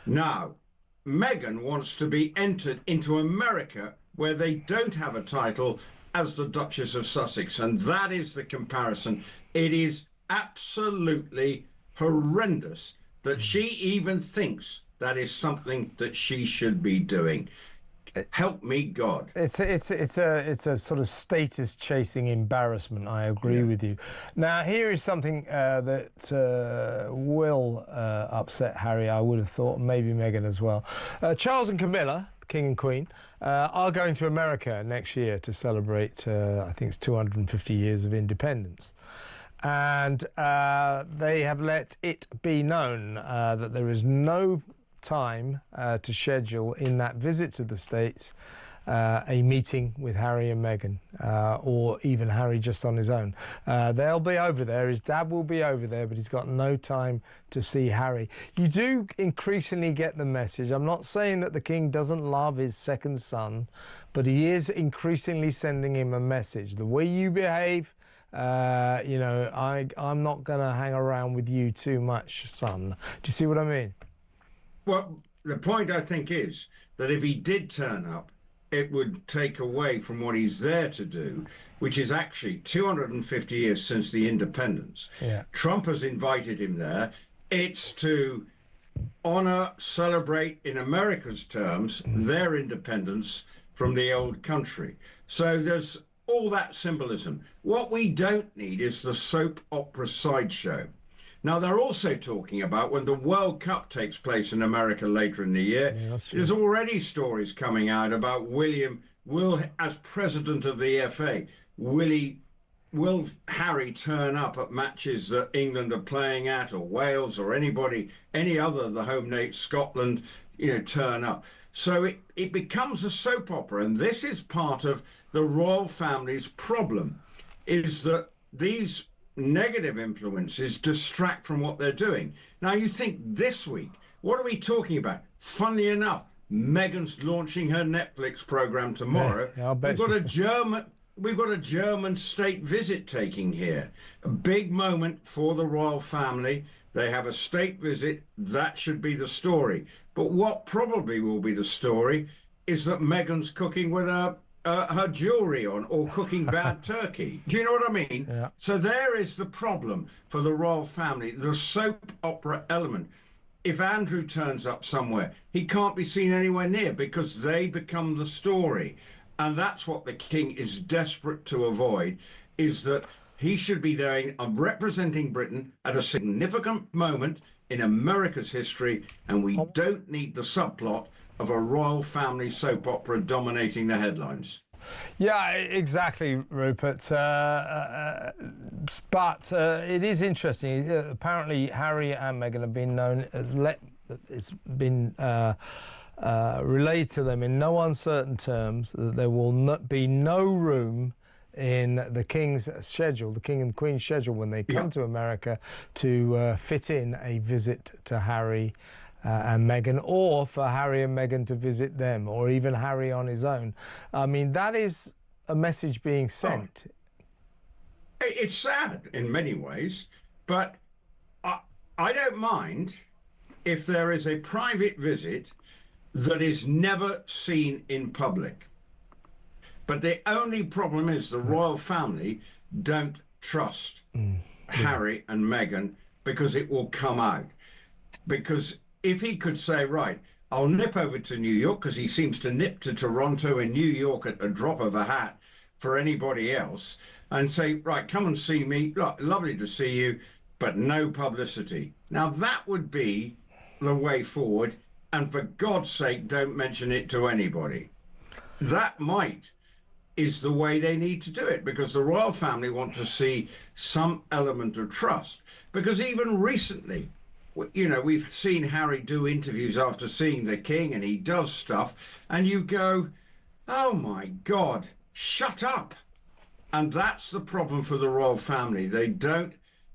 Now, Meghan wants to be entered into America where they don't have a title as the Duchess of Sussex, and that is the comparison. It is absolutely horrendous that she even thinks that is something that she should be doing. Help me God. It's a sort of status chasing embarrassment. I agree with you. Now here is something that will upset Harry, I would have thought, maybe Meghan as well. Charles and Camilla, King and Queen, are going to America next year to celebrate I think it's 250 years of independence. And they have let it be known that there is no time to schedule in that visit to the States a meeting with Harry and Meghan, or even Harry just on his own. They'll be over there. His dad will be over there, but he's got no time to see Harry. You do increasingly get the message. I'm not saying that the King doesn't love his second son, but he is increasingly sending him a message. The way you behave, you know, I'm not going to hang around with you too much, son. Do you see what I mean? Well, the point, I think, is that if he did turn up, it would take away from what he's there to do, which is actually 250 years since the independence. Yeah. Trump has invited him there. It's to honour, celebrate, in America's terms, their independence from the old country. So there's all that symbolism. What we don't need is the soap opera sideshow. Now, they're also talking about when the World Cup takes place in America later in the year, there's already stories coming out about will, as president of the FA, will Harry turn up at matches that England are playing at, or Wales, or any other of the home nation, Scotland, you know, turn up. So it becomes a soap opera, and this is part of the royal family's problem, is that these negative influences distract from what they're doing. Now, you think this week, what are we talking about? Funnily enough, Meghan's launching her Netflix program tomorrow. Yeah, I'll bet we've got a German state visit taking here. A big moment for the royal family. They have a state visit. That should be the story. But what probably will be the story is that Meghan's cooking with her jewellery on, or cooking bad turkey. Do you know what I mean? Yeah. So there is the problem for the royal family, the soap opera element. If Andrew turns up somewhere, he can't be seen anywhere near because they become the story. And that's what the king is desperate to avoid, is that he should be there representing Britain at a significant moment in America's history, and we don't need the subplot of a royal family soap opera dominating the headlines. Yeah, exactly, Rupert. But it is interesting. Apparently, Harry and Meghan have been known as it's been relayed to them in no uncertain terms that there will be no room in the King's schedule, the King and Queen's schedule, when they come to America, to fit in a visit to Harry and Meghan, or for Harry and Meghan to visit them, or even Harry on his own. I mean, that is a message being sent. It's sad in many ways, but I don't mind if there is a private visit that is never seen in public. But the only problem is the royal family don't trust Harry and Meghan, because it will come out. Because if he could say, right, I'll nip over to New York, because he seems to nip to Toronto and New York at a drop of a hat for anybody else, and say, right, come and see me, lovely to see you, but no publicity. Now that would be the way forward, and for God's sake, don't mention it to anybody. That is the way they need to do it, because the royal family want to see some element of trust. Because even recently, you know, we've seen Harry do interviews after seeing the King, and he does stuff, and you go, oh my God, shut up. And that's the problem for the royal family. They don't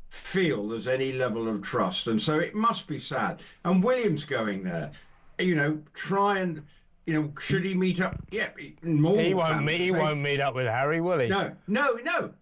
feel there's any level of trust, and so it must be sad. And William's going there, you know, try and, you know, should he meet up? Yeah, he won't meet up with Harry, will he? No.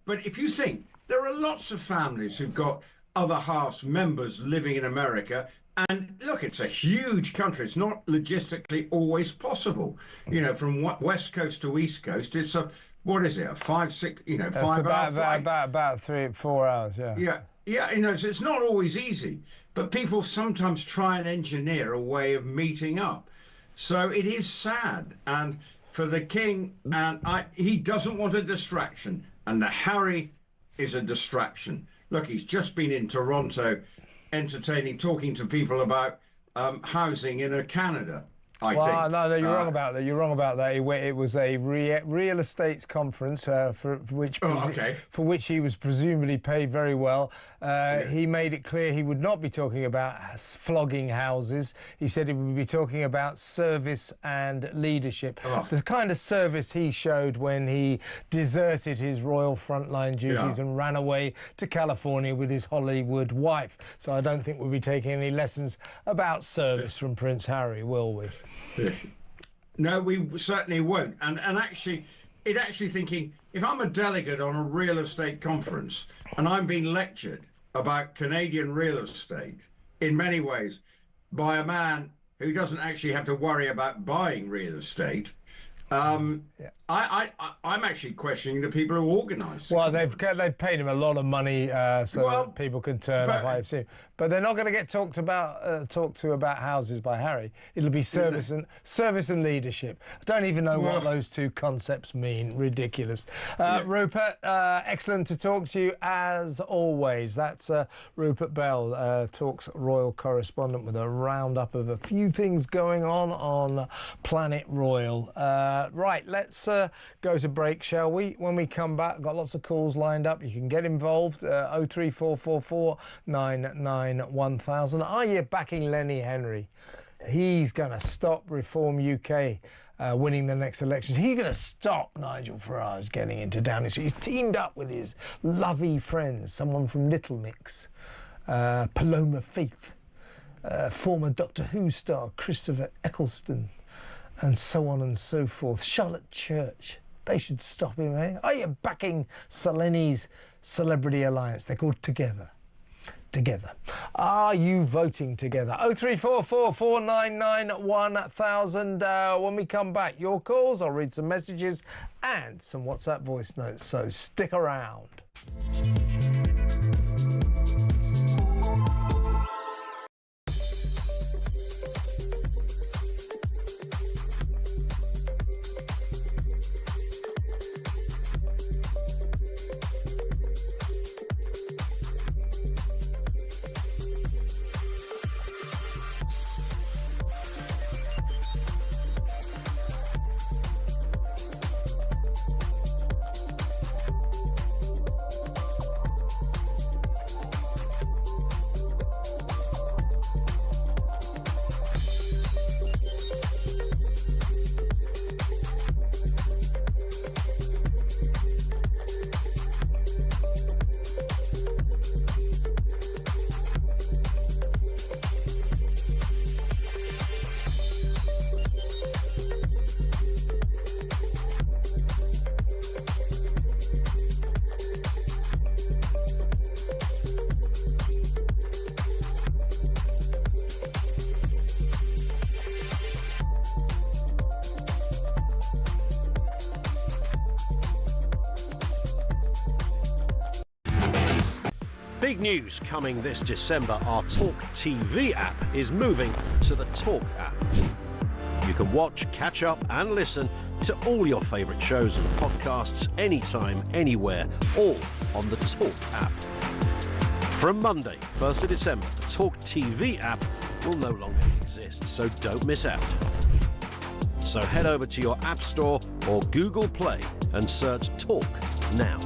But if you think, there are lots of families who've got other halves members living in America, and look, it's a huge country. It's not logistically always possible. You know, from west coast to east coast, it's a, what is it, a 5-6, 5 hour flight? About 3-4 hours, yeah. Yeah, you know, so it's not always easy, but people sometimes try and engineer a way of meeting up. So it is sad, and for the King, and he doesn't want a distraction, and the Harry is a distraction. Look, he's just been in Toronto, talking to people about housing in Canada. I think. No, you're wrong about that. You're wrong about that. It was a real estates conference for which he was presumably paid very well. He made it clear he would not be talking about flogging houses. He said he would be talking about service and leadership. The kind of service he showed when he deserted his royal frontline duties and ran away to California with his Hollywood wife. So I don't think we'll be taking any lessons about service from Prince Harry, will we? No, we certainly won't. And actually thinking, if I'm a delegate on a real estate conference and I'm being lectured about Canadian real estate in many ways by a man who doesn't actually have to worry about buying real estate, I'm actually questioning the people who organise. Well, they've paid him a lot of money that people can turn up, I assume. But they're not going to get talked to about houses by Harry. It'll be service and leadership. I don't even know what those two concepts mean. Ridiculous. Rupert, excellent to talk to you as always. That's Rupert Bell, Talk's royal correspondent, with a roundup of a few things going on Planet Royal. Right, let's go to break, shall we? When we come back, got lots of calls lined up. You can get involved. 03444 99 1000. Are you backing Lenny Henry? He's going to stop Reform UK winning the next elections. He's going to stop Nigel Farage getting into Downing Street. He's teamed up with his lovey friends, someone from Little Mix, Paloma Faith, former Doctor Who star Christopher Eccleston, and so on and so forth. Charlotte Church. They should stop him, eh? Are you backing Saleni's Celebrity Alliance? They're called Together. Are you voting together? 0344 499 1000. When we come back, your calls, I'll read some messages and some WhatsApp voice notes, so stick around. Big news coming this December. Our talkTV app is moving to the Talk app. You can watch, catch up and listen to all your favourite shows and podcasts anytime, anywhere, all on the Talk app. From Monday, 1st of December, the talkTV app will no longer exist, so don't miss out. So head over to your App Store or Google Play and search Talk now.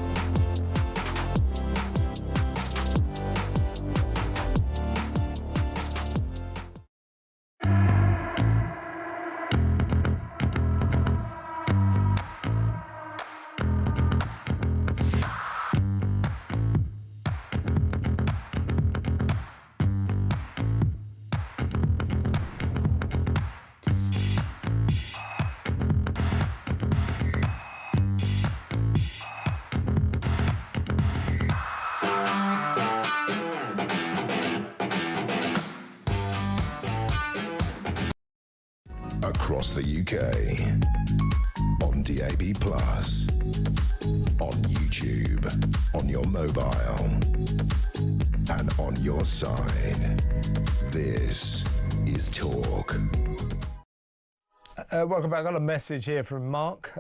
Across the UK, on DAB+, on YouTube, on your mobile, and on your side. This is Talk. Welcome back. I got a message here from Mark.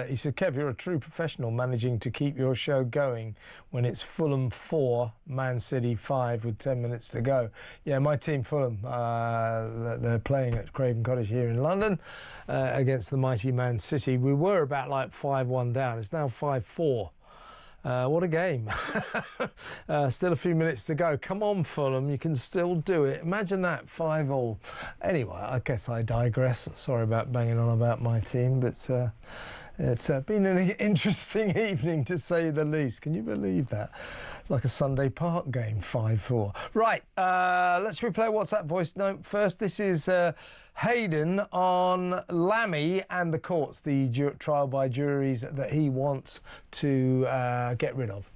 He said, Kev, you're a true professional managing to keep your show going when it's Fulham 4, Man City 5 with 10 minutes to go. Yeah, my team Fulham, they're playing at Craven Cottage here in London against the mighty Man City. We were about like 5-1 down. It's now 5-4. What a game. Still a few minutes to go. Come on, Fulham, you can still do it. Imagine that, 5-all. Anyway, I guess I digress. Sorry about banging on about my team, but it's been an interesting evening, to say the least. Can you believe that? Like a Sunday Park game, 5-4. Right, let's replay WhatsApp voice note first. This is Hayden on Lammy and the courts, the trial by juries that he wants to get rid of.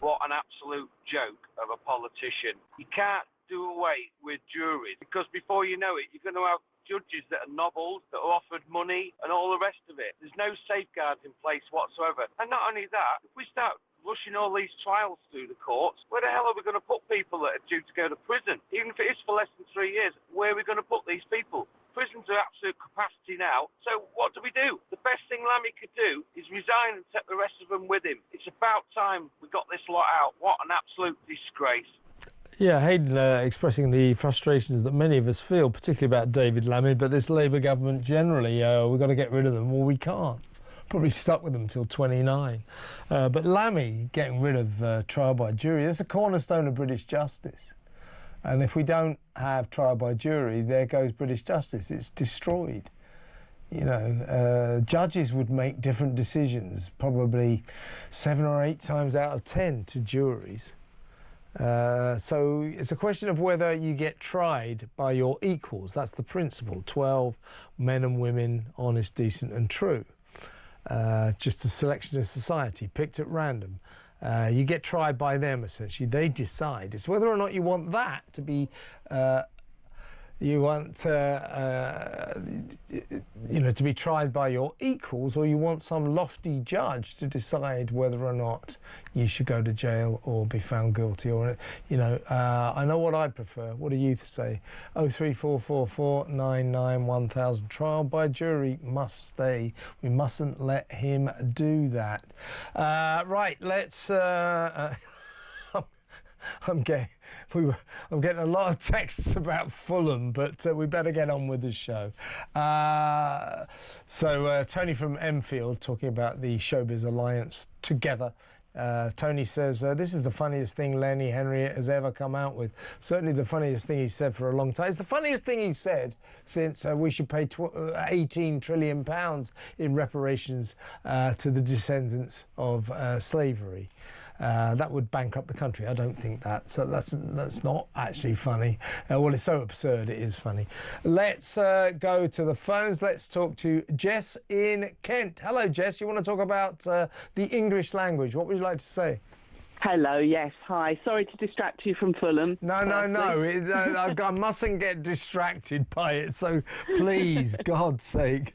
What an absolute joke of a politician. You can't do away with juries, because before you know it, you're going to have judges that are nobbled, that are offered money and all the rest of it. There's no safeguards in place whatsoever. And not only that, if we start rushing all these trials through the courts, where the hell are we going to put people that are due to go to prison? Even if it is for less than 3 years, where are we going to put these people? Prisons are absolute capacity now, so what do we do? The best thing Lammy could do is resign and take the rest of them with him. It's about time we got this lot out. What an absolute disgrace. Yeah, Hayden expressing the frustrations that many of us feel, particularly about David Lammy, but this Labour government generally. We've got to get rid of them. Well, we can't. Probably stuck with them till 29. But Lammy getting rid of trial by jury, that's a cornerstone of British justice. And if we don't have trial by jury, there goes British justice. It's destroyed. You know, judges would make different decisions, probably 7 or 8 times out of 10 to juries. So it's a question of whether you get tried by your equals. That's the principle. 12 men and women, honest, decent and true. Just a selection of society, picked at random. You get tried by them, essentially. They decide. It's whether or not you want that to be... you want to be tried by your equals, or you want some lofty judge to decide whether or not you should go to jail or be found guilty. Or, I know what I prefer. What do you say? 03444991000. Trial by jury must stay. We mustn't let him do that. Right, let's... I'm getting a lot of texts about Fulham, but we better get on with the show. So Tony from Enfield talking about the Showbiz Alliance together. Tony says, this is the funniest thing Lenny Henriette has ever come out with. Certainly the funniest thing he's said for a long time. It's the funniest thing he's said since we should pay £18 trillion in reparations to the descendants of slavery. That would bankrupt the country. I don't think that. So that's not actually funny. Well, it's so absurd, it is funny. Let's go to the phones. Let's talk to Jess in Kent. Hello, Jess. You want to talk about the English language? What would you like to say? Hello, yes, hi. Sorry to distract you from Fulham. No. I mustn't get distracted by it, so please, God's sake.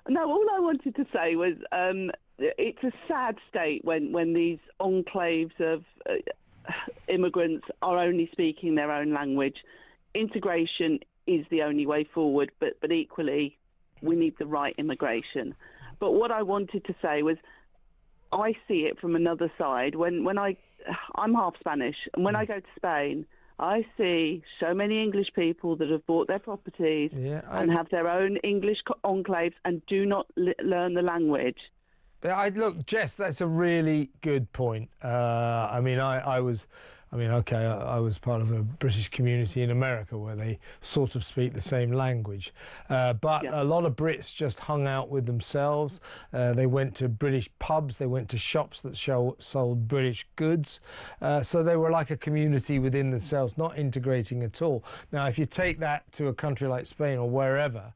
No, all I wanted to say was it's a sad state when these enclaves of immigrants are only speaking their own language. Integration is the only way forward, but equally, we need the right immigration. But what I wanted to say was, I see it from another side. I'm half Spanish, and when I go to Spain, I see so many English people that have bought their properties and have their own English enclaves and do not learn the language. Look, Jess, that's a really good point. I was part of a British community in America where they sort of speak the same language. But a lot of Brits just hung out with themselves. They went to British pubs, they went to shops that sold British goods. So they were like a community within themselves, not integrating at all. Now, if you take that to a country like Spain or wherever,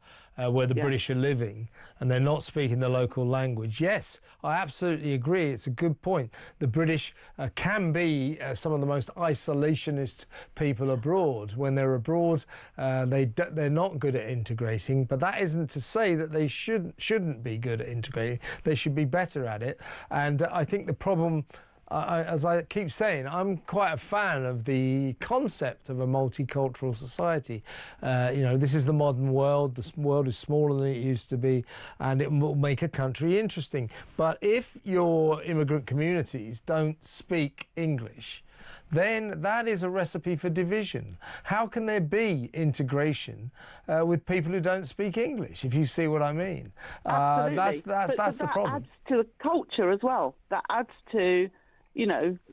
where the British are living and they're not speaking the local language. Yes, I absolutely agree. It's a good point. The British can be some of the most isolationist people abroad. When they're abroad, they're not good at integrating, but that isn't to say that they shouldn't be good at integrating. They should be better at it. And I think the problem, as I keep saying, I'm quite a fan of the concept of a multicultural society. This is the modern world. The world is smaller than it used to be, and it will make a country interesting. But if your immigrant communities don't speak English, then that is a recipe for division. How can there be integration with people who don't speak English, if you see what I mean? Absolutely. That's the problem. That adds to the culture as well. That adds to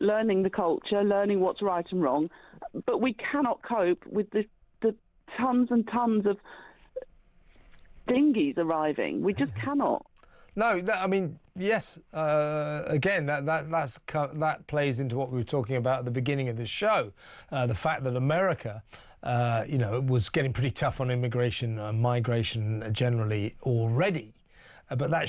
learning the culture, learning what's right and wrong. But we cannot cope with the tons and tons of dinghies arriving. We just cannot. No, yes. Again, that plays into what we were talking about at the beginning of the show. The fact that America, was getting pretty tough on immigration and migration generally already. But that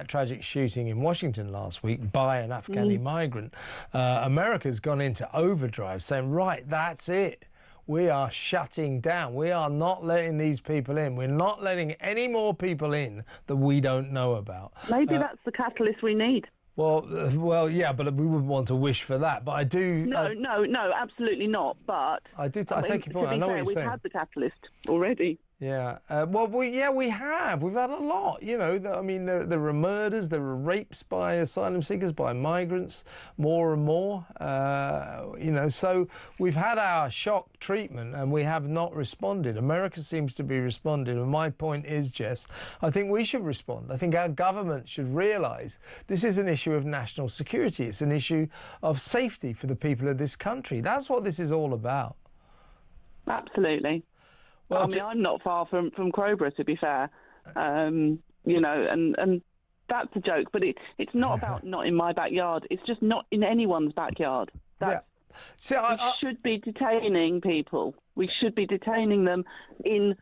tragic shooting in Washington last week by an Afghani migrant, America's gone into overdrive saying, right, that's it. We are shutting down. We are not letting these people in. We're not letting any more people in that we don't know about. Maybe that's the catalyst we need. Well, yeah, but we wouldn't want to wish for that. But I do. No, absolutely not. But I do. I take your point. I know what you're saying. We've had the catalyst already. Yeah. We have. We've had a lot. There were murders, there were rapes by asylum seekers, by migrants, more and more. So we've had our shock treatment and we have not responded. America seems to be responding. And my point is, Jess, I think we should respond. I think our government should realise this is an issue of national security. It's an issue of safety for the people of this country. That's what this is all about. Absolutely. Well, I'm not far from Crowborough, to be fair, and that's a joke. But it's not about not in my backyard. It's just not in anyone's backyard. We should be detaining people. We should be detaining them in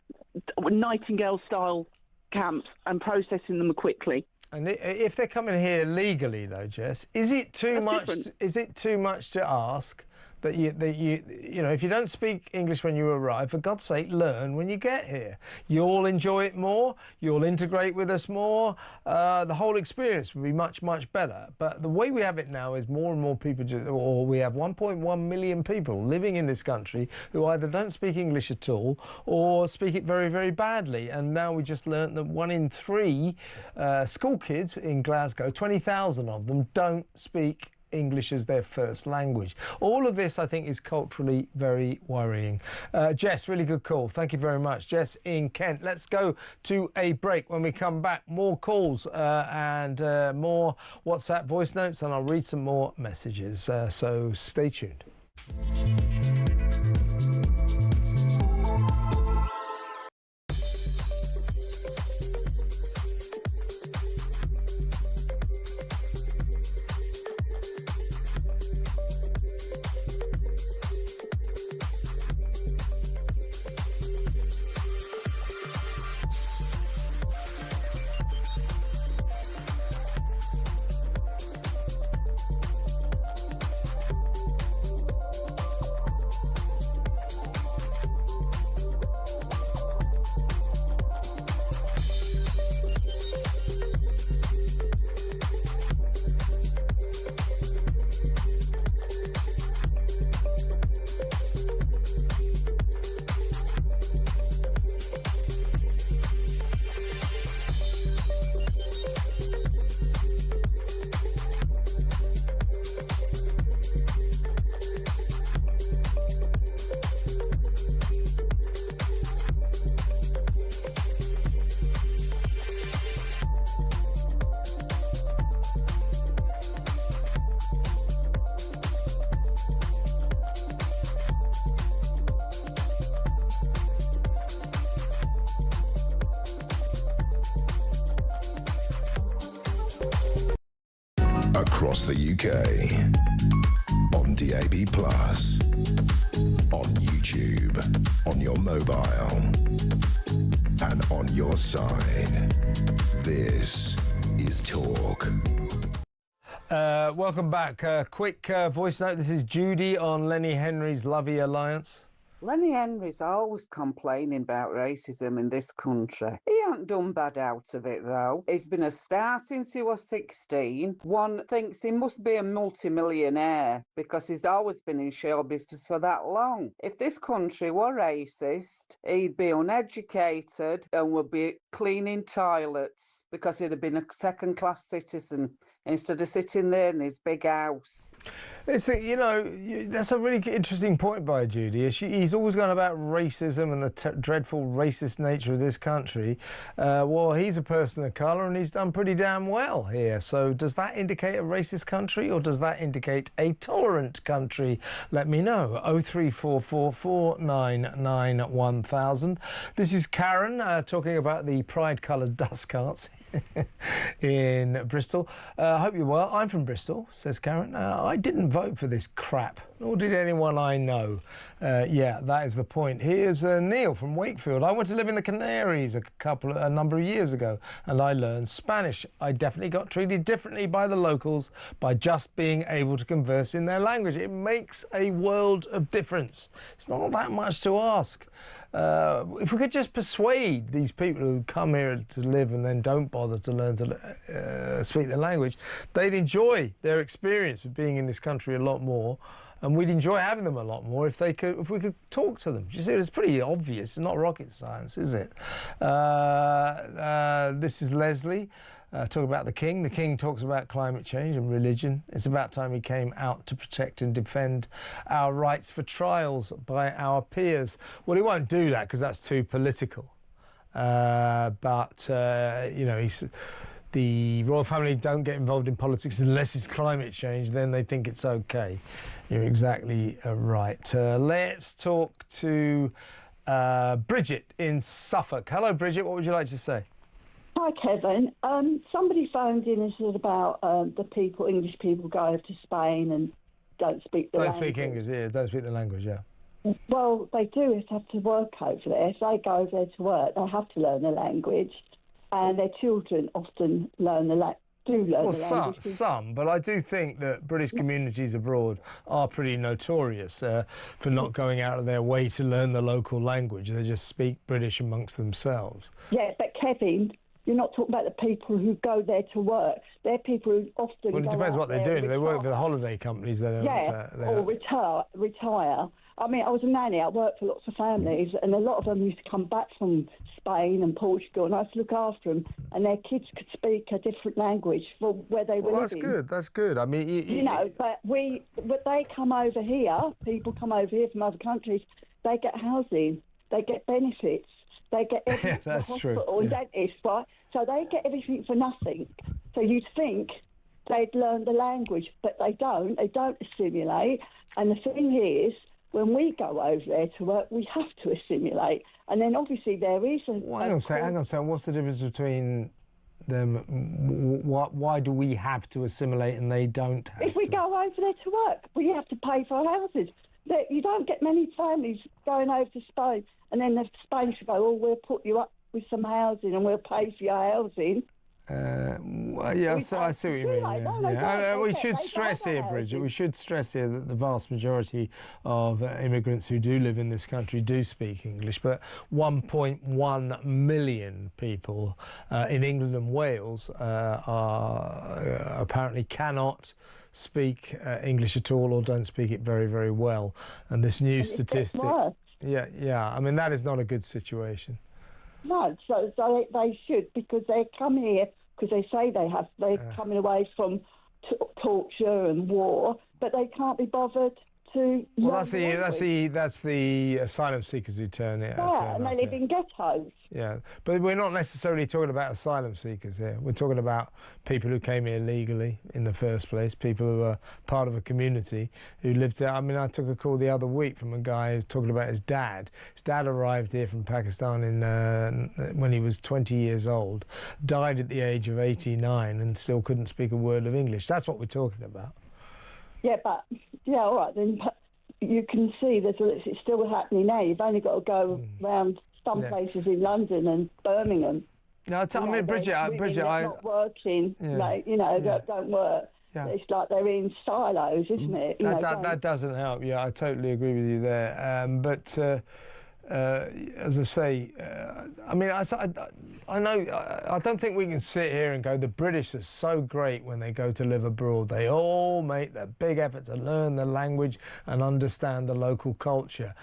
Nightingale-style camps and processing them quickly. And if they're coming here legally, though, Jess, is it too much? Different. Is it too much to ask? That if you don't speak English when you arrive, for God's sake, learn when you get here. You'll enjoy it more. You'll integrate with us more. The whole experience will be much, much better. But the way we have it now is more and more people, or we have 1.1 million people living in this country who either don't speak English at all or speak it very, very badly. And now we just learnt that 1 in 3 school kids in Glasgow, 20,000 of them, don't speak English as their first language. All of this, I think, is culturally very worrying. Jess, really good call. Thank you very much. Jess in Kent. Let's go to a break. When we come back, more calls and more WhatsApp voice notes, and I'll read some more messages. So stay tuned. Across the UK. On DAB+. On YouTube. On your mobile. And on your side. This is Talk. Welcome back. Quick voice note. This is Judy on Lenny Henry's Lovey Alliance. Lenny Henry's always complaining about racism in this country. He hasn't done bad out of it, though. He's been a star since he was 16. One thinks he must be a multimillionaire because he's always been in show business for that long. If this country were racist, he'd be uneducated and would be cleaning toilets because he'd have been a second-class citizen instead of sitting there in his big house. It's that's a really interesting point by Judy. He's always gone about racism and the dreadful racist nature of this country. Well, he's a person of colour and he's done pretty damn well here. So does that indicate a racist country or does that indicate a tolerant country? Let me know. 03444991000. This is Karen talking about the pride-coloured dust carts in Bristol. I hope you're well. I'm from Bristol, says Karen. I didn't vote for this crap, nor did anyone I know. Yeah, that is the point. Here's Neil from Wakefield. I went to live in the Canaries a number of years ago, and I learned Spanish. I definitely got treated differently by the locals by just being able to converse in their language. It makes a world of difference. It's not that much to ask. If we could just persuade these people who come here to live and then don't bother to learn to speak the language, they'd enjoy their experience of being in this country a lot more, and we'd enjoy having them a lot more if we could talk to them. You see, it's pretty obvious. It's not rocket science, is it? This is Leslie. Talking about the King. The King talks about climate change and religion. It's about time he came out to protect and defend our rights for trials by our peers. Well, he won't do that because that's too political. The royal family don't get involved in politics unless it's climate change. Then they think it's okay. You're exactly right. Let's talk to Bridget in Suffolk. Hello, Bridget. What would you like to say? Hi, Kevin. Somebody phoned in and said about English people go over to Spain and don't speak the language. Don't speak English, yeah. Don't speak the language, yeah. Well, they do have to work over there. If they go over there to work, they have to learn the language, and their children often learn the language. Some, but I do think that British communities abroad are pretty notorious for not going out of their way to learn the local language. They just speak British amongst themselves. Yeah, but Kevin, you're not talking about the people who go there to work. They're people who often Well, it depends what they're doing. If they work for the holiday companies, they don't... or retire. I mean, I was a nanny. I worked for lots of families, and a lot of them used to come back from Spain and Portugal, and I used to look after them, and their kids could speak a different language for where they were living. That's good. I mean... but they come over here, people come over here from other countries, they get housing, they get benefits, they get everything from hospital and dentist, right? So they get everything for nothing. So you'd think they'd learn the language, but they don't. They don't assimilate. And the thing is, when we go over there to work, we have to assimilate. And then obviously there is a... Well, hang on a second. What's the difference between them? Why do we have to assimilate and they don't have If we go over there to work, we have to pay for our houses. You don't get many families going over to Spain, and then the Spain should go, we'll put you up with some housing and we'll pay for your housing. I see what you mean. We should stress here, Bridget, that the vast majority of immigrants who do live in this country do speak English, but 1.1 million people in England and Wales apparently cannot speak English at all or don't speak it very, very well. And this new statistic... I mean, that is not a good situation. No, so they should, because they come here because they say they're coming away from torture and war, but they can't be bothered to Well, learn the language. that's the asylum seekers who turn it. Yeah, and up, they live in ghettos. Yeah, but we're not necessarily talking about asylum seekers here. We're talking about people who came here legally in the first place, people who are part of a community who lived there. I mean, I took a call the other week from a guy who's talking about his dad. His dad arrived here from Pakistan when he was 20 years old, died at the age of 89 and still couldn't speak a word of English. That's what we're talking about. Yeah, but, yeah, all right, then but you can see it's still happening now. You've only got to go round some places in London and Birmingham. No, I mean, Bridget, not working, that don't work. Yeah. It's like they're in silos, isn't it? That doesn't help. Yeah, I totally agree with you there. But as I say, I mean, I know. I don't think we can sit here and go, the British are so great when they go to live abroad. They all make the big effort to learn the language and understand the local culture.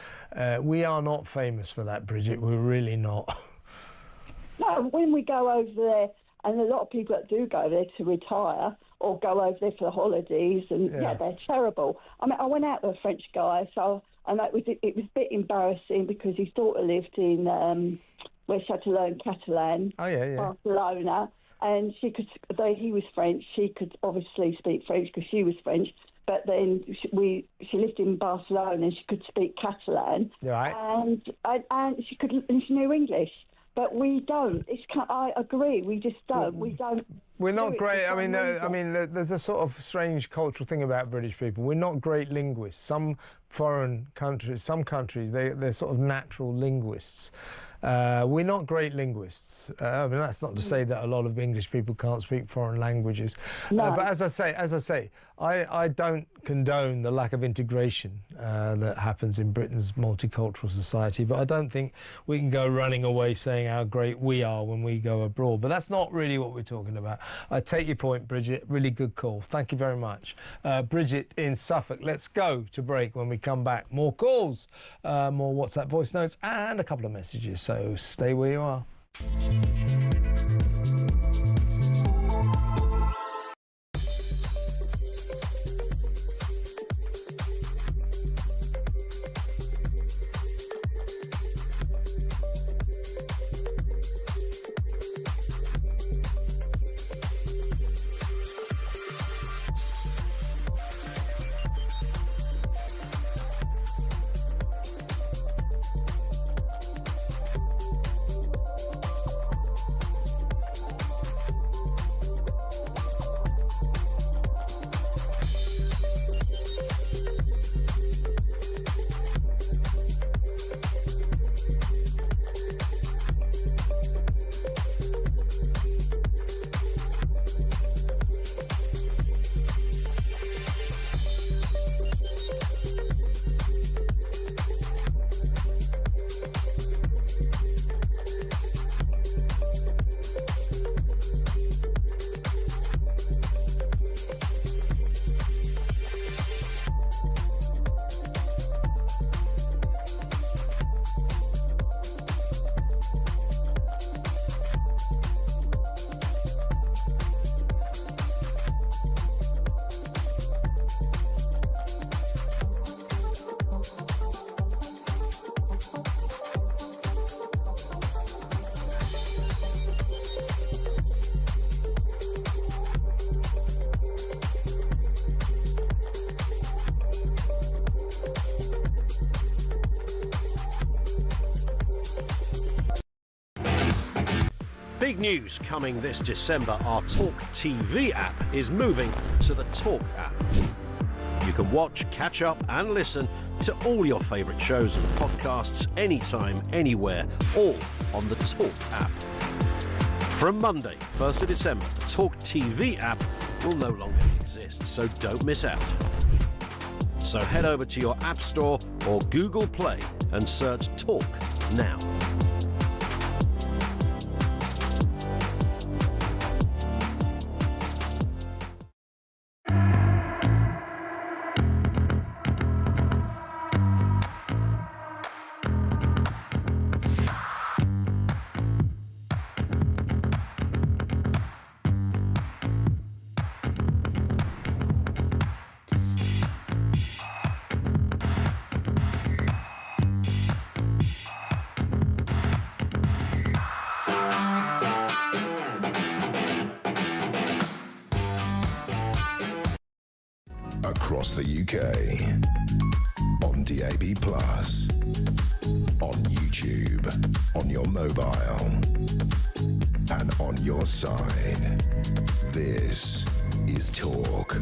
We are not famous for that, Bridget. We're really not. No, when we go over there, and a lot of people that do go there to retire or go over there for the holidays, and they're terrible. I mean, I went out with a French guy, and it was a bit embarrassing because his daughter lived in where she had to learn Catalan, Barcelona, and he was French. She could obviously speak French because she was French. But then she lived in Barcelona and she could speak Catalan, and she knew English. But we don't. I agree. We just don't. We don't. We're not great. I mean, there's a sort of strange cultural thing about British people. We're not great linguists. Some foreign countries, they're sort of natural linguists. We're not great linguists. I mean, that's not to say that a lot of English people can't speak foreign languages. No. But as I say, I don't condone the lack of integration that happens in Britain's multicultural society. But I don't think we can go running away saying how great we are when we go abroad. But that's not really what we're talking about. I take your point, Bridget. Really good call. Thank you very much. Bridget in Suffolk. Let's go to break. When we come back, more calls, more WhatsApp voice notes and a couple of messages. So stay where you are. Big news coming this December. Our talkTV app is moving to the Talk app. You can watch, catch up and listen to all your favourite shows and podcasts anytime, anywhere, all on the Talk app. From Monday, 1st of December, the talkTV app will no longer exist, so don't miss out. So head over to your App Store or Google Play and search Talk now. across the UK. On DAB+, on YouTube, on your mobile, and on your side. This is Talk.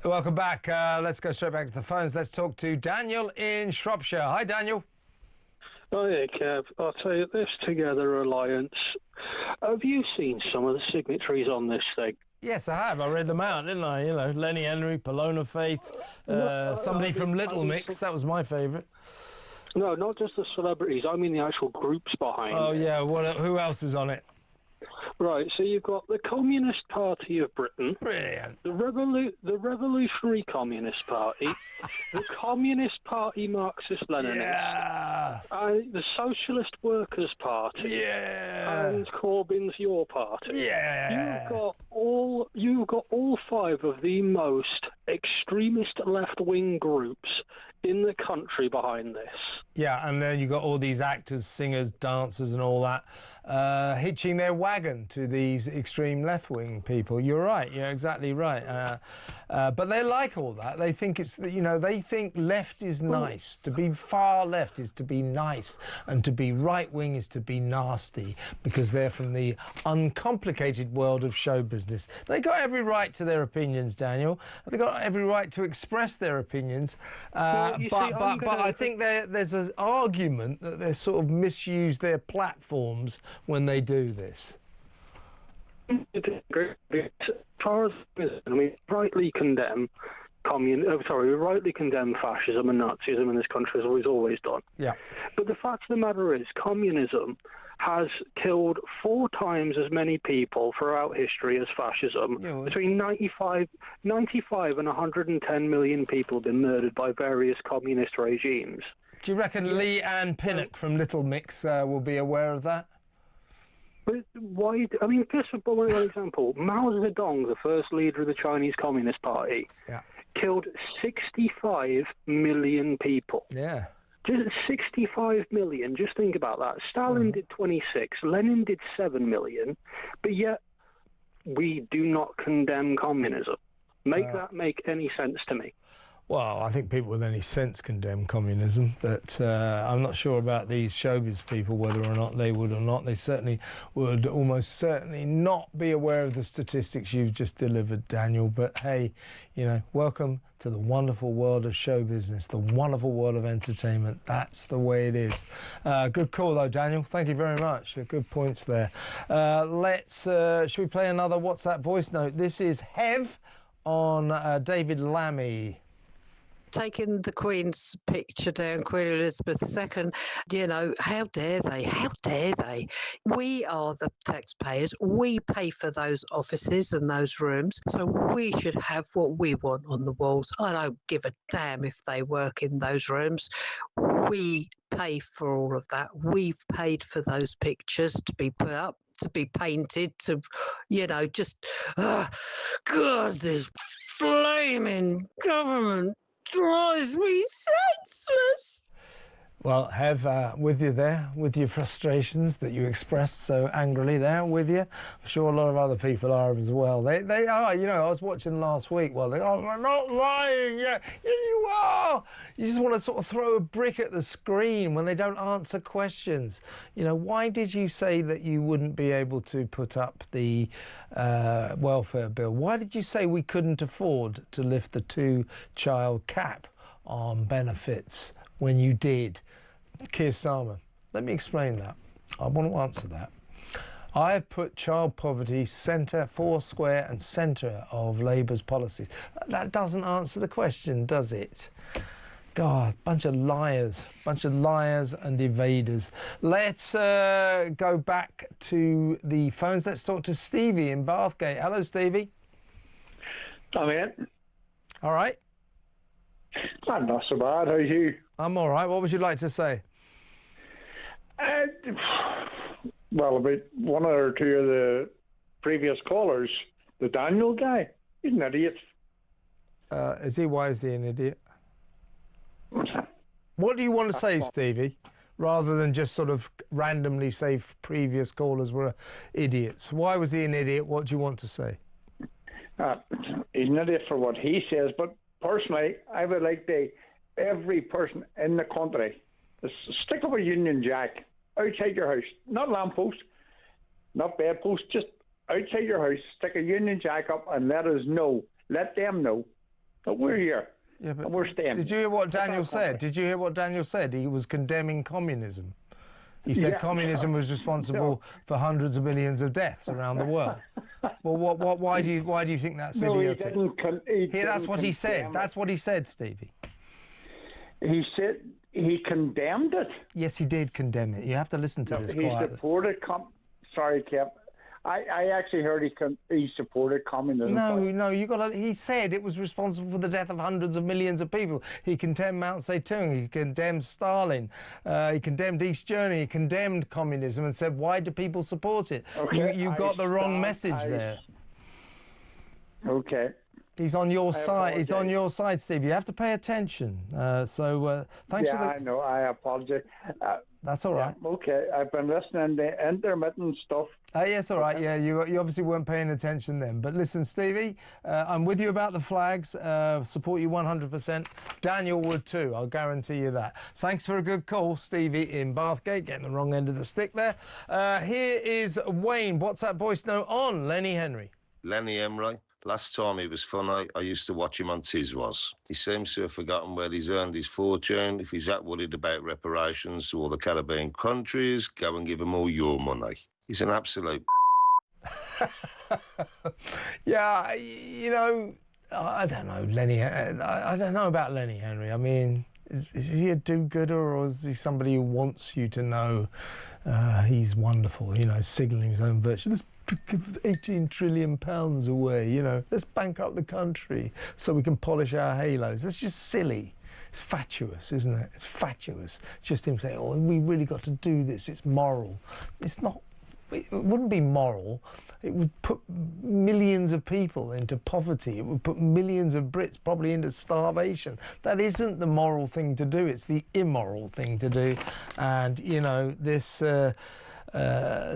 Welcome back. Let's go straight back to the phones. Let's talk to Daniel in Shropshire. Hi, Daniel. Hi, Kev. I'll tell you, this Together Alliance, have you seen some of the signatories on this thing? Yes, I have. I read them out, didn't I? You know, Lenny Henry, Polona Faith, somebody from Little Mix. That was my favourite. No, not just the celebrities. I mean the actual groups behind it. Oh, yeah. Who else is on it? Right, so you've got the Communist Party of Britain, brilliant, the Revolutionary Communist Party, the Communist Party Marxist-Leninist, yeah, the Socialist Workers' Party, yeah, and Corbyn's Your Party. Yeah, you've got all five of the most extremist left-wing groups in the country behind this. Yeah, and then you've got all these actors, singers, dancers and all that hitching their wagon to these extreme left-wing people. You're right, you're exactly right. But they like all that. They think it's, you know, they think left is nice. To be far left is to be nice, and to be right-wing is to be nasty, because they're from the uncomplicated world of show business. They got every right to their opinions, Daniel. They got every right to express their opinions. But I think there's an argument that they sort of misuse their platforms when they do this. As far as I mean, rightly condemn rightly condemn fascism and Nazism in this country, as we've always done. Yeah. But the fact of the matter is, communism has killed 4 times as many people throughout history as fascism. Yeah. Between 95 and 110 million people have been murdered by various communist regimes. Do you reckon Lee Ann Pinnock from Little Mix will be aware of that? But why? I mean, just for one example, Mao Zedong, the first leader of the Chinese Communist Party, killed 65 million people. Yeah. Just 65 million. Just think about that. Stalin did 26, Lenin did 7 million, but yet we do not condemn communism. That make any sense to me? Well, I think people with any sense condemn communism, but I'm not sure about these showbiz people, whether or not they would or not. They certainly would almost certainly not be aware of the statistics you've just delivered, Daniel. But hey, you know, welcome to the wonderful world of show business, the wonderful world of entertainment. That's the way it is. Good call, though, Daniel. Thank you very much. Good points there. Should we play another WhatsApp voice note? This is Hev on David Lammy. Taking the Queen's picture down, Queen Elizabeth II, you know, how dare they? How dare they? We are the taxpayers. We pay for those offices and those rooms, so we should have what we want on the walls. I don't give a damn if they work in those rooms. We pay for all of that. We've paid for those pictures to be put up, to be painted, to, you know, just, God, this flaming government drives me senseless. Well, Hev, with you there, with your frustrations that you expressed so angrily there, with you. I'm sure a lot of other people are as well. They are, you know, I was watching last week, well, I'm not lying, yeah, you are! You just want to sort of throw a brick at the screen when they don't answer questions. You know, why did you say that you wouldn't be able to put up the welfare bill? Why did you say we couldn't afford to lift the 2-child cap on benefits when you did? Keir Starmer, let me explain that. I want to answer that. I have put child poverty foursquare and centre of Labour's policies. That doesn't answer the question, does it? God, bunch of liars and evaders. Let's go back to the phones. Let's talk to Stevie in Bathgate. Hello, Stevie. I'm in. All right. I'm not so bad. How are you? I'm all right. What would you like to say? Well, about one or two of the previous callers, the Daniel guy, he's an idiot. Is he? Why is he an idiot? What do you want to say, Stevie, rather than just sort of randomly say previous callers were idiots? Why was he an idiot? What do you want to say? He he's an idiot for what he says. But personally, I would like every person in the country to stick up a Union Jack outside your house, not lamppost, not bedpost, just outside your house. Stick a Union Jack up and let them know that we're here. Yeah, but and we're staying. Did you hear what Daniel said? Did you hear what Daniel said? He was condemning communism. He said communism was responsible for hundreds of millions of deaths around the world. Well, why do you think that's idiotic? That's what he said. That's what he said, Stevie. He said he condemned it. Yes, he did condemn it. You have to listen to this quietly. He supported. Sorry, Kev. I actually heard he supported communism. No, he said it was responsible for the death of hundreds of millions of people. He condemned Mao Zedong, he condemned Stalin, he condemned East Germany, he condemned communism and said, why do people support it? Okay, you got the wrong message there. Okay. He's on your side. He's on your side, Steve. You have to pay attention. Thanks for the... I know. I apologize. That's all right. Okay. I've been listening to intermittent stuff. Yes, all right. Yeah, you obviously weren't paying attention then. But listen, Stevie, I'm with you about the flags. Support you 100%. Daniel would too. I'll guarantee you that. Thanks for a good call, Stevie in Bathgate. Getting the wrong end of the stick there. Here is Wayne. WhatsApp voice note on Lenny Henry. Lenny Henry. Last time he was funny, I used to watch him on Tiswas. He seems to have forgotten where he's earned his fortune. If he's that worried about reparations to all the Caribbean countries, go and give him all your money. He's an absolute... Yeah, you know, I don't know, Lenny. I don't know about Lenny Henry. I mean, is he a do-gooder or is he somebody who wants you to know he's wonderful, you know, signalling his own virtue? Let's give 18 trillion pounds away, you know. Let's bankrupt the country so we can polish our halos. That's just silly. It's fatuous, isn't it? It's fatuous. Just him saying, oh, we really got to do this. It's moral. It's not. It wouldn't be moral. It would put millions of people into poverty. It would put millions of Brits probably into starvation. That isn't the moral thing to do. It's the immoral thing to do. And, you know, this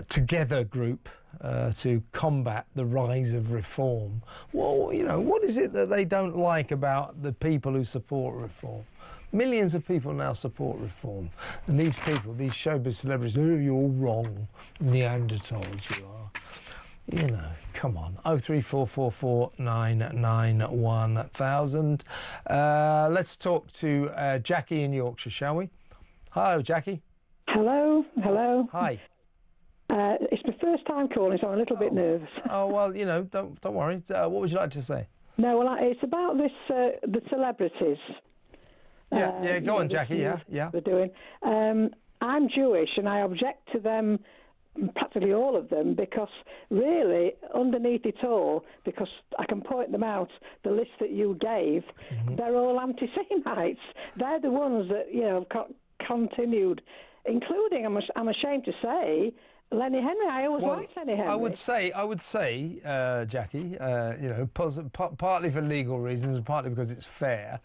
Together group to combat the rise of reform. Well, you know, what is it that they don't like about the people who support reform? Millions of people now support reform. And these people, these showbiz celebrities, oh, you're all wrong. Neanderthals you are. You know, come on. 03444 991 1000. Let's talk to Jackie in Yorkshire, shall we? Hello, Jackie. Hello. Hi. It's my first time calling, so I'm a little bit nervous. Oh, well, you know, don't worry. What would you like to say? No, well, it's about this, the celebrities. Yeah, go on, Jackie, yeah. They're doing. I'm Jewish, and I object to them, practically all of them, because really, underneath it all, because I can point them out, the list that you gave, they're all anti-Semites. They're the ones that, you know, continued, including, I'm ashamed to say, Lenny Henry. I always liked Lenny Henry. I would say, Jackie, you know, partly for legal reasons and partly because it's fair.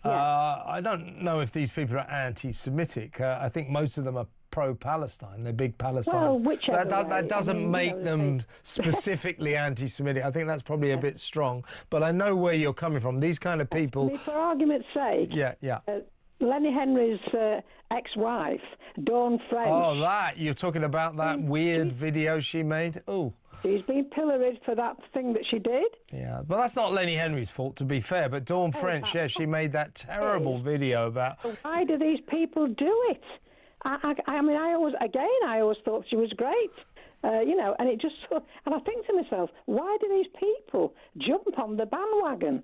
Yeah. I don't know if these people are anti-Semitic. I think most of them are pro-Palestine. They're big Palestine. Well, whichever that doesn't make them specifically anti-Semitic. I think that's probably a bit strong. But I know where you're coming from. These kind of people. For argument's sake. Yeah. Lenny Henry's ex-wife, Dawn French. Oh, you're talking about that weird video she made? Oh. She's been pilloried for that thing that she did. Yeah, but that's not Lenny Henry's fault, to be fair. But Dawn French, she made that terrible video about... Why do these people do it? I mean, I always thought she was great. You know, and and I think to myself, why do these people jump on the bandwagon?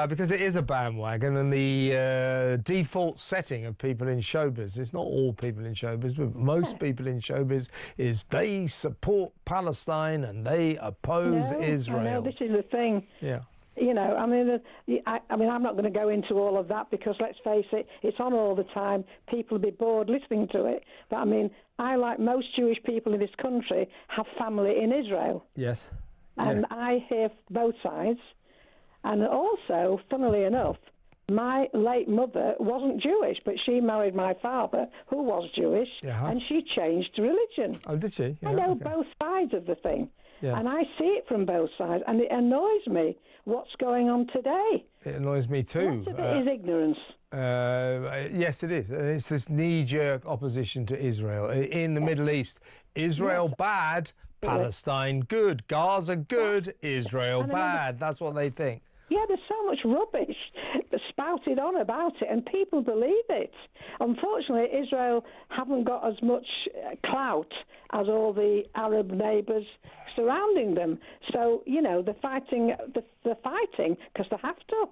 Because it is a bandwagon, and the default setting of people in showbiz, it's not all people in showbiz, but most people in showbiz, is they support Palestine and they oppose Israel. I know, this is the thing. Yeah. You know, I mean, I'm not going to go into all of that because, let's face it, it's on all the time. People will be bored listening to it. But, I mean, I, like most Jewish people in this country, have family in Israel. Yes. And I hear both sides. And also, funnily enough, my late mother wasn't Jewish, but she married my father, who was Jewish, and she changed religion. Oh, did she? Yeah, I know both sides of the thing. And I see it from both sides, and it annoys me what's going on today. It annoys me too. Much of it is ignorance. Yes, it is. It's this knee-jerk opposition to Israel. In the Middle East, Israel bad, Palestine good, Gaza good, Israel bad. That's what they think. Yeah, there's so much rubbish spouted on about it, and people believe it. Unfortunately, Israel haven't got as much clout as all the Arab neighbours surrounding them. So, you know, they're fighting because they have to.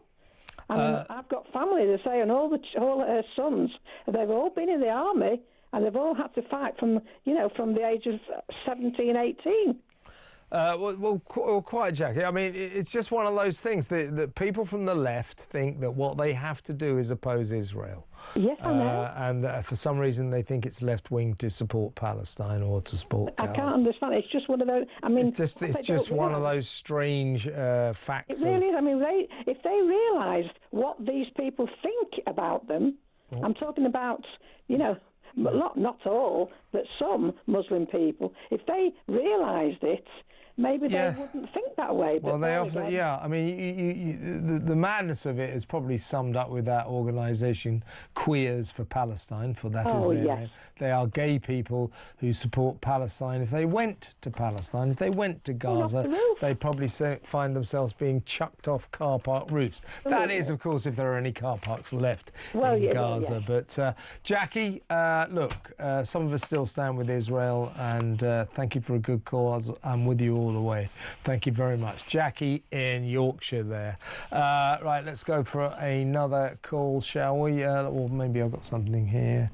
I mean, I've got family, they say, and all her sons, they've all been in the army, and they've all had to fight from the age of 17, 18. Well, quite, Jackie. I mean, it's just one of those things that people from the left think that what they have to do is oppose Israel. Yes, I know. And for some reason, they think it's left-wing to support Palestine or to support Gaza. I can't understand. It's just one of those. I mean, it's just one of those strange facts. It really is. I mean, if they realised what these people think about them, I'm talking about, you know, not all, but some Muslim people. If they realised it, maybe they wouldn't think that way. But well, they often, I mean, the madness of it is probably summed up with that organisation, Queers for Palestine, for that is their name. They are gay people who support Palestine. If they went to Palestine, if they went to Gaza, they'd probably find themselves being chucked off car park roofs. That is, of course, if there are any car parks left in Gaza. But, Jackie, look, some of us still stand with Israel, and thank you for a good call. I'm with you all the way. Thank you very much. Jackie in Yorkshire there. Right, let's go for another call, shall we? Or maybe I've got something here.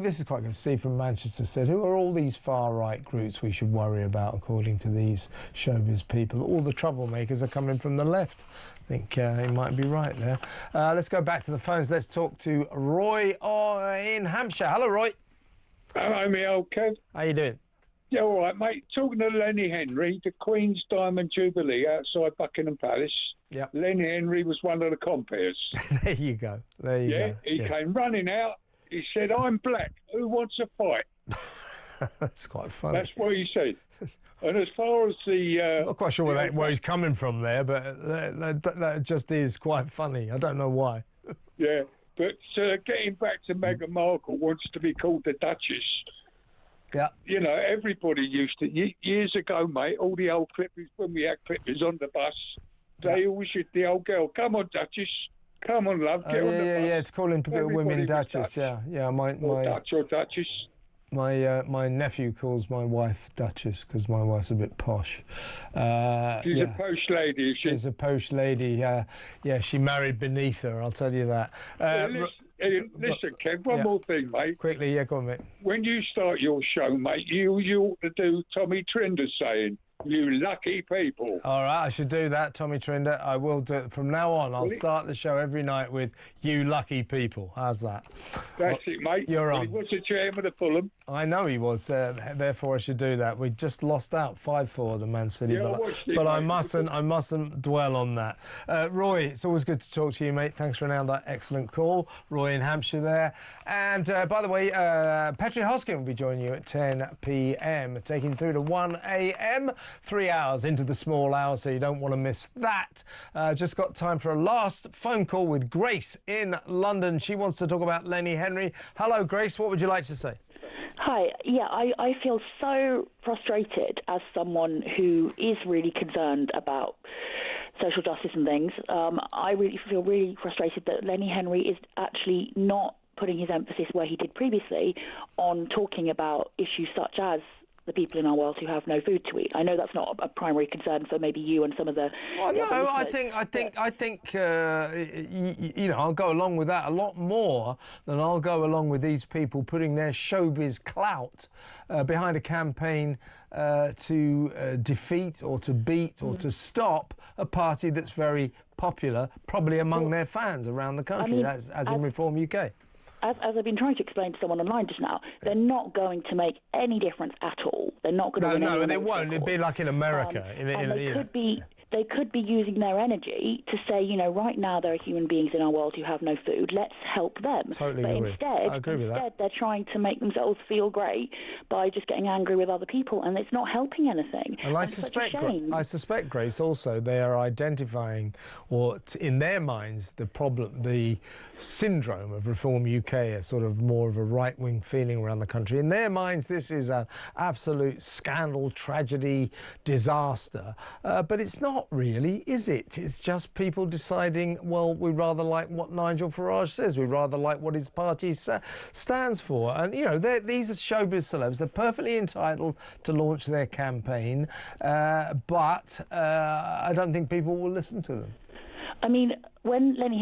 This is quite good. Steve from Manchester said, who are all these far-right groups we should worry about, according to these showbiz people? All the troublemakers are coming from the left. I think he might be right there. Let's go back to the phones. Let's talk to Roy in Hampshire. Hello, Roy. Hello, me old Kev. How you doing? Yeah, all right, mate. Talking to Lenny Henry, the Queen's Diamond Jubilee outside Buckingham Palace. Yeah. Lenny Henry was one of the compeers. There you go. There you go. He came running out. He said, "I'm black. Who wants a fight?" That's quite funny. That's what he said. And as far as the... I'm not quite sure where he's coming from there, but that just is quite funny. I don't know why. Yeah. But getting back to Meghan Markle wants to be called the Duchess. Yeah. You know, everybody used to. Years ago, mate, all the old clippers, when we had clippers on the bus, they always said the old girl, "Come on, Duchess. Come on, love, get on the bus." Yeah, to call in women Duchess, Dutch. Yeah, or Dutch or Duchess. My nephew calls my wife Duchess because my wife's a bit posh. She's a posh lady, is she? She's a posh lady. Yeah, she married beneath her, I'll tell you that. Listen, Kev, one more thing, mate. Quickly, go on, mate. When you start your show, mate, you ought to do Tommy Trinder saying, "You lucky people." All right, I should do that, Tommy Trinder. I will do it. From now on, I'll start the show every night with "You lucky people." How's that? That's it, mate. You're on. He was the chairman of Fulham. I know he was. Therefore, I should do that. We just lost out 5-4 to Man City, but I mustn't dwell on that. Roy, it's always good to talk to you, mate. Thanks for another excellent call. Roy in Hampshire there. And by the way, Petri Hoskin will be joining you at 10 p.m, taking through to 1 a.m. 3 hours into the small hour, so you don't want to miss that. Just got time for a last phone call with Grace in London. She wants to talk about Lenny Henry. Hello, Grace. What would you like to say? Hi. Yeah, I feel so frustrated as someone who is really concerned about social justice and things. I really feel really frustrated that Lenny Henry is actually not putting his emphasis where he did previously on talking about issues such as the people in our world who have no food to eat. I know that's not a primary concern for maybe you and some of the... Well, no, I think you know, I'll go along with that a lot more than I'll go along with these people putting their showbiz clout behind a campaign to defeat or to beat or to stop a party that's very popular, probably among their fans around the country, as in Reform UK. As I've been trying to explain to someone online just now, they're not going to make any difference at all. They're not going to win No, they won't. It'd be like in America. They they could be using their energy to say, you know, right now there are human beings in our world who have no food. Let's help them. Totally but agree. Instead, I agree with that. they're trying to make themselves feel great by just getting angry with other people, and it's not helping anything. And I it's such a shame. I suspect, Grace, also they are identifying, or in their minds, the problem, the syndrome of Reform UK, a sort of more of a right-wing feeling around the country. In their minds, this is an absolute scandal, tragedy, disaster. But it's not really, is it? It's just people deciding, well, we rather like what Nigel Farage says. We rather like what his party stands for. And, you know, these are showbiz celebs. They're perfectly entitled to launch their campaign. But I don't think people will listen to them. I mean, when Lenny